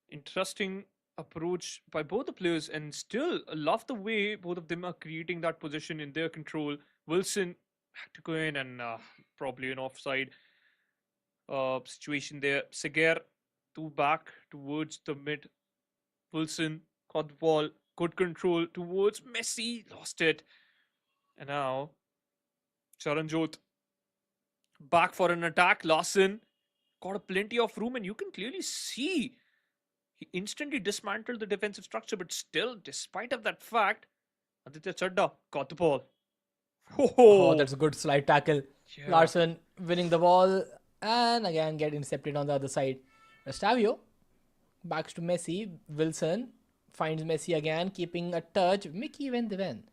Interesting approach by both the players, and still love the way both of them are creating that position in their control. Wilson had to go in and probably an offside situation there. Seger back towards the mid. Wilson caught the ball, good control towards Messi, lost it. And now Charanjot back for an attack. Larson got a plenty of room, and you can clearly see he instantly dismantled the defensive structure, but still, despite of that fact, Aditya Chadda got the ball. Oh, that's a good slide tackle. Yeah. Larson winning the ball and again get intercepted on the other side. Restavio backs to Messi. Wilson finds Messi again, keeping a touch. Mickey Van de Ven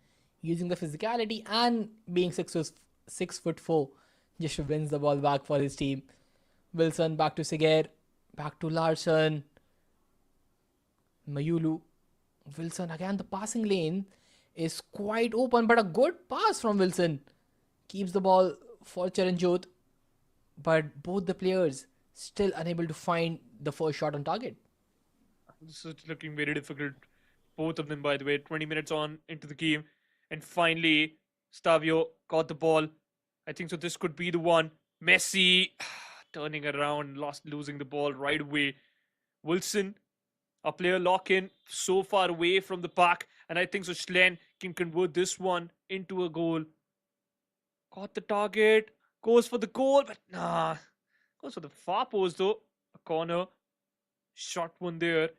using the physicality and being 6'4", just wins the ball back for his team. Wilson back to Seger, back to Larson. Mayulu. Wilson again, the passing lane is quite open, but a good pass from Wilson keeps the ball for Charanjot, but both the players still unable to find the first shot on target. This is looking very difficult. Both of them, by the way, 20 minutes on into the game, and finally Stavio got the ball. I think so. This could be the one. Messi turning around, losing the ball right away. Wilson, a player lock in, so far away from the pack, and I think so. Schlen can convert this one into a goal. Got the target, goes for the goal, but nah, goes for the far post though. A corner, shot one there.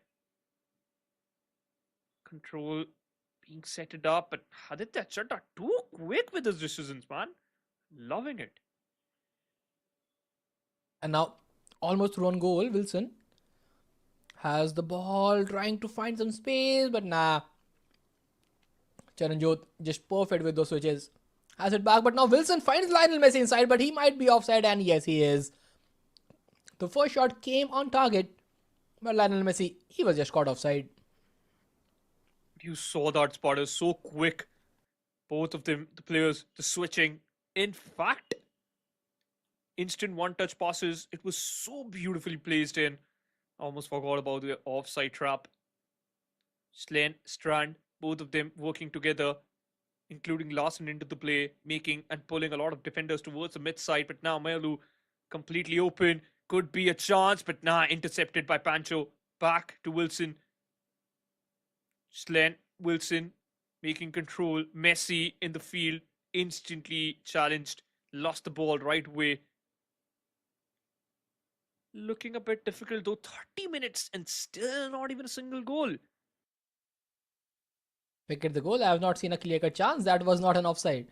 Control being set it up, but Aditya Chadda too quick with his decisions, man. Loving it. And now, almost through on goal, Wilson has the ball, trying to find some space, but nah. Charanjot just perfect with those switches. Has it back, but now Wilson finds Lionel Messi inside, but he might be offside, and yes, he is. The first shot came on target, but Lionel Messi, he was just caught offside. You saw that, spotter, so quick. Both of them, the players, the switching. In fact, instant one-touch passes. It was so beautifully placed in. I almost forgot about the offside trap. Slen, Strand, both of them working together, including Larson into the play, making and pulling a lot of defenders towards the mid-side. But now Mayulu completely open. Could be a chance, but nah, intercepted by Pancho. Back to Wilson. Slen, Wilson making control. Messi in the field, instantly challenged. Lost the ball right away. Looking a bit difficult though. 30 minutes and still not even a single goal. Pick at the goal. I have not seen a clear-cut chance. That was not an offside.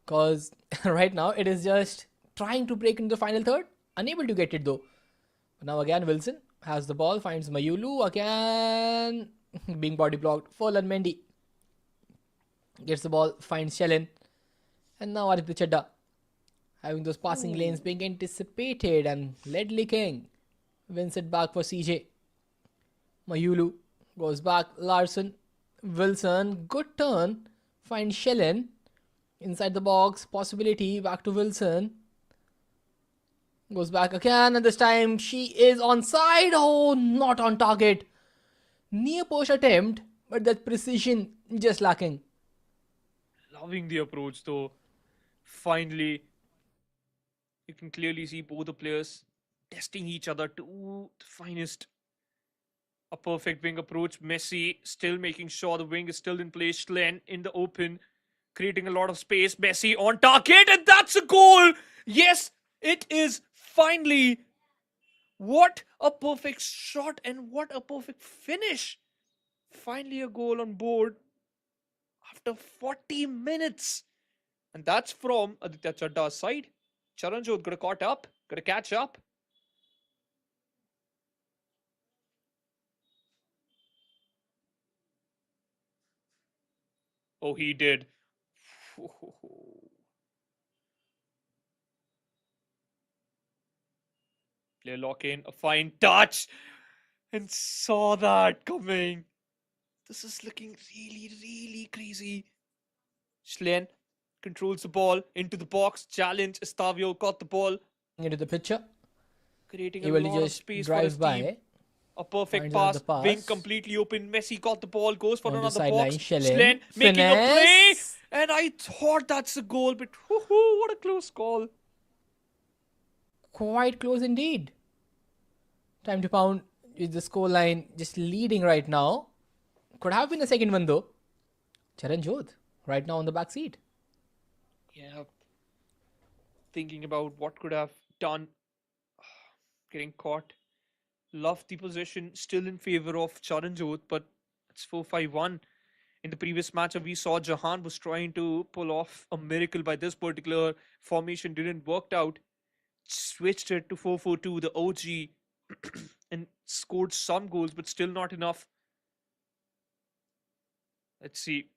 Because right now it is just trying to break into the final third. Unable to get it though. Now again Wilson has the ball. Finds Mayulu. Again being body blocked. Furlan Mendy gets the ball. Finds Shellen. And now Aditya Chadda having those passing lanes being anticipated, and Ledley King wins it back for CJ. Mayulu goes back. Larson. Wilson. Good turn. Finds Shellen. Inside the box. Possibility. Back to Wilson. Goes back again, and this time she is on side. Oh, not on target. Near post attempt, but that precision just lacking. Loving the approach though. Finally, you can clearly see both the players testing each other to the finest. A perfect wing approach. Messi still making sure the wing is still in place. Schlen in the open, creating a lot of space. Messi on target, and that's a goal. Yes, it is finally. What a perfect shot and what a perfect finish. Finally, a goal on board after 40 minutes. And that's from Aditya Chadda's side. Charanjot got caught up, got to catch up. Oh, he did. Player lock in, a fine touch, and saw that coming. This is looking really, really crazy. Schlen controls the ball into the box. Challenge. Estavio got the ball, Into the picture. creating a Able to lot of just space for his drive team. by. A perfect Finds another pass. Wing pass. completely open. Messi got the ball. Goes for On the another sideline, box. Schlen. Schlen making a play. Finesse. And I thought that's a goal, but whoo-hoo, what a close call. Quite close indeed. Time to pound is the scoreline just leading right now. Could have been the second one though. Charanjot right now on the back seat. Yeah. Thinking about what could have done. Getting caught. Love the possession. Still in favor of Charanjot, but it's 4-5-1. In the previous matchup, we saw Jahan was trying to pull off a miracle by this particular formation. Didn't work out. Switched it to 4-4-2, the OG, and scored some goals, but still not enough. Let's see.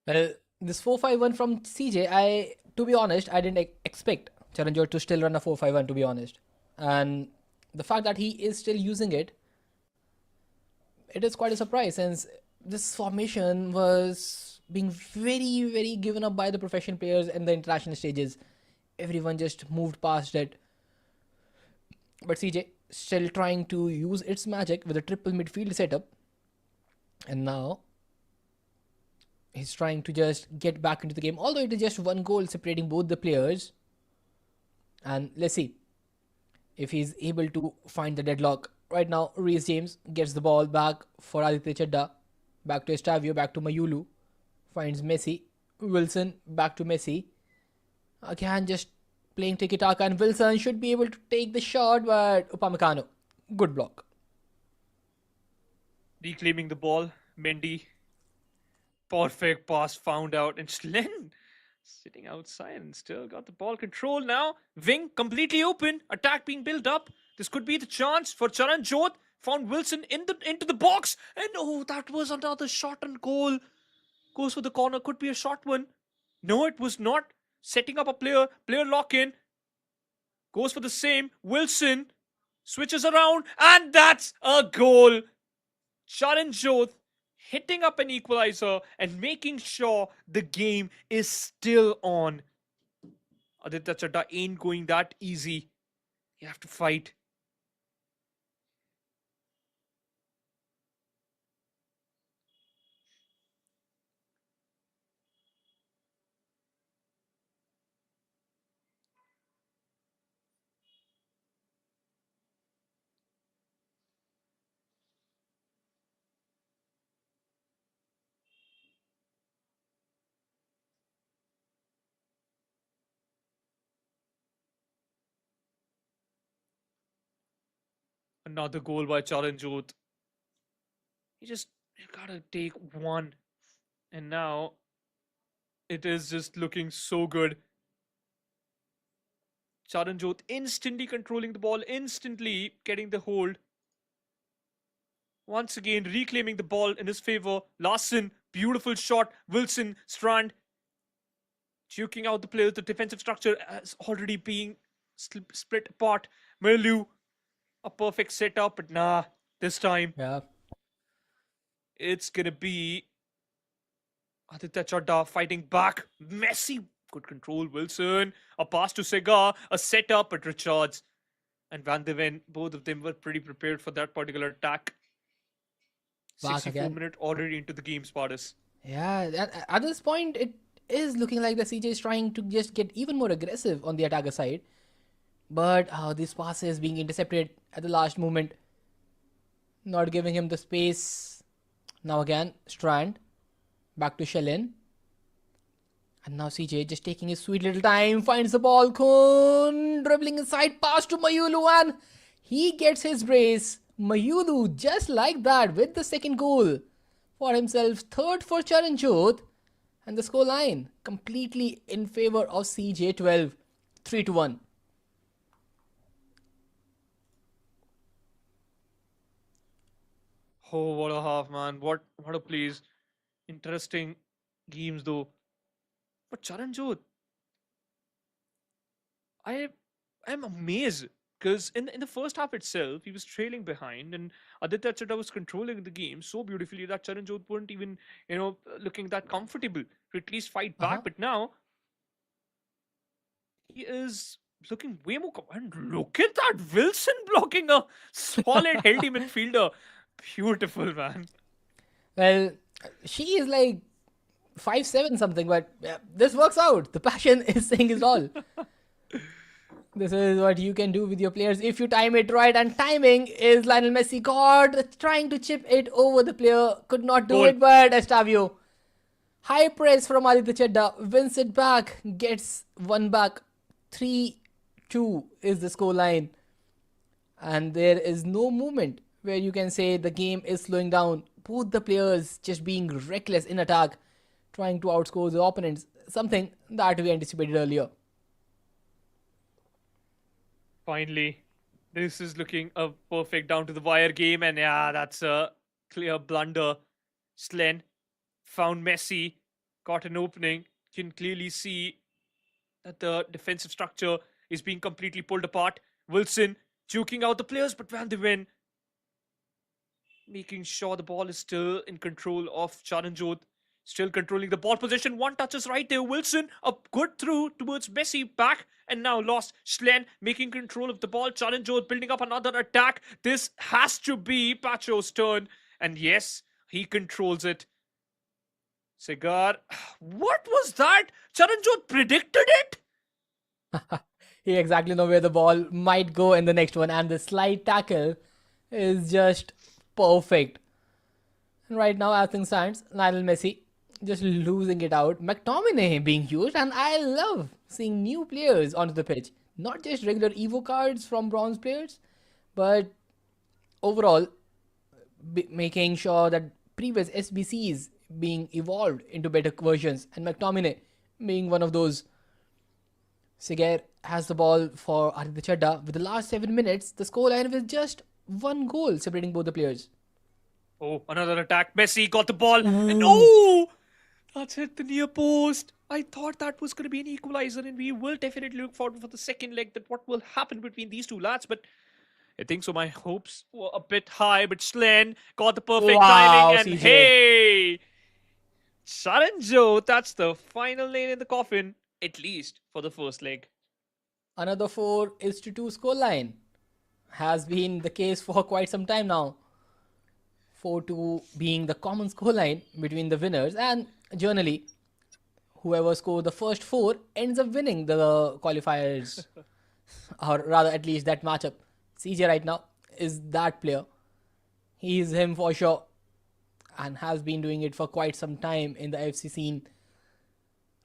Well, this 4-5-1 from CJ, to be honest, I didn't expect Charanjot to still run a 4-5-1, to be honest. And the fact that he is still using it, it is quite a surprise since this formation was being very, very given up by the professional players in the international stages. Everyone just moved past it. But CJ still trying to use its magic with a triple midfield setup. And now he's trying to just get back into the game. Although it is just one goal separating both the players. And let's see if he's able to find the deadlock. Right now, Reece James gets the ball back for Aditya Chadda. Back to Estavio, back to Mayulu. Finds Messi. Wilson, back to Messi. Again, just playing tiki-taka, and Wilson should be able to take the shot, but Upamecano, good block. Reclaiming the ball. Mendy. Perfect pass found out. And Schlen sitting outside and still got the ball control now. Wing completely open. Attack being built up. This could be the chance for Charanjot. Found Wilson into the box. And oh, that was another shot on goal. Goes for the corner. Could be a short one. No, it was not. Setting up a player. Player lock in. Goes for the same. Wilson switches around. And that's a goal. Charanjot hitting up an equalizer and making sure the game is still on. Aditya Chadda ain't going that easy. You have to fight. Another goal by Charanjot. You gotta take one. And now it is just looking so good. Charanjot instantly controlling the ball, instantly getting the hold. Once again, reclaiming the ball in his favor. Larson, beautiful shot. Wilson, Strand, juking out the players. The defensive structure is already being split apart. Merlu, a perfect setup, but nah, this time Yeah. it's gonna be Aditya Chadda fighting back. Messi, good control. Wilson, a pass to Sega, a setup, but Richards and Van de Ven, both of them were pretty prepared for that particular attack. Back 64 again. minute already into the game, Spartus. Yeah, at this point, it is looking like the CJ is trying to just get even more aggressive on the attacker side. But this pass is being intercepted at the last moment, not giving him the space. Now again, Strand. Back to Shellin. And now CJ just taking his sweet little time, finds the ball. Kun dribbling inside, pass to Mayulu, and he gets his brace. Mayulu just like that with the second goal for himself, third for Charanjot, and the score line completely in favor of CJ 12, 3-1. Oh, what a half, man. What a plays. Interesting games though. But Charanjot, I am amazed because in the first half itself, he was trailing behind, and Aditya Chadha was controlling the game so beautifully that Charanjot weren't even, looking that comfortable to at least fight Uh huh. back. But now he is looking way more. And look at that Wilson blocking a solid healthy midfielder. Beautiful, man. Well, she is like 5'7" something, but yeah, this works out. The passion is saying it all. This is what you can do with your players if you time it right. And timing is Lionel Messi. God, trying to chip it over the player. Could not do Goal. it, but Estavio. High press from Aditya Chadda. Wins it back. Gets one back. 3-2 is the score line. And there is no movement where you can say the game is slowing down. Both the players just being reckless in attack, trying to outscore the opponents. Something that we anticipated earlier. Finally, this is looking a perfect down to the wire game, and yeah, that's a clear blunder. Slen found Messi, got an opening. You can clearly see that the defensive structure is being completely pulled apart. Wilson juking out the players, but Van de Ven making sure the ball is still in control of Charanjot. Still controlling the ball possession. One touches right there. Wilson, a good through towards Messi. Back and now lost. Schlen making control of the ball. Charanjot building up another attack. This has to be Pacho's turn. And yes, he controls it. Cigar. What was that? Charanjot predicted it? He exactly know where the ball might go in the next one, and the slide tackle is just perfect. And right now, as things stands, Lionel Messi just losing it out. McTominay being used, and I love seeing new players onto the pitch. Not just regular Evo cards from bronze players, but overall making sure that previous SBCs being evolved into better versions, and McTominay being one of those. Siger has the ball for Aditya Chadda. With the last 7 minutes, the scoreline was just one goal separating both the players. Oh, another attack. Messi got the ball. And Ooh. oh, that's hit the near post. I thought that was going to be an equalizer, and we will definitely look forward for the second leg that what will happen between these two lads. But I think so. My hopes were a bit high, but Schlen got the perfect timing, Wow, and CJ. hey, Charanjo, that's the final nail in the coffin, at least for the first leg. Another 4-2 scoreline has been the case for quite some time now. 4-2 being the common scoreline between the winners, and generally, whoever scored the first four ends up winning the qualifiers, or rather, at least that matchup. CJ right now is that player. He is him for sure, and has been doing it for quite some time in the FC scene.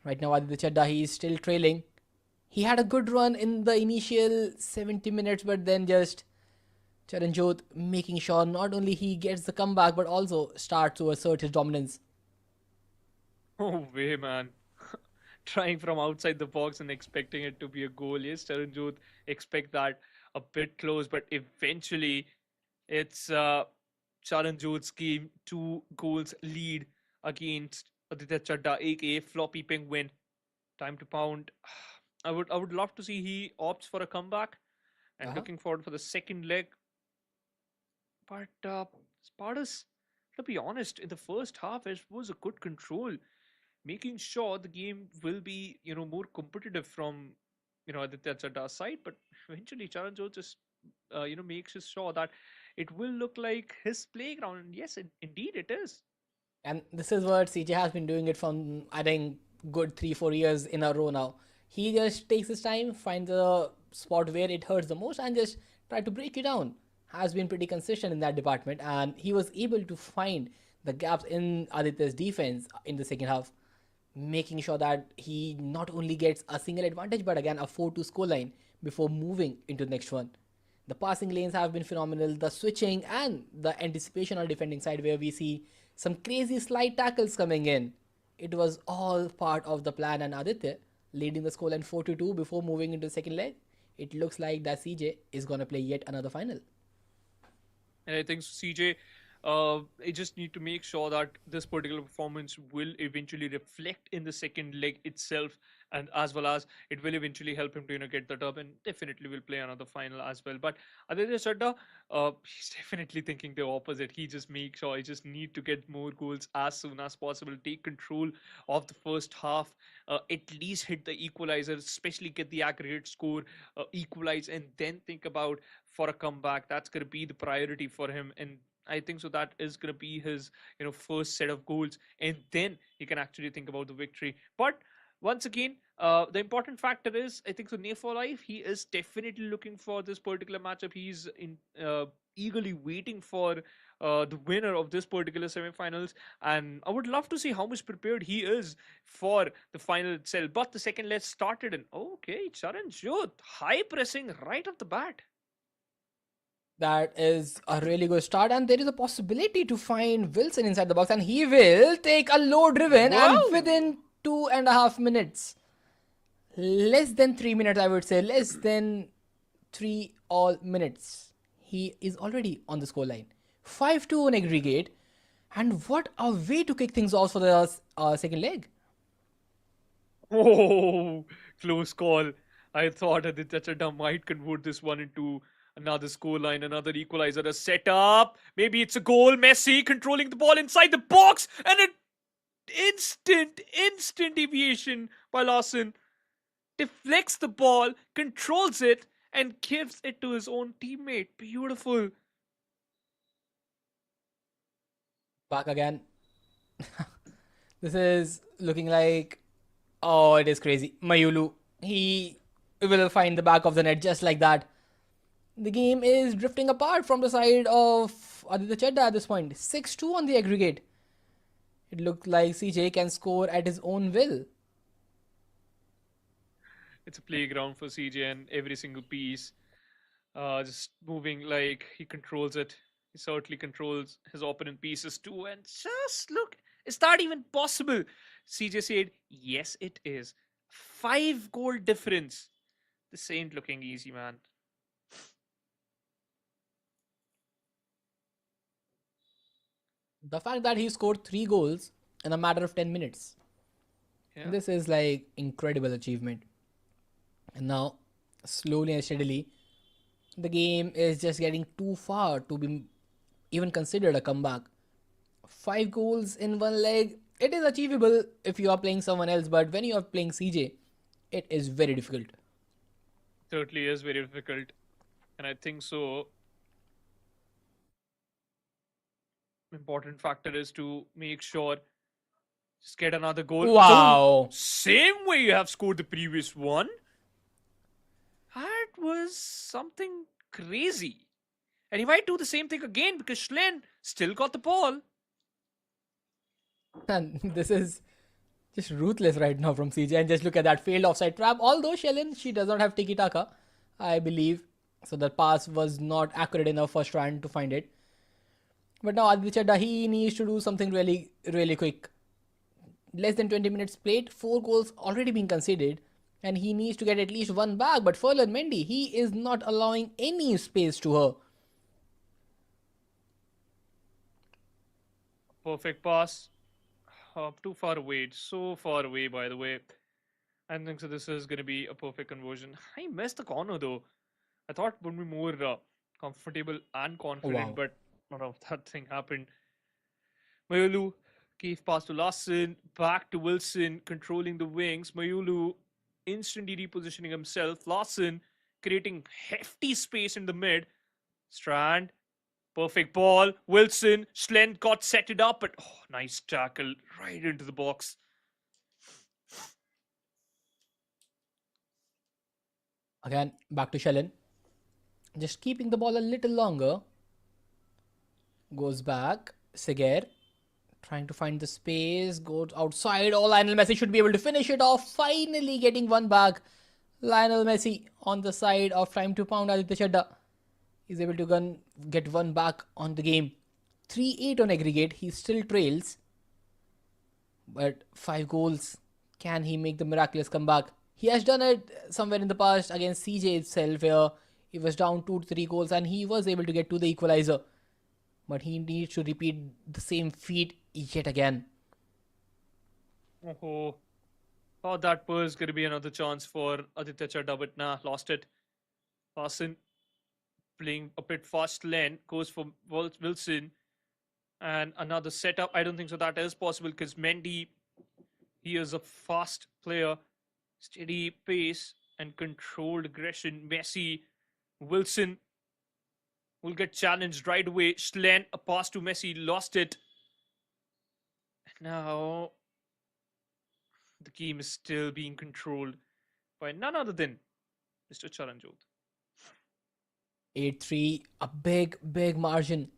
Right now, Aditya Chadda, he is still trailing. He had a good run in the initial 70 minutes, but then just Charanjot making sure not only he gets the comeback, but also starts to assert his dominance. Oh, way, man. Trying from outside the box and expecting it to be a goal. Yes, Charanjot expect that a bit close, but eventually it's Charanjot's game. 2 goals lead against Aditya Chadda, aka Floppy Penguin. Time to pound. I would love to see he opts for a comeback and Uh-huh. looking forward for the second leg. But Spartus, to be honest, in the first half, it was a good control. making sure the game will be, more competitive from, Aditya Chadda's side. But eventually, Charanjot just, makes sure that it will look like his playground. And yes, indeed it is. And this is what CJ has been doing it from, I think, good 3-4 years in a row now. He just takes his time, finds a spot where it hurts the most, and just try to break you down. Has been pretty consistent in that department, and he was able to find the gaps in Aditya's defense in the second half, making sure that he not only gets a single advantage but again a 4-2 scoreline before moving into the next one. The passing lanes have been phenomenal, the switching and the anticipation on defending side where we see some crazy slide tackles coming in. It was all part of the plan, and Aditya leading the scoreline 4-2 before moving into the second leg. It looks like that CJ is gonna play yet another final. And I think CJ, I just need to make sure that this particular performance will eventually reflect in the second leg itself, and as well as it will eventually help him to get the dub, and definitely will play another final as well. But Aditya Chadda, he's definitely thinking the opposite. He just makes sure he just need to get more goals as soon as possible, take control of the first half, at least hit the equalizer, especially get the aggregate score, equalize, and then think about for a comeback. That's going to be the priority for him. And I think so that is going to be his, first set of goals, and then he can actually think about the victory. But once again, the important factor is, I think so, Nay for Life, he is definitely looking for this particular matchup. He's eagerly waiting for the winner of this particular semifinals, and I would love to see how much prepared he is for the final itself. But the second leg started, and okay, Charan Jyot, high pressing right off the bat. That is a really good start, and there is a possibility to find Wilson inside the box, and he will take a low driven, and Wow! within 2.5 minutes, less than 3 minutes, I would say, less than 3 all minutes, he is already on the scoreline. 5-2 on aggregate, and what a way to kick things off for the second leg. Oh, close call. I thought Aditya Chadha might convert this one into another scoreline, another equalizer, a setup. Maybe it's a goal. Messi controlling the ball inside the box, and an instant deviation by Lawson. Deflects the ball, controls it, and gives it to his own teammate. Beautiful. Back again. This is looking like, oh, it is crazy. Mayulu, he will find the back of the net just like that. The game is drifting apart from the side of Aditya Chadda at this point. 6-2 on the aggregate. It looked like CJ can score at his own will. It's a playground for CJ, and every single piece just moving like he controls it. He certainly controls his opponent pieces too. And just look, is that even possible? CJ said, yes, it is. 5 goal difference. This ain't looking easy, man. The fact that he scored 3 goals in a matter of 10 minutes. Yeah. This is like incredible achievement. And now, slowly and steadily, the game is just getting too far to be even considered a comeback. 5 goals in one leg, it is achievable if you are playing someone else, but when you are playing CJ, it is very difficult. Certainly is very difficult. And I think so. Important factor is to make sure just get another goal. Oh, Wow! same way you have scored the previous one. That was something crazy. And he might do the same thing again because Schlen still got the ball. And this is just ruthless right now from CJ. And just look at that failed offside trap. Although Shellen, she does not have tiki taka, I believe. So the pass was not accurate enough for Strand to find it. But now Aditya Chadda, he needs to do something really, really quick. Less than 20 minutes played, 4 goals already being conceded, and he needs to get at least one back. But Ferland Mendy, he is not allowing any space to her. Perfect pass. Too far away. So far away, by the way. I think so. This is going to be a perfect conversion. I missed the corner though. I thought it would be more comfortable and Oh, confident, wow. but none of that thing happened. Mayulu Gave pass to Larson, back to Wilson, controlling the wings. Mayulu instantly repositioning himself. Larson creating hefty space in the mid. Strand, perfect ball. Wilson, Slent got set it up, but nice tackle right into the box. Again, back to Shellen. Just keeping the ball a little longer. Goes back. Seger trying to find the space. Goes outside. Oh, Lionel Messi should be able to finish it off. Finally getting one back. Lionel Messi on the side of trying to pound Aditya Chadda. He's able to get one back on the game. 3-8 on aggregate. He still trails. But 5 goals. Can he make the miraculous comeback? He has done it somewhere in the past against CJ itself, where he was down 2-3 goals and he was able to get to the equalizer. But he needs to repeat the same feat yet again. Thought that was going to be another chance for Aditya Chadda, but nah, lost it. Larson playing a bit fast lane, goes for Wilson. And another setup. I don't think so that is possible because Mendy, he is a fast player. Steady pace and controlled aggression. Messi, Wilson will get challenged right away. Schlen, a pass to Messi, lost it. Now, the game is still being controlled by none other than Mr. Charanjot. 8-3, a big margin.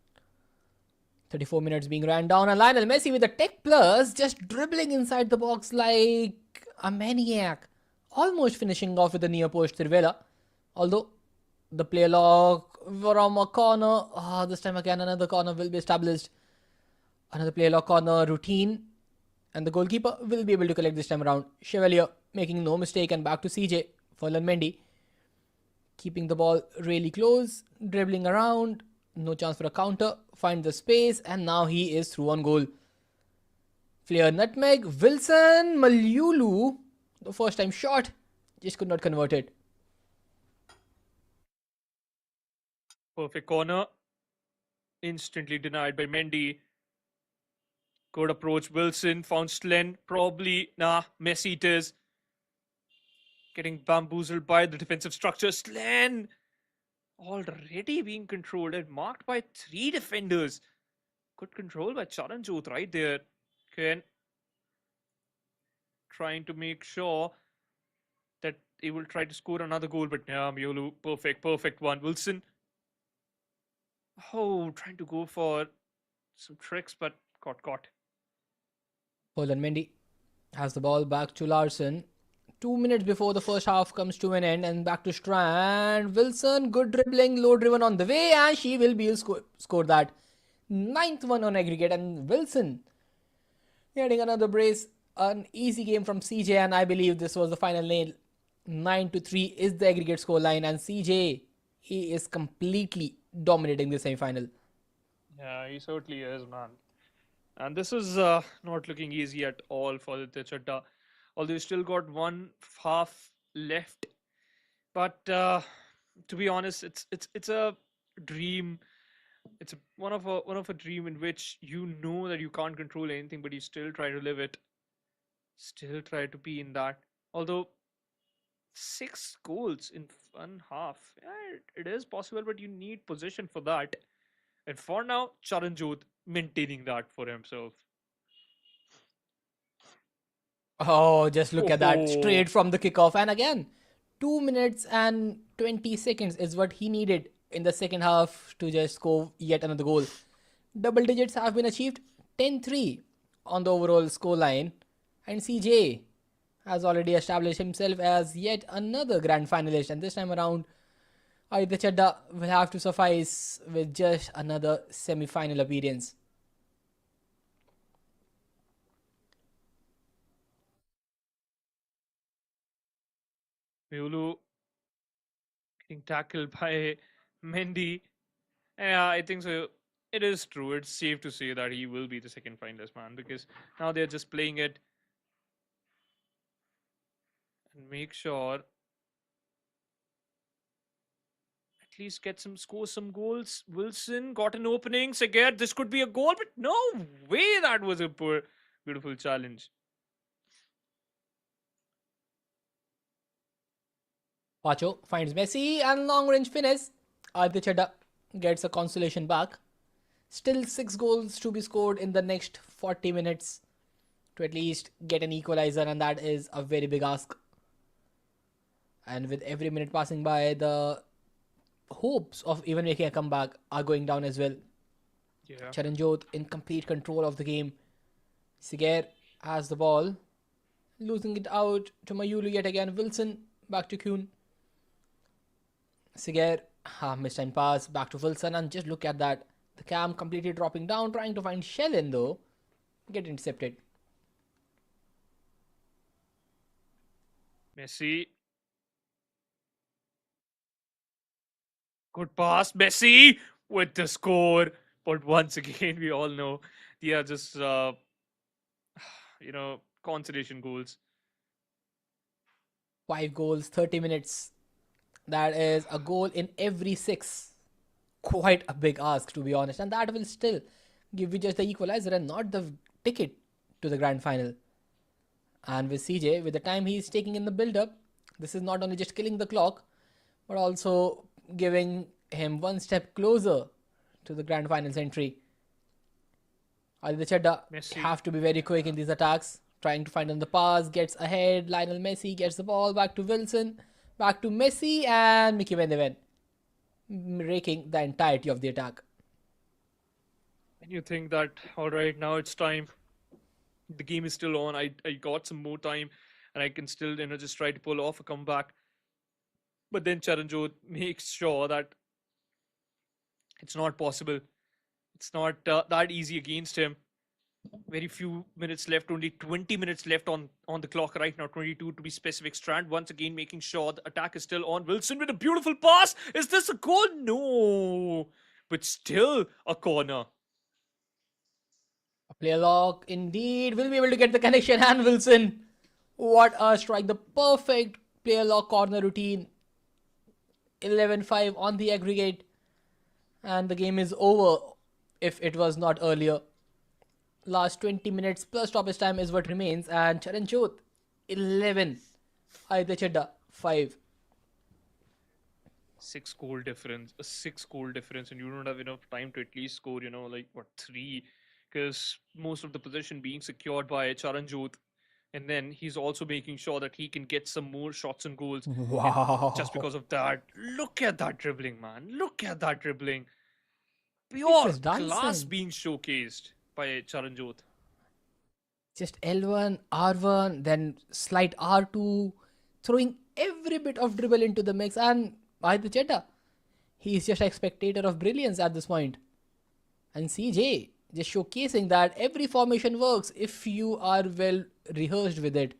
34 minutes being ran down, and Lionel Messi with a tech plus, just dribbling inside the box like a maniac. Almost finishing off with the near post Trivela. Although, the play lock from a corner. This time again, another corner will be established. Another play lock corner routine. And the goalkeeper will be able to collect this time around. Chevalier making no mistake, and back to CJ. Ferland Mendy keeping the ball really close, dribbling around. No chance for a counter. Find the space, and now he is through on goal. Flair nutmeg. Wilson Malyulu. The first time shot. Just could not convert it. Perfect corner. Instantly denied by Mendy. Good approach. Wilson found Slen. Probably. Nah, Messi it is. Getting bamboozled by the defensive structure. Slen already being controlled and marked by 3 defenders. Good control by Charanjot right there. Ken trying to make sure that he will try to score another goal, but yeah, Miolu, perfect one. Wilson, trying to go for some tricks, but got caught. Ferland Mendy has the ball back to Larson. 2 minutes before the first half comes to an end, and back to Strand. Wilson, good dribbling, low driven on the way, and she will be score that 9th one on aggregate. And Wilson getting another brace, an easy game from CJ, and I believe this was the final nail. 9-3 is the aggregate scoreline, and CJ, he is completely dominating the semi-final. Yeah, he certainly is, man. And this is not looking easy at all for the Chadda. Although he's still got one half left. But to be honest, it's a dream. It's one of a dream in which you know that you can't control anything, but you still try to live it. Still try to be in that. Although 6 goals in one half, yeah, it is possible, but you need possession for that. And for now, Charanjot maintaining that for himself. Oh, just look at that. Straight from the kickoff. And again, 2 minutes and 20 seconds is what he needed in the second half to just score yet another goal. Double digits have been achieved. 10-3 on the overall scoreline. And CJ has already established himself as yet another grand finalist. And this time around, Aditya Chadda will have to suffice with just another semi-final appearance. Miulu getting tackled by Mendy. Yeah, I think so. It is true. It's safe to say that he will be the second finalist, man, because now they're just playing it and make sure at least score some goals. Wilson got an opening. Seguer, this could be a goal, but no way that was a beautiful challenge. Pacho finds Messi and long range finish. Aditya Chadha gets a consolation back. Still 6 goals to be scored in the next 40 minutes to at least get an equalizer, and that is a very big ask. And with every minute passing by, the hopes of even making a comeback are going down as well. Yeah. Charanjot in complete control of the game. Seguer has the ball, losing it out to Mayulu yet again. Wilson back to Kuhn. Seguer, mistime pass back to Wilson, and just look at that. The cam completely dropping down, trying to find Shellen though. Get intercepted. Messi. Good pass. Messi with the score. But once again, we all know they are just, consolation goals. 5 goals, 30 minutes. That is a goal in every 6. Quite a big ask, to be honest. And that will still give you just the equalizer and not the ticket to the grand final. And with CJ, with the time he's taking in the build-up, this is not only just killing the clock, but also giving him one step closer to the grand finals entry. Aditya Chadha have to be very quick in these attacks, trying to find on the pass, gets ahead. Lionel Messi gets the ball back to Wilson, back to Messi, and Mickey Van de Ven, raking the entirety of the attack. And you think that, all right, now it's time. The game is still on. I got some more time, and I can still just try to pull off a comeback. But then Charanjot makes sure that it's not possible. It's not that easy against him. Very few minutes left, only 20 minutes left on the clock right now, 22 to be specific. Strand once again making sure the attack is still on. Wilson with a beautiful pass. Is this a goal? No. But still a corner. A player lock indeed. Will be able to get the connection, and Wilson. What a strike. The perfect player lock corner routine. 11-5 on the aggregate. And the game is over if it was not earlier. Last 20 minutes plus stoppage time is what remains. And Charanjot 11. Aditya Chadha 5. 6 goal difference. A 6 goal difference, and you don't have enough time to at least score, 3? Because most of the possession being secured by Charanjot. And then he's also making sure that he can get some more shots and goals. Wow. And just because of that, look at that dribbling, man. Look at that dribbling. Pure class being showcased by Charanjot. Just L1, R1, then slight R2, throwing every bit of dribble into the mix. And Aditya Chadha, he's just a spectator of brilliance at this point. And CJ, just showcasing that every formation works if you are well rehearsed with it.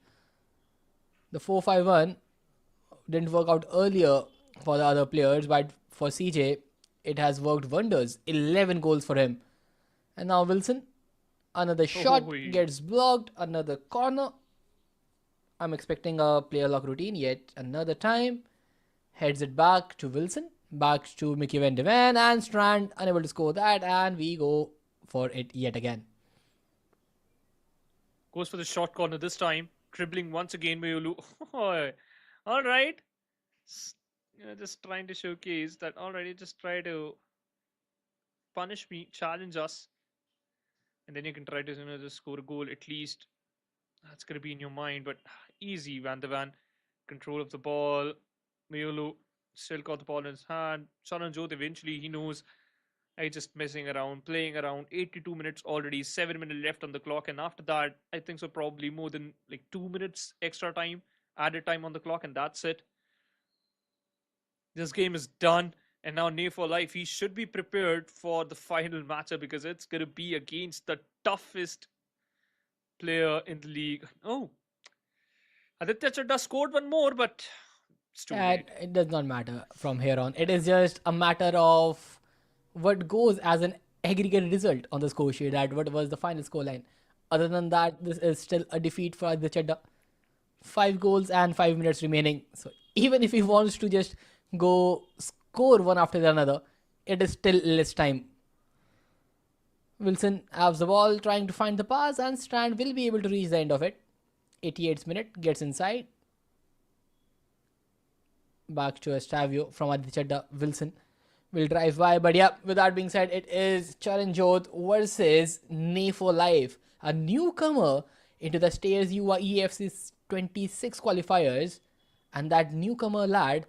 The 4-5-1 didn't work out earlier for the other players, but for CJ, it has worked wonders. 11 goals for him. And now Wilson, another shot gets blocked, another corner. I'm expecting a player lock routine yet another time. Heads it back to Wilson, back to Mickey Van de Ven, and Strand unable to score that, and we go for it yet again. Goes for the short corner this time. Dribbling once again, Mayulu. All right. Just trying to showcase that, all right, you just try to punish me, challenge us. And then you can try to just score a goal at least. That's going to be in your mind, but easy. Van de Ven, control of the ball. Mayulu still got the ball in his hand. Charanjot eventually, he knows he's just messing around, playing around. 82 minutes already, 7 minutes left on the clock. And after that, I think so probably more than like 2 minutes extra time, added time on the clock, and that's it. This game is done. And now Nay for life, he should be prepared for the final matchup because it's going to be against the toughest player in the league. Oh, Aditya Chadha scored one more, but it's too late. It does not matter from here on. It is just a matter of what goes as an aggregate result on the score sheet, that what was the final scoreline. Other than that, this is still a defeat for Aditya Chadha. 5 goals and 5 minutes remaining. So even if he wants to just go score one after another. It is still less time. Wilson has the ball trying to find the pass, and Strand will be able to reach the end of it. 88th minute, gets inside. Back to Estavio from Aditya Chadda. Wilson will drive by, but yeah, with that being said, it is Charan Jodh versus Nay for Life, a newcomer into the Stairs YUVA EA FC 26 qualifiers, and that newcomer lad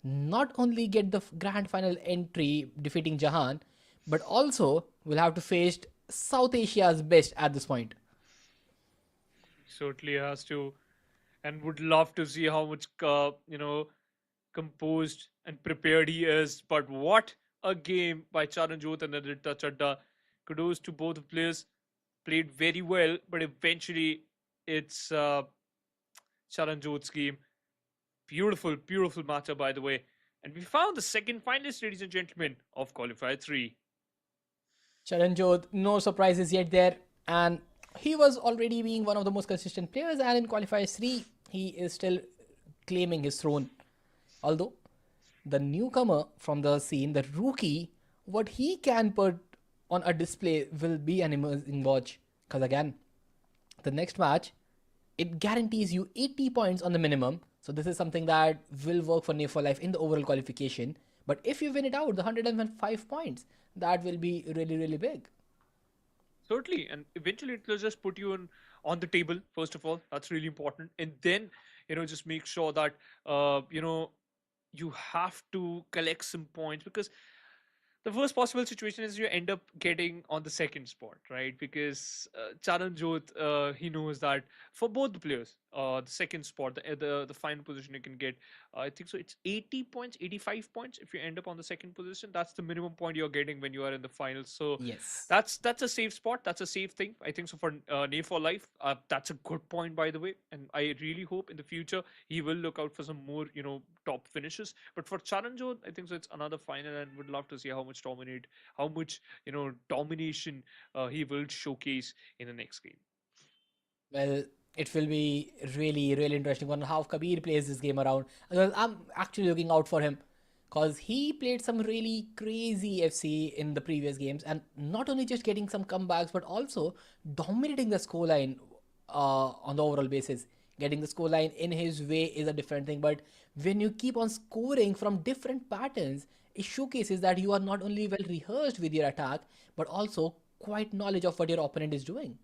not only get the grand final entry defeating Jahan, but also will have to face South Asia's best at this point. Certainly has to, and would love to see how much composed and prepared he is. But what a game by Charanjot and Aditya Chadda. Kudos to both the players. Played very well, but eventually it's Charanjot's game. Beautiful, beautiful matchup, by the way. And we found the second finalist, ladies and gentlemen, of Qualifier 3. Charan Jodh, no surprises yet there, and he was already being one of the most consistent players, and in qualifiers 3 he is still claiming his throne. Although the newcomer from the scene, the rookie, what he can put on a display will be an amazing watch, because again, the next match, it guarantees you 80 points on the minimum. So this is something that will work for Nay for Life in the overall qualification. But if you win it out, the 105 points, that will be really, really big. Certainly, and eventually it will just put you on the table. First of all, that's really important, and then just make sure that you have to collect some points, because the worst possible situation is you end up getting on the second spot, right? Because Charan Jodh, he knows that for both the players, the second spot, the final position you can get, I think so. It's 80 points, 85 points if you end up on the second position. That's the minimum point you're getting when you are in the finals. So Yes. that's a safe spot. That's a safe thing. I think so for Nay for Life. That's a good point, by the way. And I really hope in the future he will look out for some more, top finishes. But for Charanjot, I think so. It's another final, and would love to see how much domination he will showcase in the next game. Well, it will be really, really interesting on how Kabir plays this game around. Well, I'm actually looking out for him because he played some really crazy FC in the previous games, and not only just getting some comebacks, but also dominating the scoreline on the overall basis. Getting the scoreline in his way is a different thing, but when you keep on scoring from different patterns, it showcases that you are not only well rehearsed with your attack, but also quite knowledge of what your opponent is doing.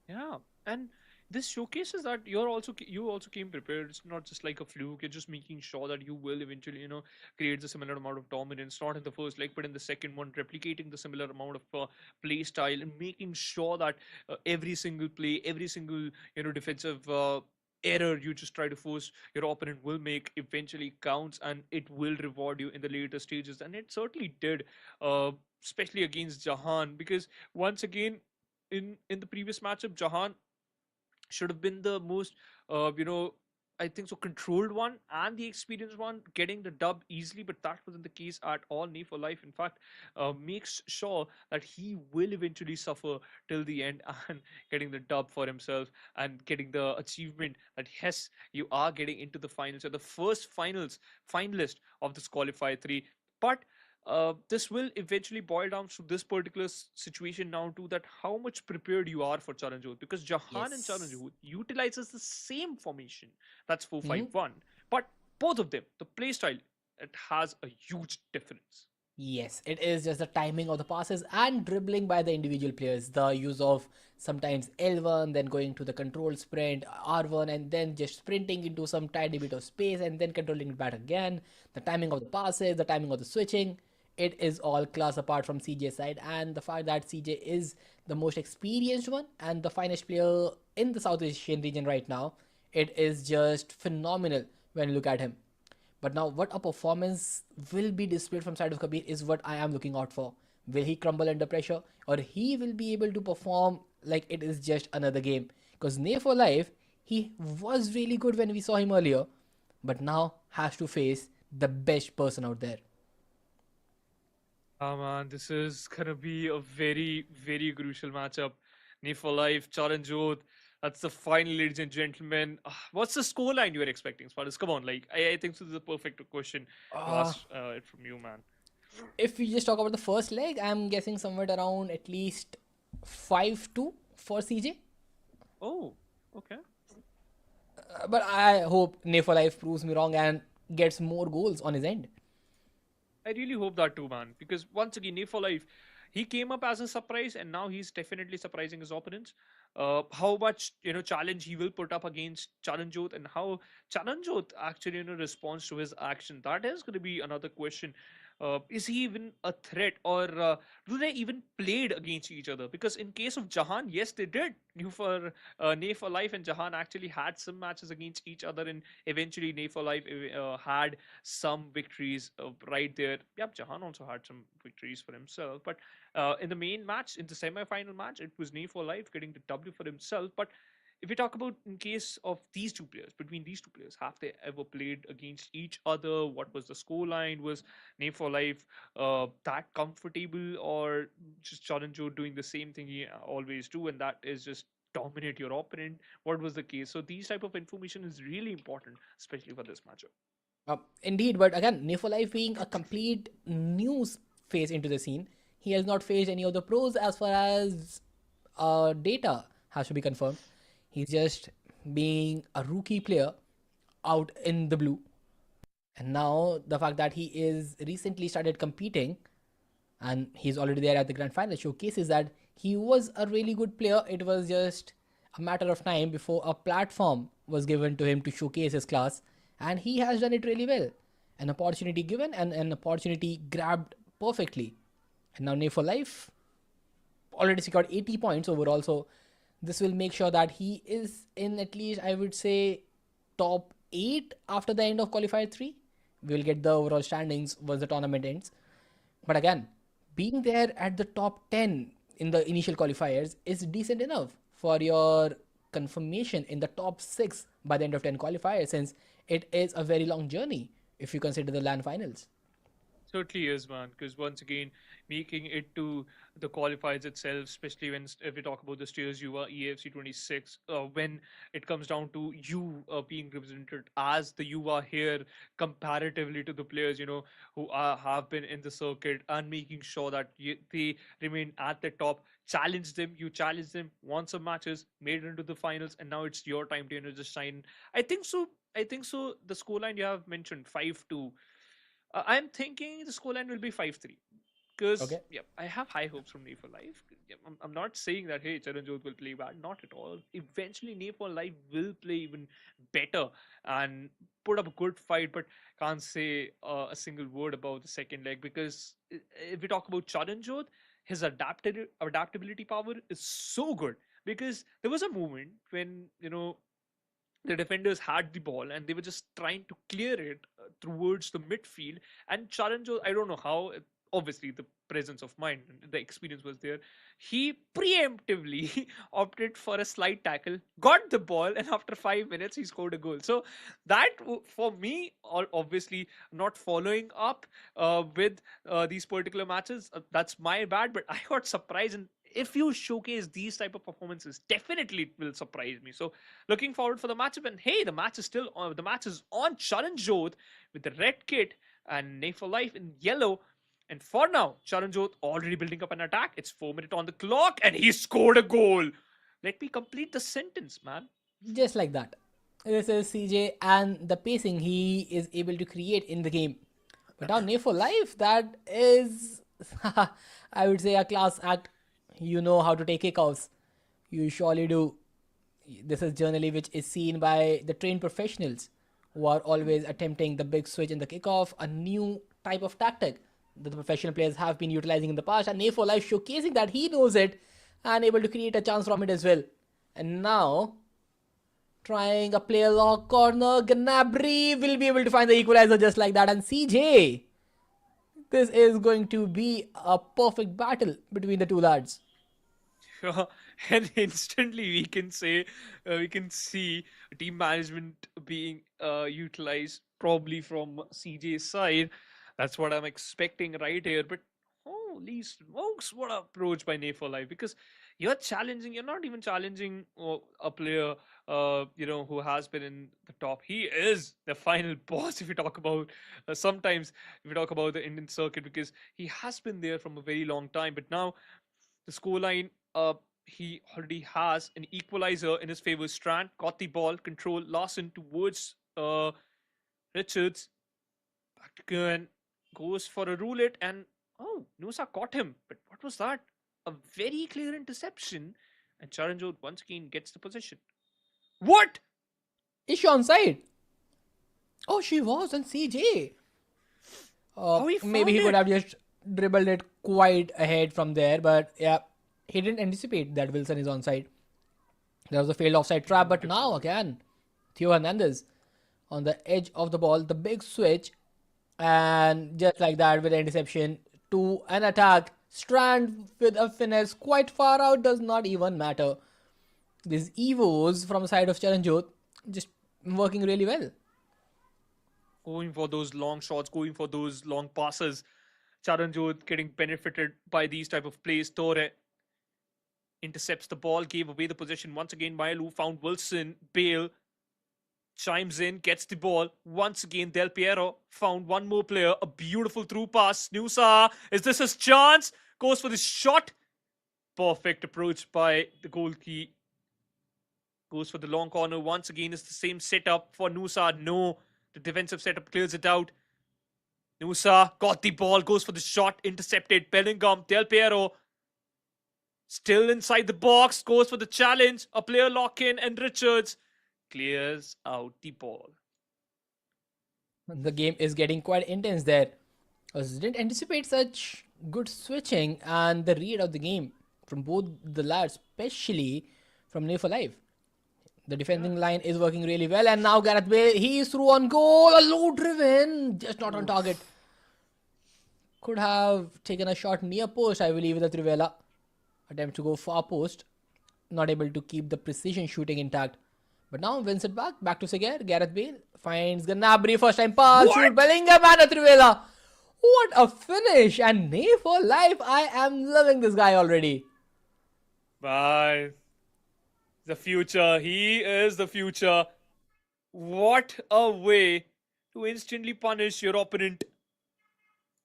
Yeah, and this showcases that you also came prepared. It's not just like a fluke. You're just making sure that you will eventually create the similar amount of dominance, not in the first leg, but in the second one, replicating the similar amount of play style, and making sure that every single play, every single defensive. Error you just try to force your opponent will make eventually counts, and it will reward you in the later stages, and it certainly did, especially against Jahan, because once again in the previous matchup, Jahan should have been the most, I think so, controlled one and the experienced one, getting the dub easily. But that wasn't the case at all. Knee for Life, in fact, makes sure that he will eventually suffer till the end and getting the dub for himself and getting the achievement that yes, you are getting into the finals. You're the first finalist of this qualifier 3. But this will eventually boil down to this particular situation now too, that how much prepared you are for Charanjot, because Jahan and Yes. Charanjot utilizes the same formation, that's Mhm. 4-5-1, but both of them, the play style, it has a huge difference. Yes, it is just the timing of the passes and dribbling by the individual players. The use of sometimes L1, then going to the control sprint, R1, and then just sprinting into some tiny bit of space and then controlling it back again. The timing of the passes, the timing of the switching, it is all class apart from CJ's side. And the fact that CJ is the most experienced one and the finest player in the South Asian region right now, it is just phenomenal when you look at him. But now, what a performance will be displayed from side of Kabir is what I am looking out for. Will he crumble under pressure, or he will be able to perform like it is just another game? Because Nay for Life, he was really good when we saw him earlier, but now has to face the best person out there. Man, this is gonna be a very, very crucial matchup. Knee for Life, Charanjot. That's the final, ladies and gentlemen. What's the scoreline you were expecting, Spartus? Come on, like I think this is a perfect question to Uh, ask it from you, man. if we just talk about the first leg, I'm guessing somewhere around at least 5-2 for CJ. Oh, okay. But I hope Nefa Life proves me wrong and gets more goals on his end. I really hope that too, man. Because once again, Nate for life, he came up as a surprise, and now he's definitely surprising his opponents. How much challenge he will put up against Charanjot, and how Charanjot actually responds to his action. That is going to be another question. Is he even a threat, or do they even played against each other? Because in case of Jahan, yes, they did. Nay for Life and Jahan actually had some matches against each other, and eventually Nay for Life had some victories right there. Yep, Jahan also had some victories for himself, but in the main match, in the semi-final match, it was Nay for Life getting the W for himself. But if we talk about in case of these two players, between these two players, have they ever played against each other? What was the score line? Was Name for Life that comfortable, or just Charanjo doing the same thing he always do, and that is just dominate your opponent? What was the case? So these type of information is really important, especially for this matchup. Indeed, but again, Nefa Life being a complete new face into the scene, he has not faced any of the pros as far as data has to be confirmed. He's just being a rookie player out in the blue. And now the fact that he is recently started competing and he's already there at the grand final showcases that he was a really good player. It was just a matter of time before a platform was given to him to showcase his class, and he has done it really well. An opportunity given and an opportunity grabbed perfectly. And now Nay for Life already secured 80 points overall, so this will make sure that he is in at least, I would say, top 8 after the end of qualifier 3. We will get the overall standings once the tournament ends. But again, being there at the top 10 in the initial qualifiers is decent enough for your confirmation in the top 6 by the end of 10 qualifiers, since it is a very long journey if you consider the LAN finals. Certainly is, man. Because once again, making it to the qualifiers itself, especially when if we talk about the steers YUVA EA FC 26, when it comes down to you being represented as the YUVA here comparatively to the players, who have been in the circuit, and making sure that they remain at the top. Challenge them, you challenge them, won some matches, made it into the finals, and now it's your time to just shine. I think so. I think so. The scoreline you have mentioned, 5-2. I'm thinking the scoreline will be 5-3. Because, Okay. yeah, I have high hopes from Name for Life. Yeah, I'm not saying that, hey, Charanjot will play bad. Not at all. Eventually, Name for Life will play even better and put up a good fight, but can't say a single word about the second leg, because if we talk about Charanjot, his adaptability power is so good. Because there was a moment when, the defenders had the ball and they were just trying to clear it towards the midfield. And Charanjo, I don't know how, obviously the presence of mind, the experience was there. He preemptively opted for a slide tackle, got the ball, and after 5 minutes he scored a goal. So that for me, obviously not following up with these particular matches, that's my bad. But I got surprised, and if you showcase these type of performances, definitely it will surprise me. So looking forward for the matchup. And hey, the match is still on. The match is on Charanjot with the red kit and Nay for Life in yellow. And for now, Charanjot already building up an attack. It's 4 minutes on the clock, and he scored a goal. Let me complete the sentence, man. Just like that. This is CJ and the pacing he is able to create in the game. But now Nay for Life, that is, I would say, a class act. You know how to take kickouts. You surely do. This is generally which is seen by the trained professionals who are always attempting the big switch in the kickoff, a new type of tactic that the professional players have been utilizing in the past, and A4 Life showcasing that he knows it and able to create a chance from it as well. And now, trying a play lock corner, Gnabry will be able to find the equalizer just like that. And CJ, this is going to be a perfect battle between the two lads. And instantly we can see team management being utilized probably from CJ's side. That's what I'm expecting right here. But holy smokes, what a approach by Nay for Life! Because you're challenging. You're not even challenging a player, who has been in the top. He is the final boss. If you talk about sometimes, if you talk about the Indian circuit, because he has been there from a very long time. But now the scoreline, he already has an equalizer in his favor. Strand got the ball, control Larson towards Richards. Back to Kern, goes for a roulette, and oh, Nusa caught him. But what was that? A very clear interception, and Charanjot once again gets the position. What? Is she on side? Oh, she was on CJ. How he Maybe found he could it? have just dribbled it quite ahead from there, but yeah, he didn't anticipate that Wilson is on side. There was a failed offside trap, but now again, Theo Hernandez on the edge of the ball, the big switch, and just like that with the interception to an attack. Strand with a finesse quite far out, does not even matter. These Evos from the side of Charanjot just working really well. Going for those long shots, going for those long passes. Charanjot getting benefited by these type of plays. Torre intercepts the ball, gave away the possession once again. Mayalu found Wilson. Bale chimes in, gets the ball. Once again, Del Piero found one more player. A beautiful through pass. Nusa, is this his chance? Goes for the shot. Perfect approach by the goalkeeper. Goes for the long corner. Once again, it's the same setup for Nusa. No, the defensive setup clears it out. Nusa got the ball, goes for the shot, intercepted. Bellingham, Del Piero still inside the box, goes for the challenge. A player lock in, and Richards clears out the ball. The game is getting quite intense there. I didn't anticipate such good switching and the read of the game from both the lads, especially from Name for Life. The defending line is working really well, and now Gareth Bale, he's through on goal, a low driven, just not on target. Could have taken a shot near post, I believe, with the Trivela. Attempt to go far post, not able to keep the precision shooting intact. But now wins it back to Seger. Gareth Bale finds Gnabry, first time pass, shoot Bellingham and a Trivela. What a finish! And Nay for life, I am loving this guy already. Bye. The future. He is the future. What a way to instantly punish your opponent.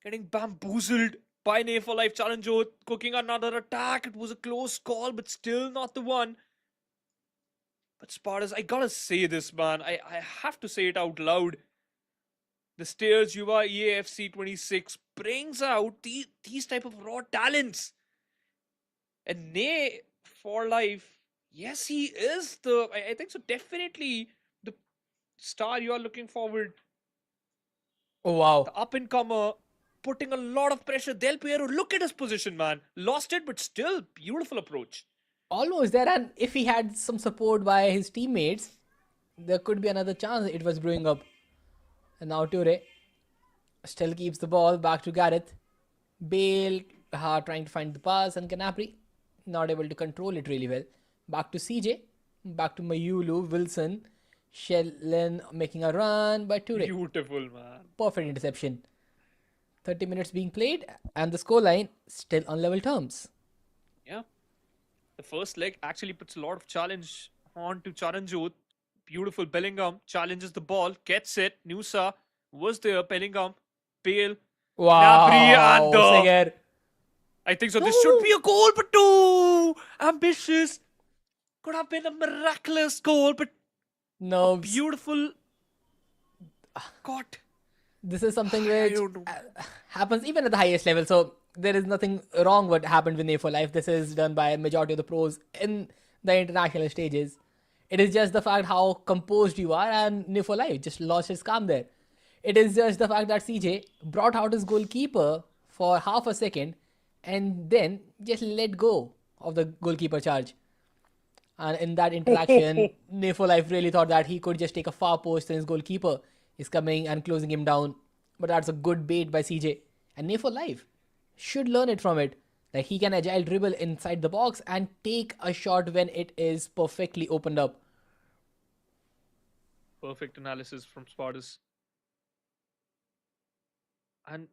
Getting bamboozled by Nay for Life. Charanjot cooking another attack. It was a close call, but still not the one. But Spartas, I gotta say this, man. I have to say it out loud. The Stairs YUVA EA FC 26 brings out these type of raw talents. And Nay for Life, yes, he is I think so, definitely the star you are looking forward. Oh wow. The up and comer, putting a lot of pressure. Del Piero, look at his position, man. Lost it, but still, beautiful approach. Almost there, and if he had some support by his teammates, there could be another chance it was brewing up. And now Toure still keeps the ball back to Gareth. Bale trying to find the pass, and Gnabry not able to control it really well. Back to CJ, back to Mayulu, Wilson, Shellen making a run by Toure. Beautiful, man. Perfect interception. 30 minutes being played, and the scoreline still on level terms. Yeah. The first leg actually puts a lot of challenge on to Charanjot. Beautiful Bellingham challenges the ball, gets it. Nusa was there. Bellingham, Bale, Wow, Gnabry, and Seger. I think so. This should be a goal, but no! Ambitious. Could have been a miraculous goal, but No, beautiful. God. this is something which happens even at the highest level. So there is nothing wrong what happened with Nay for Life. This is done by a majority of the pros in the international stages. It is just the fact how composed you are, and Nay for Life just lost his calm there. It is just the fact that CJ brought out his goalkeeper for half a second and then just let go of the goalkeeper charge. And in that interaction, Nay for Life really thought that he could just take a far post and his goalkeeper is coming and closing him down. But that's a good bait by CJ. And Nay for Life should learn it from it. That he can agile dribble inside the box and take a shot when it is perfectly opened up. Perfect analysis from Spartus. And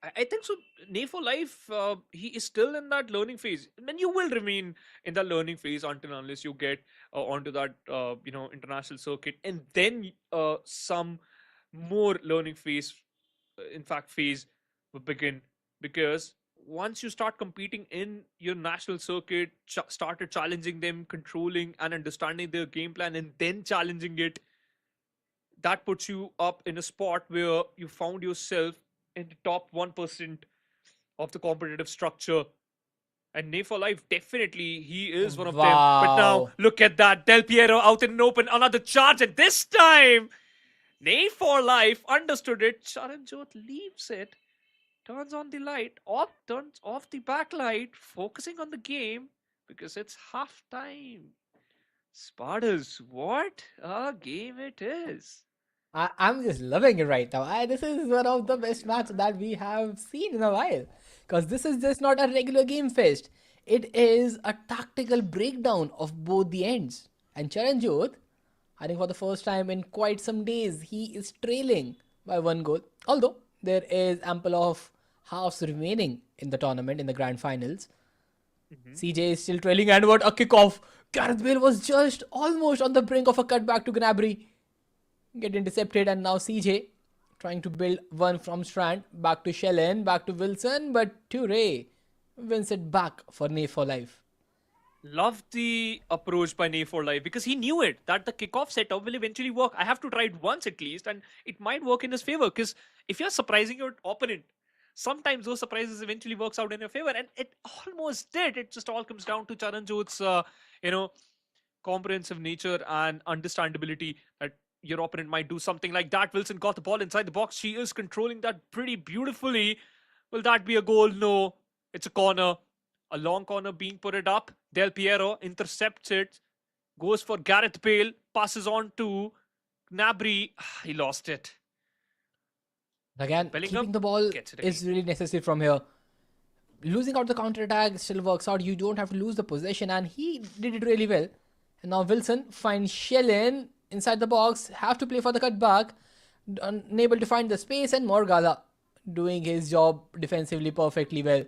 I think so. Nay for life, he is still in that learning phase. And then you will remain in that learning phase until unless you get onto that international circuit, and then some more learning phase, in fact, phase will begin, because once you start competing in your national circuit, started challenging them, controlling and understanding their game plan, and then challenging it, that puts you up in a spot where you found yourself in the top 1% of the competitive structure. And Nay for Life, definitely, he is one of them. But now, Wow. look at that. Del Piero out in an open, another charge, and this time, Nay for Life understood it. Charanjot leaves it, turns on the light, turns off the backlight, focusing on the game because it's half time. Spartans, what a game it is. I'm just loving it right now. This is one of the best matches that we have seen in a while. Because this is just not a regular game fest. It is a tactical breakdown of both the ends. And Charanjot, I think for the first time in quite some days, he is trailing by one goal. Although there is ample of halves remaining in the tournament in the grand finals. CJ is still trailing, and what a kickoff! Gareth Bale was just almost on the brink of a cutback to Gnabry. Get intercepted, and now CJ trying to build one from Strand, back to Shellen, back to Wilson, but Toure wins it back for Nay for Life. Loved the approach by Nay for Life because he knew it that the kickoff setup will eventually work. I have to try it once at least, and it might work in his favor because if you're surprising your opponent, sometimes those surprises eventually works out in your favor, and it almost did. It just all comes down to Charanjot's, comprehensive nature and understandability that your opponent might do something like that. Wilson got the ball inside the box. She is controlling that pretty beautifully. Will that be a goal? No. It's a corner. A long corner being put it up. Del Piero intercepts it. Goes for Gareth Bale. Passes on to Gnabry. He lost it. Again, Bellingham keeping the ball gets it is again. really necessary from here. Losing out the counter attack still works out. You don't have to lose the possession, and he did it really well. And now Wilson finds Shellen inside the box. Have to play for the cutback. Unable to find the space, and Morgala doing his job defensively perfectly well.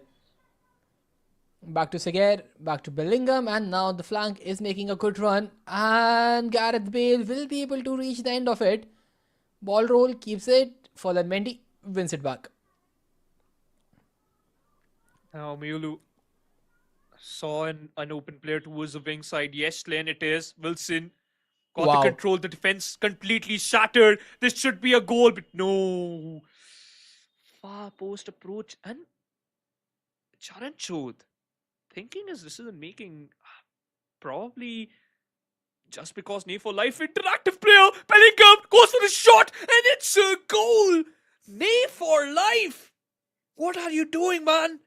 Back to Seguer, back to Bellingham, and now the flank is making a good run. And Gareth Bale will be able to reach the end of it. Ball roll, keeps it. Follow Mendy, wins it back. Now Miulu saw an open player towards the wing side. Yes, Len, it is. Wilson got the Wow. control. The defense completely shattered. This should be a goal, but no. Far post approach, and Charanchod thinking his decision making probably just because Nay for Life interactive player. Bellingham goes for the shot, and it's a goal. Nay for Life. What are you doing, man?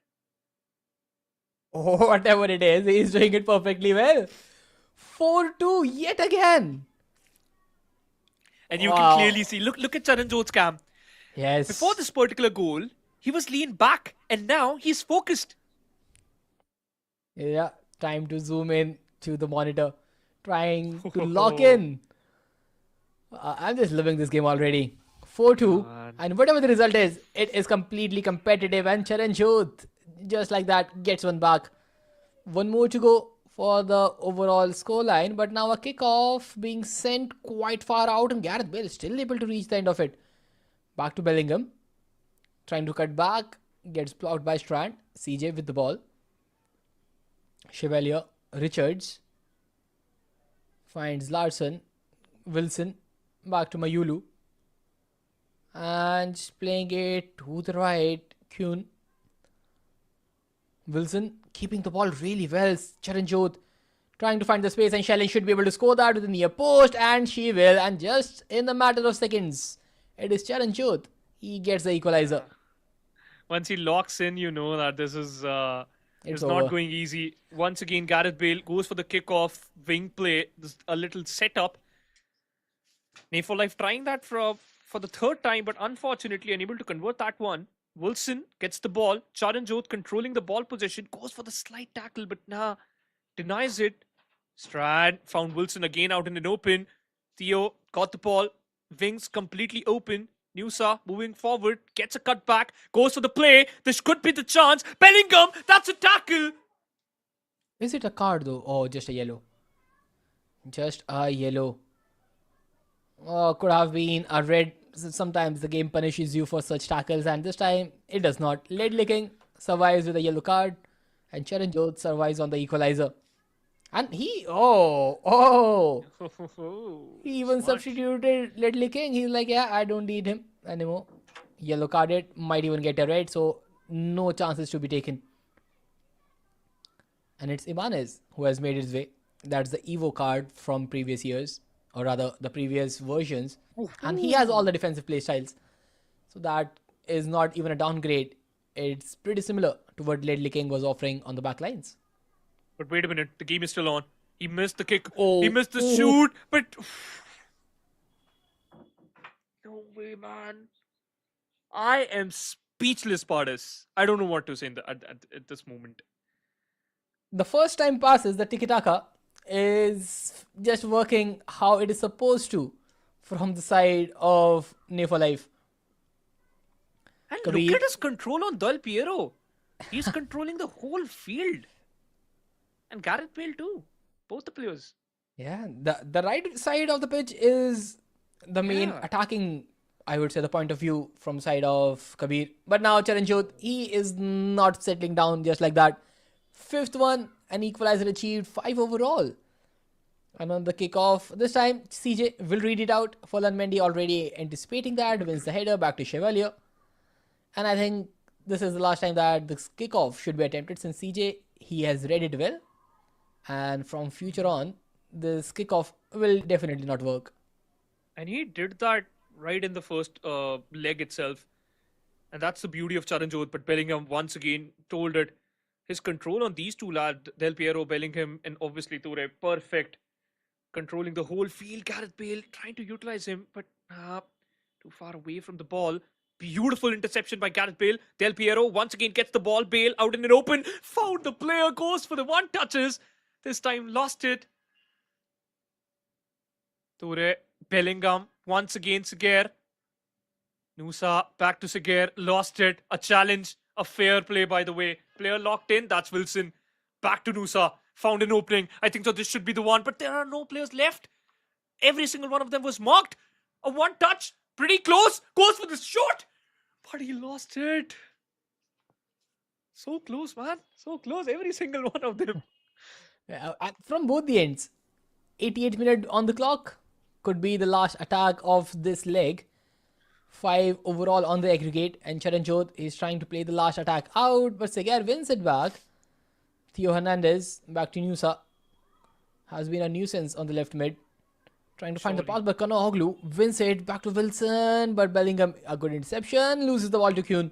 Oh, whatever it is, he's doing it perfectly well. 4-2 yet again. And you Wow. can clearly see, look at Charanjot's cam. Yes. Before this particular goal, he was leaned back, and now he's focused. Yeah, time to zoom in to the monitor. Trying to lock in. I'm just loving this game already. 4-2. Man. And whatever the result is, it is completely competitive. And Charanjot, just like that, gets one back. One more to go for the overall scoreline. But now a kickoff being sent quite far out. And Gareth Bale still able to reach the end of it. Back to Bellingham. Trying to cut back. Gets blocked by Strand. CJ with the ball. Chevalier. Richards. Finds Larson. Wilson. Back to Mayulu. And playing it to the right. Kuhn. Wilson keeping the ball really well. Charanjot trying to find the space, and Shellen should be able to score that with the near post, and she will. And just in a matter of seconds, it is Charanjot. He gets the equalizer. Once he locks in, you know that this is It's not over. going easy. Once again, Gareth Bale goes for the kickoff, wing play, a little setup. Nay for Life trying that for the third time, but unfortunately unable to convert that one. Wilson gets the ball. Charanjot controlling the ball possession, goes for the slight tackle, but denies it. Strand found Wilson again out in an open. Theo got the ball. Wings completely open. Nusa moving forward, gets a cut back, goes for the play. This could be the chance. Bellingham, that's a tackle. Is it a card though? Oh, just a yellow. Just a yellow. Oh, could have been a red. Sometimes the game punishes you for such tackles, and this time it does not. Leg licking survives with a yellow card, and Charan Jodh survives on the equalizer. And he, he even Smart. substituted Ledley King. He's like, yeah, I don't need him anymore. Yellow carded, might even get a red, so no chances to be taken. And it's Ibanez who has made his way. That's the Evo card from previous years, or rather the previous versions. And he has all the defensive play styles. So that is not even a downgrade. It's pretty similar to what Ledley King was offering on the back lines. But wait a minute, the game is still on. He missed the kick. Oh, He missed the shoot, but no way, man. I am speechless, Pardis. I don't know what to say at this moment. The first time passes, the tiki-taka is just working how it is supposed to from the side of Nay for Life. And Kabir. look at his control on Del Piero. He's controlling the whole field. And Gareth Bale too. Both the players. Yeah, the right side of the pitch is the main Yeah. attacking, I would say, the point of view from side of Kabir. But now Charan Jodh, he is not settling down just like that. Fifth one, an equalizer achieved, 5 overall. And on the kickoff, this time CJ will read it out. Falan Mendy already anticipating that, wins the header back to Chevalier. And I think this is the last time that this kickoff should be attempted since CJ, he has read it well. And from future on, this kickoff will definitely not work. And he did that right in the first leg itself. And that's the beauty of Charan Jodh. But Bellingham once again told it. His control on these two lads, Del Piero, Bellingham, and obviously Toure, perfect. Controlling the whole field. Gareth Bale trying to utilize him, but too far away from the ball. Beautiful interception by Gareth Bale. Del Piero once again gets the ball. Bale out in an open. Found the player, goes for the one touches. This time lost it. Toure, Bellingham, once again Seguer. Nusa, back to Seguer, lost it. A challenge, a fair play by the way. Player locked in, that's Wilson. Back to Nusa, found an opening. I think so this should be the one, but there are no players left. Every single one of them was marked. A one touch, pretty close, goes for the shot. But he lost it. So close, man. So close, every single one of them. From both the ends, 88 minutes on the clock could be the last attack of this leg. 5 overall on the aggregate, and Charan Jodh is trying to play the last attack out, but Seguer wins it back. Theo Hernandez back to Nusa. Has been a nuisance on the left mid. Trying to find the pass, but Kanoglu wins it back to Wilson, but Bellingham, a good interception, loses the ball to Kuhn.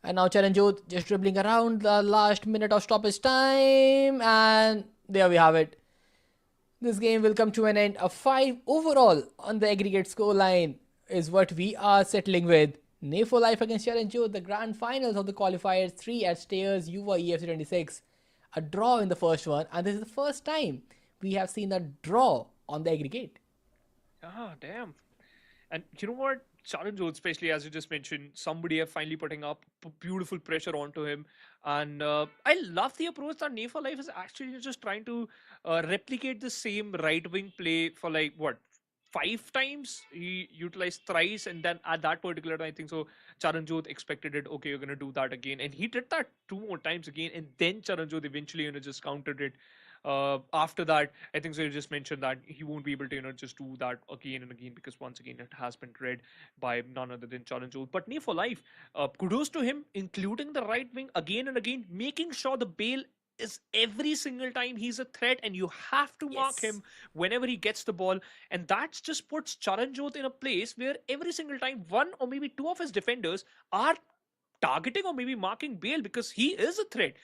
And now Charan Jodh just dribbling around the last minute of stoppage time, and there we have it. This game will come to an end. A 5 overall on the aggregate scoreline is what we are settling with. Nay for Life against Charan Jodh, the grand finals of the qualifiers, 3 at Stayers, YUVA EA FC 26. A draw in the first one, and this is the first time we have seen a draw on the aggregate. Ah, damn. And you know what? Charan Jodh, especially as you just mentioned, somebody are finally putting up beautiful pressure onto him. And I love the approach that Nay for Life is actually just trying to replicate the same right wing play for like what? 5 times he utilized thrice, and then at that particular time, I think so. Charan Jodh expected it. Okay, you're gonna do that again, and he did that 2 more times again, and then Charan Jodh eventually, just countered it. After that, I think so. You just mentioned that he won't be able to, just do that again and again because once again it has been read by none other than Charan Jodh. But Nay for Life, kudos to him, including the right wing again and again, making sure the Bale is every single time he's a threat, and you have to mark him whenever he gets the ball, and that just puts Charan Jodh in a place where every single time one or maybe 2 of his defenders are targeting or maybe marking Bale because he is a threat.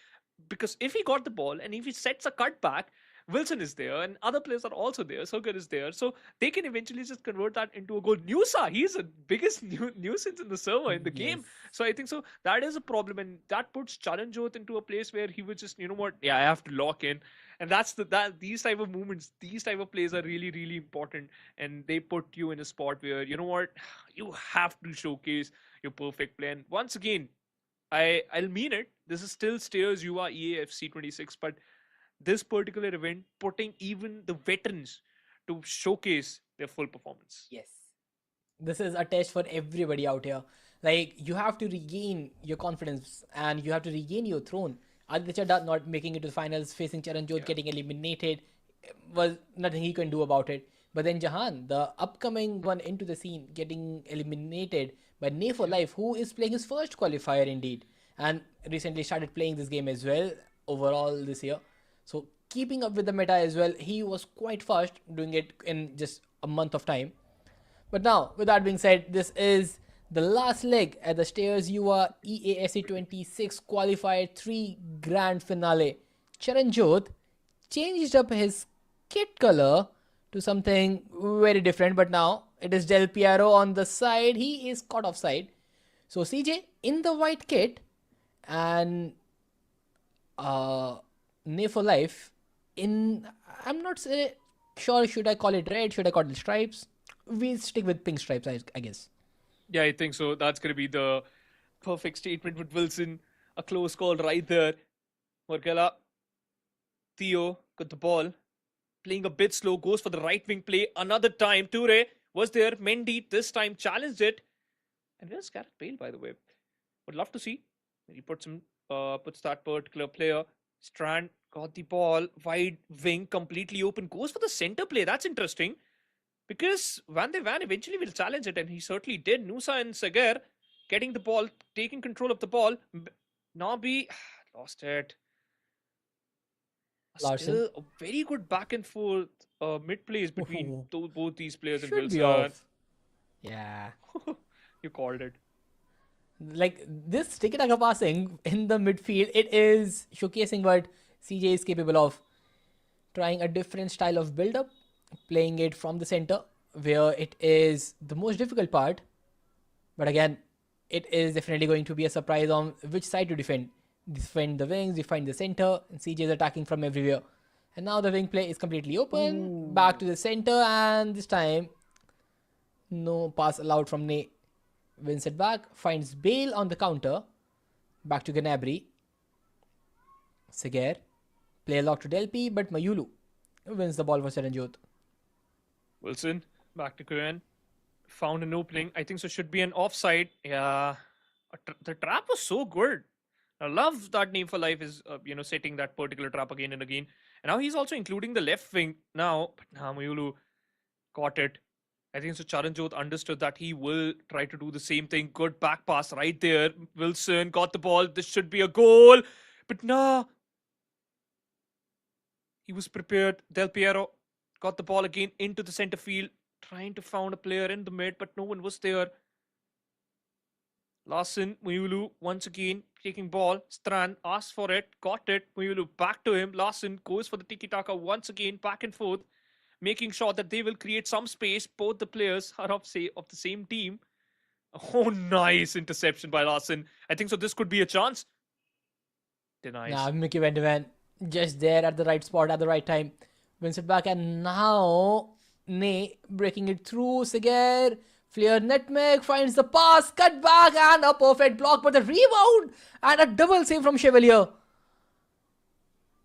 Because if he got the ball and if he sets a cut back, Wilson is there, and other players are also there. Sugar is there, so they can eventually just convert that into a goal. Nusa, he's the biggest nuisance in the server in the game. Yes. So I think so that is a problem, and that puts Charanjot into a place where he was just, you know what, yeah, I have to lock in, and that's that these type of movements, these type of plays are really really important, and they put you in a spot where, you know what, you have to showcase your perfect play. And once again, I'll mean it. This is still Steers YUVA EA FC 26, but this particular event putting even the veterans to showcase their full performance. Yes. This is a test for everybody out here. Like, you have to regain your confidence and you have to regain your throne. Aditya Chadha not making it to the finals, facing Charanjot, getting eliminated, was nothing he can do about it. But then Jahan, the upcoming one into the scene, getting eliminated by Nay for Life, who is playing his first qualifier indeed, and recently started playing this game as well overall this year. So keeping up with the meta as well, he was quite fast doing it in just a month of time. But now, with that being said, this is the last leg at the Stairs YUVA EA FC 26 Qualifier 3 Grand Finale. Charanjot changed up his kit color to something very different, but now it is Del Piero on the side. He is caught offside. So CJ in the white kit and Nay for Life in, I'm not sure, should I call it red, should I call it stripes? We'll stick with pink stripes, I guess. Yeah, I think so. That's going to be the perfect statement with Wilson. A close call right there. Morgella, Theo got the ball. Playing a bit slow, goes for the right wing play. Another time, Toure was there. Mendy this time challenged it. And where's Gareth Bale, by the way? Would love to see. He puts that particular player. Strand got the ball. Wide wing, completely open. Goes for the center play. That's interesting. Because Van de Van eventually will challenge it, and he certainly did. Nusa and Sagar getting the ball, taking control of the ball. Nabi lost it. Larson. Still a very good back and forth mid plays between both these players and Should be Wilson. off. Yeah. You called it. Like, this tiki-taka passing in the midfield, it is showcasing what CJ is capable of. Trying a different style of build-up, playing it from the center, where it is the most difficult part. But again, it is definitely going to be a surprise on which side to defend. Defend the wings, defend the center, and CJ is attacking from everywhere. And now the wing play is completely open. Back to the center, and this time, no pass allowed from Nay. Wins it back, finds Bale on the counter. Back to Gnabry. Seger. Play lock to Delpy, but Mayulu wins the ball for Charanjot. Wilson back to Kuran. Found an opening. I think so. Should be an offside. Yeah. The trap was so good. I love that Name for Life is, setting that particular trap again and again. And now he's also including the left wing now. But now Mayulu caught it. I think so. Charanjot understood that he will try to do the same thing. Good back pass right there. Wilson got the ball. This should be a goal. But nah. He was prepared. Del Piero got the ball again into the center field. Trying to find a player in the mid, but no one was there. Larson, Muyulu once again taking ball. Strand asked for it, got it. Muyulu back to him. Larson goes for the tiki-taka once again, back and forth, making sure that they will create some space. Both the players are of the same team. Oh, nice interception by Larson. I think so. This could be a chance. Denies. Now Mickey Van de Ven just there at the right spot at the right time. Wins it back, and now Nay breaking it through. Seger. Flair Nutmeg finds the pass, cut back, and a perfect block, but the rebound and a double save from Chevalier.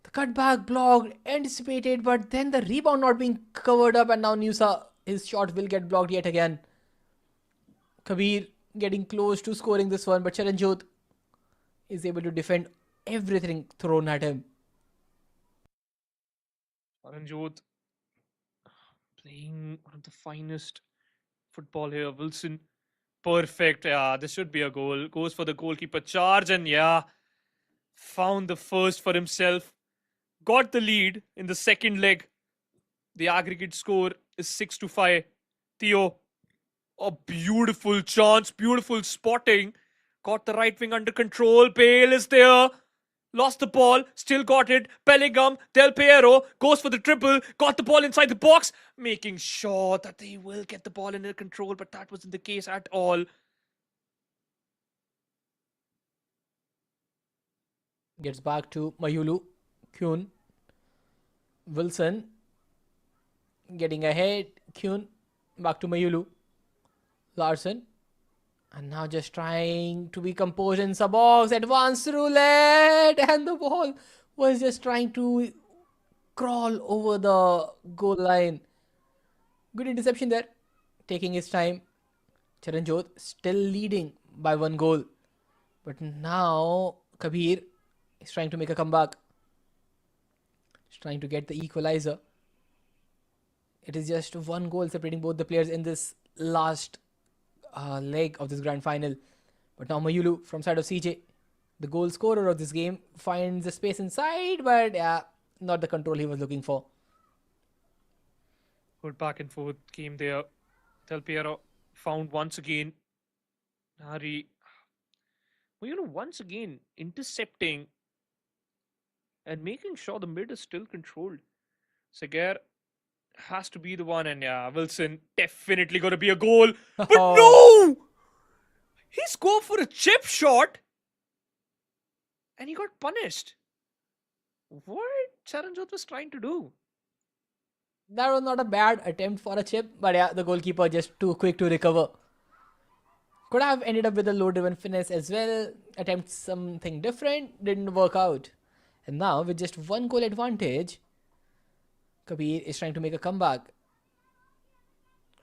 The cutback blocked, anticipated, but then the rebound not being covered up, and now Nusa, his shot will get blocked yet again. Kabir getting close to scoring this one, but Charanjot is able to defend everything thrown at him. Charanjot playing one of the finest football here. Wilson, perfect. Yeah, this should be a goal. Goes for the goalkeeper charge, and yeah, found the first for himself. Got the lead in the second leg. The aggregate score is 6-5. Theo, a beautiful chance, beautiful spotting. Got the right wing under control. Bale is there. lost the ball, still got it. Bellingham, Del Piero goes for the triple, got the ball inside the box, making sure that they will get the ball under control, but that wasn't the case at all. Gets back to Mayulu. Kyun. Wilson. Getting ahead. Kyun. Back to Mayulu. Larson. And now just trying to be composed in the box. Advanced roulette. And the ball was just trying to crawl over the goal line. Good interception there. Taking his time. Charanjot still leading by 1 goal. But now Kabir is trying to make a comeback. He's trying to get the equalizer. It is just 1 goal separating both the players in this last leg of this grand final. But now Mayulu from side of CJ, the goal scorer of this game, finds the space inside, but yeah, not the control he was looking for. Good back and forth game there. Del Piero found once again. Nari, once again intercepting and making sure the mid is still controlled. Seger has to be the one, and yeah, Wilson definitely going to be a goal. But no! He scored for a chip shot and he got punished. What Charanjot was trying to do? That was not a bad attempt for a chip, but yeah, the goalkeeper just too quick to recover. Could have ended up with a low-driven finesse as well. Attempt something different, didn't work out. And now with just 1 goal advantage, Kabir is trying to make a comeback.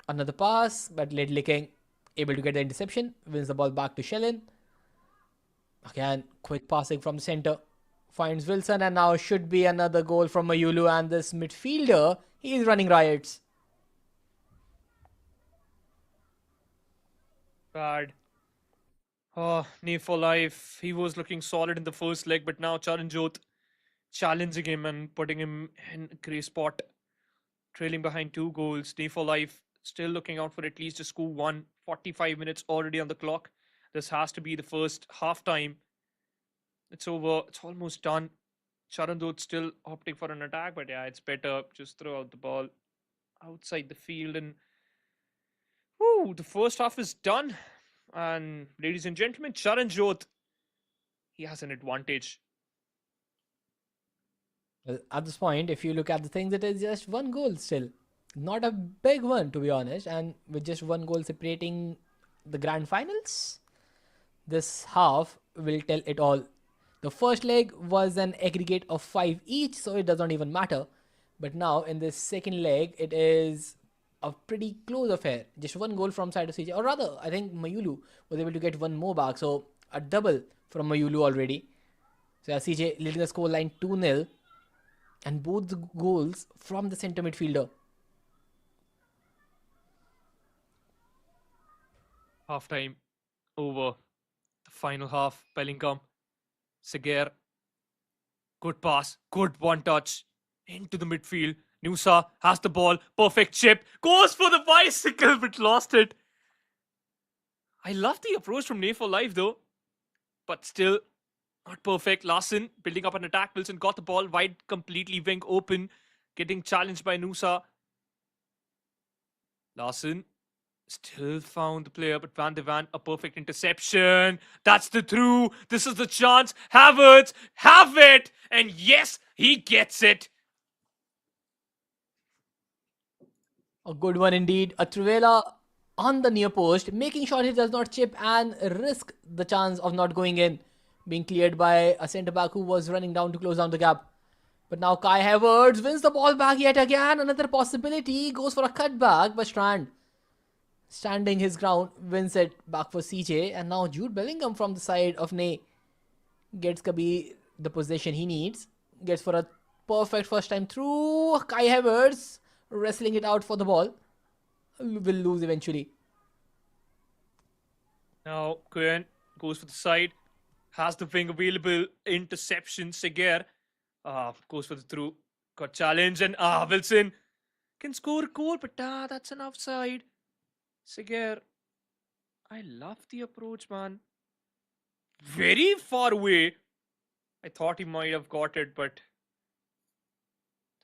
Another pass, but late licking, able to get the interception, wins the ball back to Shellin. Again, quick passing from the center, finds Wilson, and now should be another goal from Mayulu, and this midfielder, he is running riots. Bad. Oh, knee for life. He was looking solid in the first leg, but now Charanjot challenging him and putting him in a grey spot. Trailing behind 2 goals. Knee for life. Still looking out for at least a score 1. 45 minutes already on the clock. This has to be the first half time. It's over. It's almost done. Charanjot still opting for an attack, but yeah, it's better. Just throw out the ball outside the field, and the first half is done. And ladies and gentlemen, Charanjot, he has an advantage. Well, at this point, if you look at the things, it is just 1 goal still. Not a big one, to be honest. And with just 1 goal separating the grand finals, this half will tell it all. The first leg was an aggregate of 5 each, so it does not even matter. But now in this second leg, it is a pretty close affair. Just 1 goal from side of CJ. Or rather, I think Mayulu was able to get 1 more back. So a double from Mayulu already. So yeah, CJ leading the scoreline 2-0. And both the goals from the centre midfielder. Half time over. The final half. Bellingham. Seger. Good pass. Good one touch. Into the midfield. Nusa has the ball. Perfect chip. Goes for the bicycle but lost it. I love the approach from Nay for Life though. But still not perfect. Larson building up an attack. Wilson got the ball wide, completely wing open. Getting challenged by Nusa. Larson still found the player, but Van de Ven, a perfect interception. That's the through. This is the chance. Havertz, have it. And yes, he gets it. A good one indeed. A Trivela on the near post, making sure he does not chip and risk the chance of not going in. Being cleared by a centre-back who was running down to close down the gap. But now Kai Havertz wins the ball back yet again. Another possibility. Goes for a cutback, but Strand, standing his ground, wins it back for CJ. And now Jude Bellingham from the side of Ney gets Kabir the possession he needs. Gets for a perfect first time through. Kai Havertz wrestling it out for the ball. Will lose eventually. Now Kuyan goes for the side. Has the wing available. Interception. Seger goes for the through. Got challenge, and Wilson can score a goal, but that's an offside. Seger, I love the approach, man. Very far away. I thought he might have got it, but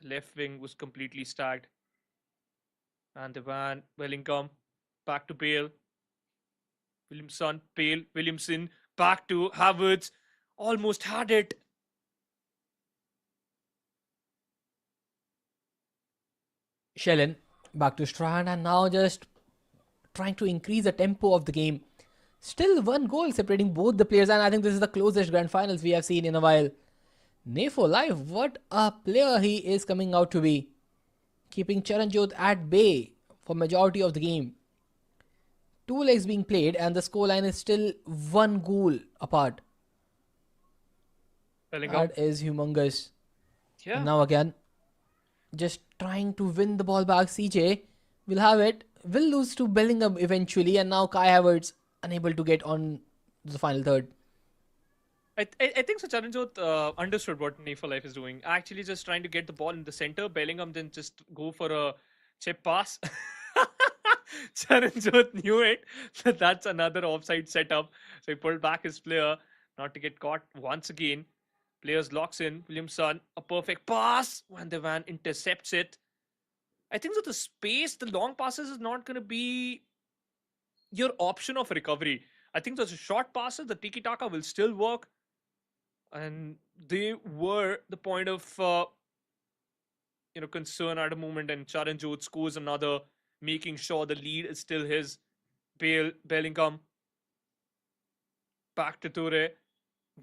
the left wing was completely stacked. And the van, Bellingham, back to Bale. Williamson, Bale, Williamson, back to Havertz. Almost had it. Shellen back to Strand, and now just trying to increase the tempo of the game. Still one goal separating both the players, and I think this is the closest grand finals we have seen in a while. Nefo Live, what a player he is coming out to be. Keeping Charanjot at bay for majority of the game. 2 legs being played and the scoreline is still 1 goal apart. Bellingham. That is humongous. Yeah. And now again, just trying to win the ball back. CJ will have it. Will lose to Bellingham eventually, and now Kai Havertz unable to get on the final third. I think so Charanjot understood what Need for Life is doing. Actually, just trying to get the ball in the center. Bellingham then just go for a chip pass. Charanjot knew it. So that's another offside setup. So he pulled back his player not to get caught once again. Players locks in. Williamson, a perfect pass. Van de Van intercepts it. I think that the space, the long passes is not going to be your option of recovery. I think those short passes, the tiki-taka will still work. And they were the point of concern at a moment, and Charanjot scores another, making sure the lead is still his. Bellingham back to Toure,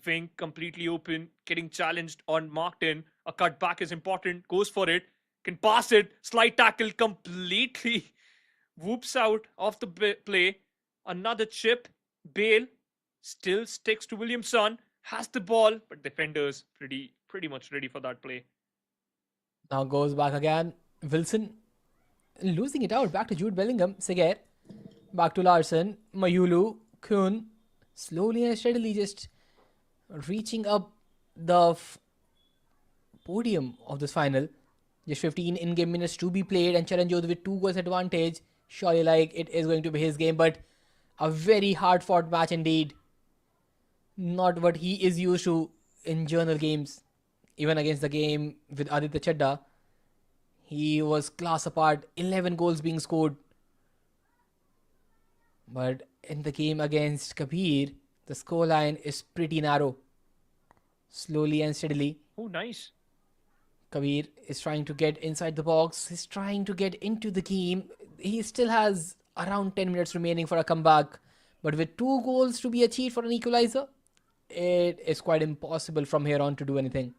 wing completely open, getting challenged on marked in. A cut back is important, goes for it, can pass it, slide tackle, completely whoops out of the play. Another chip. Bale still sticks to Williamson, has the ball, but defenders pretty much ready for that play. Now goes back again. Wilson losing it out. Back to Jude Bellingham. Seger. Back to Larson. Mayulu. Kuhn. Slowly and steadily just reaching up the podium of this final. Just 15 in-game minutes to be played, and Charanjot with 2 goals advantage. Surely like it is going to be his game, but a very hard-fought match indeed. Not what he is used to in journal games. Even against the game with Aditya Chadda, he was class apart. 11 goals being scored. But in the game against Kabir, the scoreline is pretty narrow. Slowly and steadily. Oh, nice. Kabir is trying to get inside the box. He's trying to get into the game. He still has around 10 minutes remaining for a comeback. But with 2 goals to be achieved for an equalizer, it is quite impossible from here on to do anything.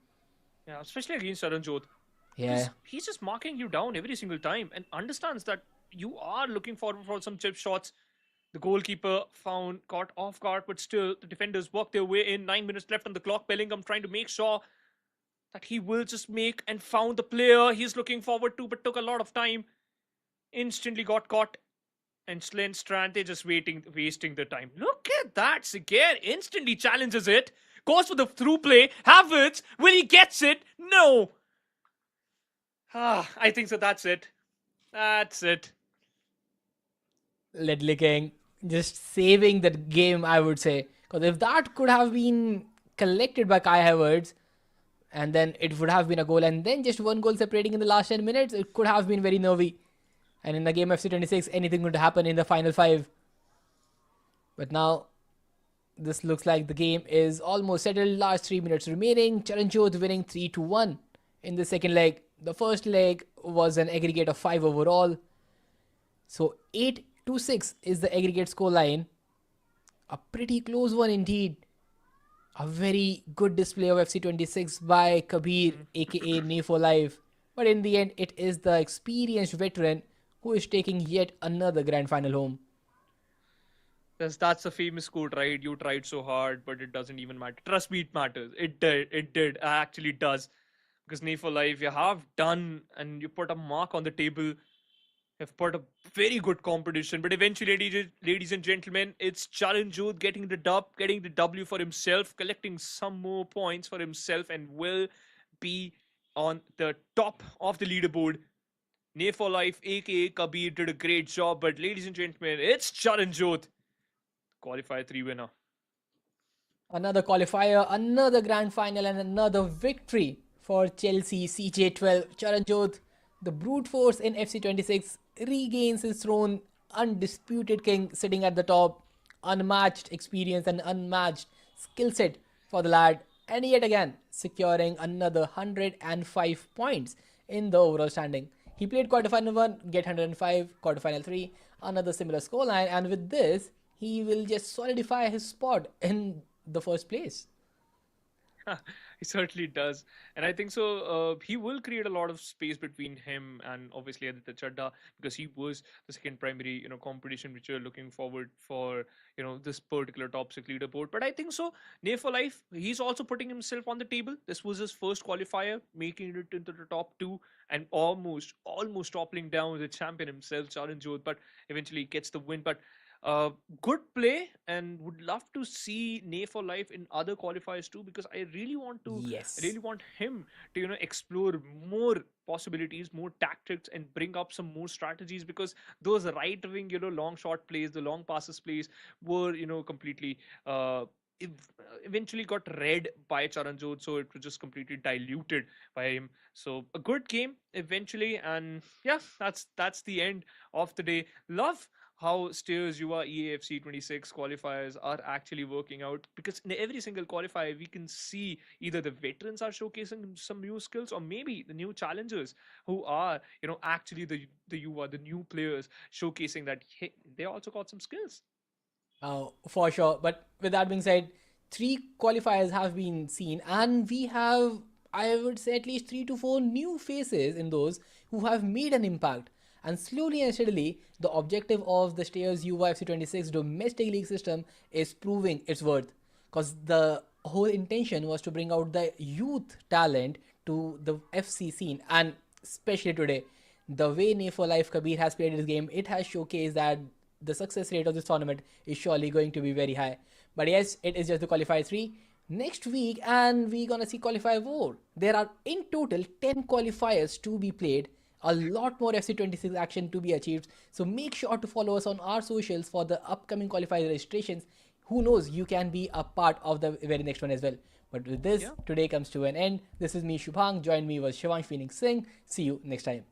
Yeah, especially against Charanjot. Yeah. He's just marking you down every single time and understands that you are looking forward for some chip shots. The goalkeeper caught off guard, but still the defenders work their way in. 9 minutes left on the clock. Bellingham trying to make sure that he will just make and found the player he's looking forward to, but took a lot of time. Instantly got caught. And Strand, they're just wasting their time. Look at that. Seger instantly challenges it. Goes for the through play. Havertz, will he gets it? No. I think so. That's it. That's it. Ledley King just saving that game, I would say. Because if that could have been collected by Kai Havertz, and then it would have been a goal, and then just 1 goal separating in the last 10 minutes, it could have been very nervy. And in the game FC 26, anything could happen in the final 5. But now, this looks like the game is almost settled. Last 3 minutes remaining. Charanjot winning 3-1 in the second leg. The first leg was an aggregate of 5 overall. So 8-6 is the aggregate score line. A pretty close one indeed. A very good display of FC 26 by Kabir, aka Nefo Live. But in the end, it is the experienced veteran who is taking yet another grand final home. That's a famous quote, right? You tried so hard, but it doesn't even matter. Trust me, it matters. It did. It actually does. Because Nay for Life, you have done and you put a mark on the table. You've put a very good competition. But eventually, ladies and gentlemen, it's Charanjot getting the W for himself, collecting some more points for himself, and will be on the top of the leaderboard. Nay for Life, aka Kabir, did a great job. But ladies and gentlemen, it's Charanjot, Qualifier 3 winner. Another qualifier, another grand final, and another victory for Chelsea. CJ12 Charanjot, the brute force in FC26, regains his throne. Undisputed king sitting at the top. Unmatched experience and unmatched skill set for the lad. And yet again, securing another 105 points in the overall standing. He played quarterfinal 1, get 105, quarterfinal 3, another similar scoreline, and with this, he will just solidify his spot in the first place. He certainly does, and I think so. He will create a lot of space between him and obviously Aditya Chadda, because he was the second primary, competition which you're looking forward for, this particular top six leaderboard. But I think so. Nay for life, he's also putting himself on the table. This was his first qualifier, making it into the top two, and almost toppling down the champion himself, Charan Jodh, but eventually gets the win. But good play, and would love to see Nay for life in other qualifiers too, because I Yes. really want him to explore more possibilities, more tactics, and bring up some more strategies, because those right wing long shot plays, the long passes plays were completely eventually got read by Charanjot, so it was just completely diluted by him. So a good game eventually, and yeah, that's the end of the day. Love how Steers YUVA EA FC 26 qualifiers are actually working out, because in every single qualifier we can see either the veterans are showcasing some new skills, or maybe the new challengers who are actually the YUVA, the new players, showcasing that hey, they also got some skills. For sure. But with that being said, three qualifiers have been seen, and we have, I would say, at least 3 to 4 new faces in those who have made an impact. And slowly and steadily, the objective of the Stayers YUVA FC26 domestic league system is proving its worth. Because the whole intention was to bring out the youth talent to the FC scene, and especially today, the way Nay for Life Kabir has played his game, it has showcased that the success rate of this tournament is surely going to be very high. But yes, it is just the qualifier 3. Next week, and we're gonna see qualifier 4. There are in total 10 qualifiers to be played, a lot more FC26 action to be achieved. So make sure to follow us on our socials for the upcoming qualifier registrations. Who knows, you can be a part of the very next one as well. But with this, Yeah. today comes to an end. This is me, Shubhang. Join me was Shivansh Phoenix Singh. See you next time.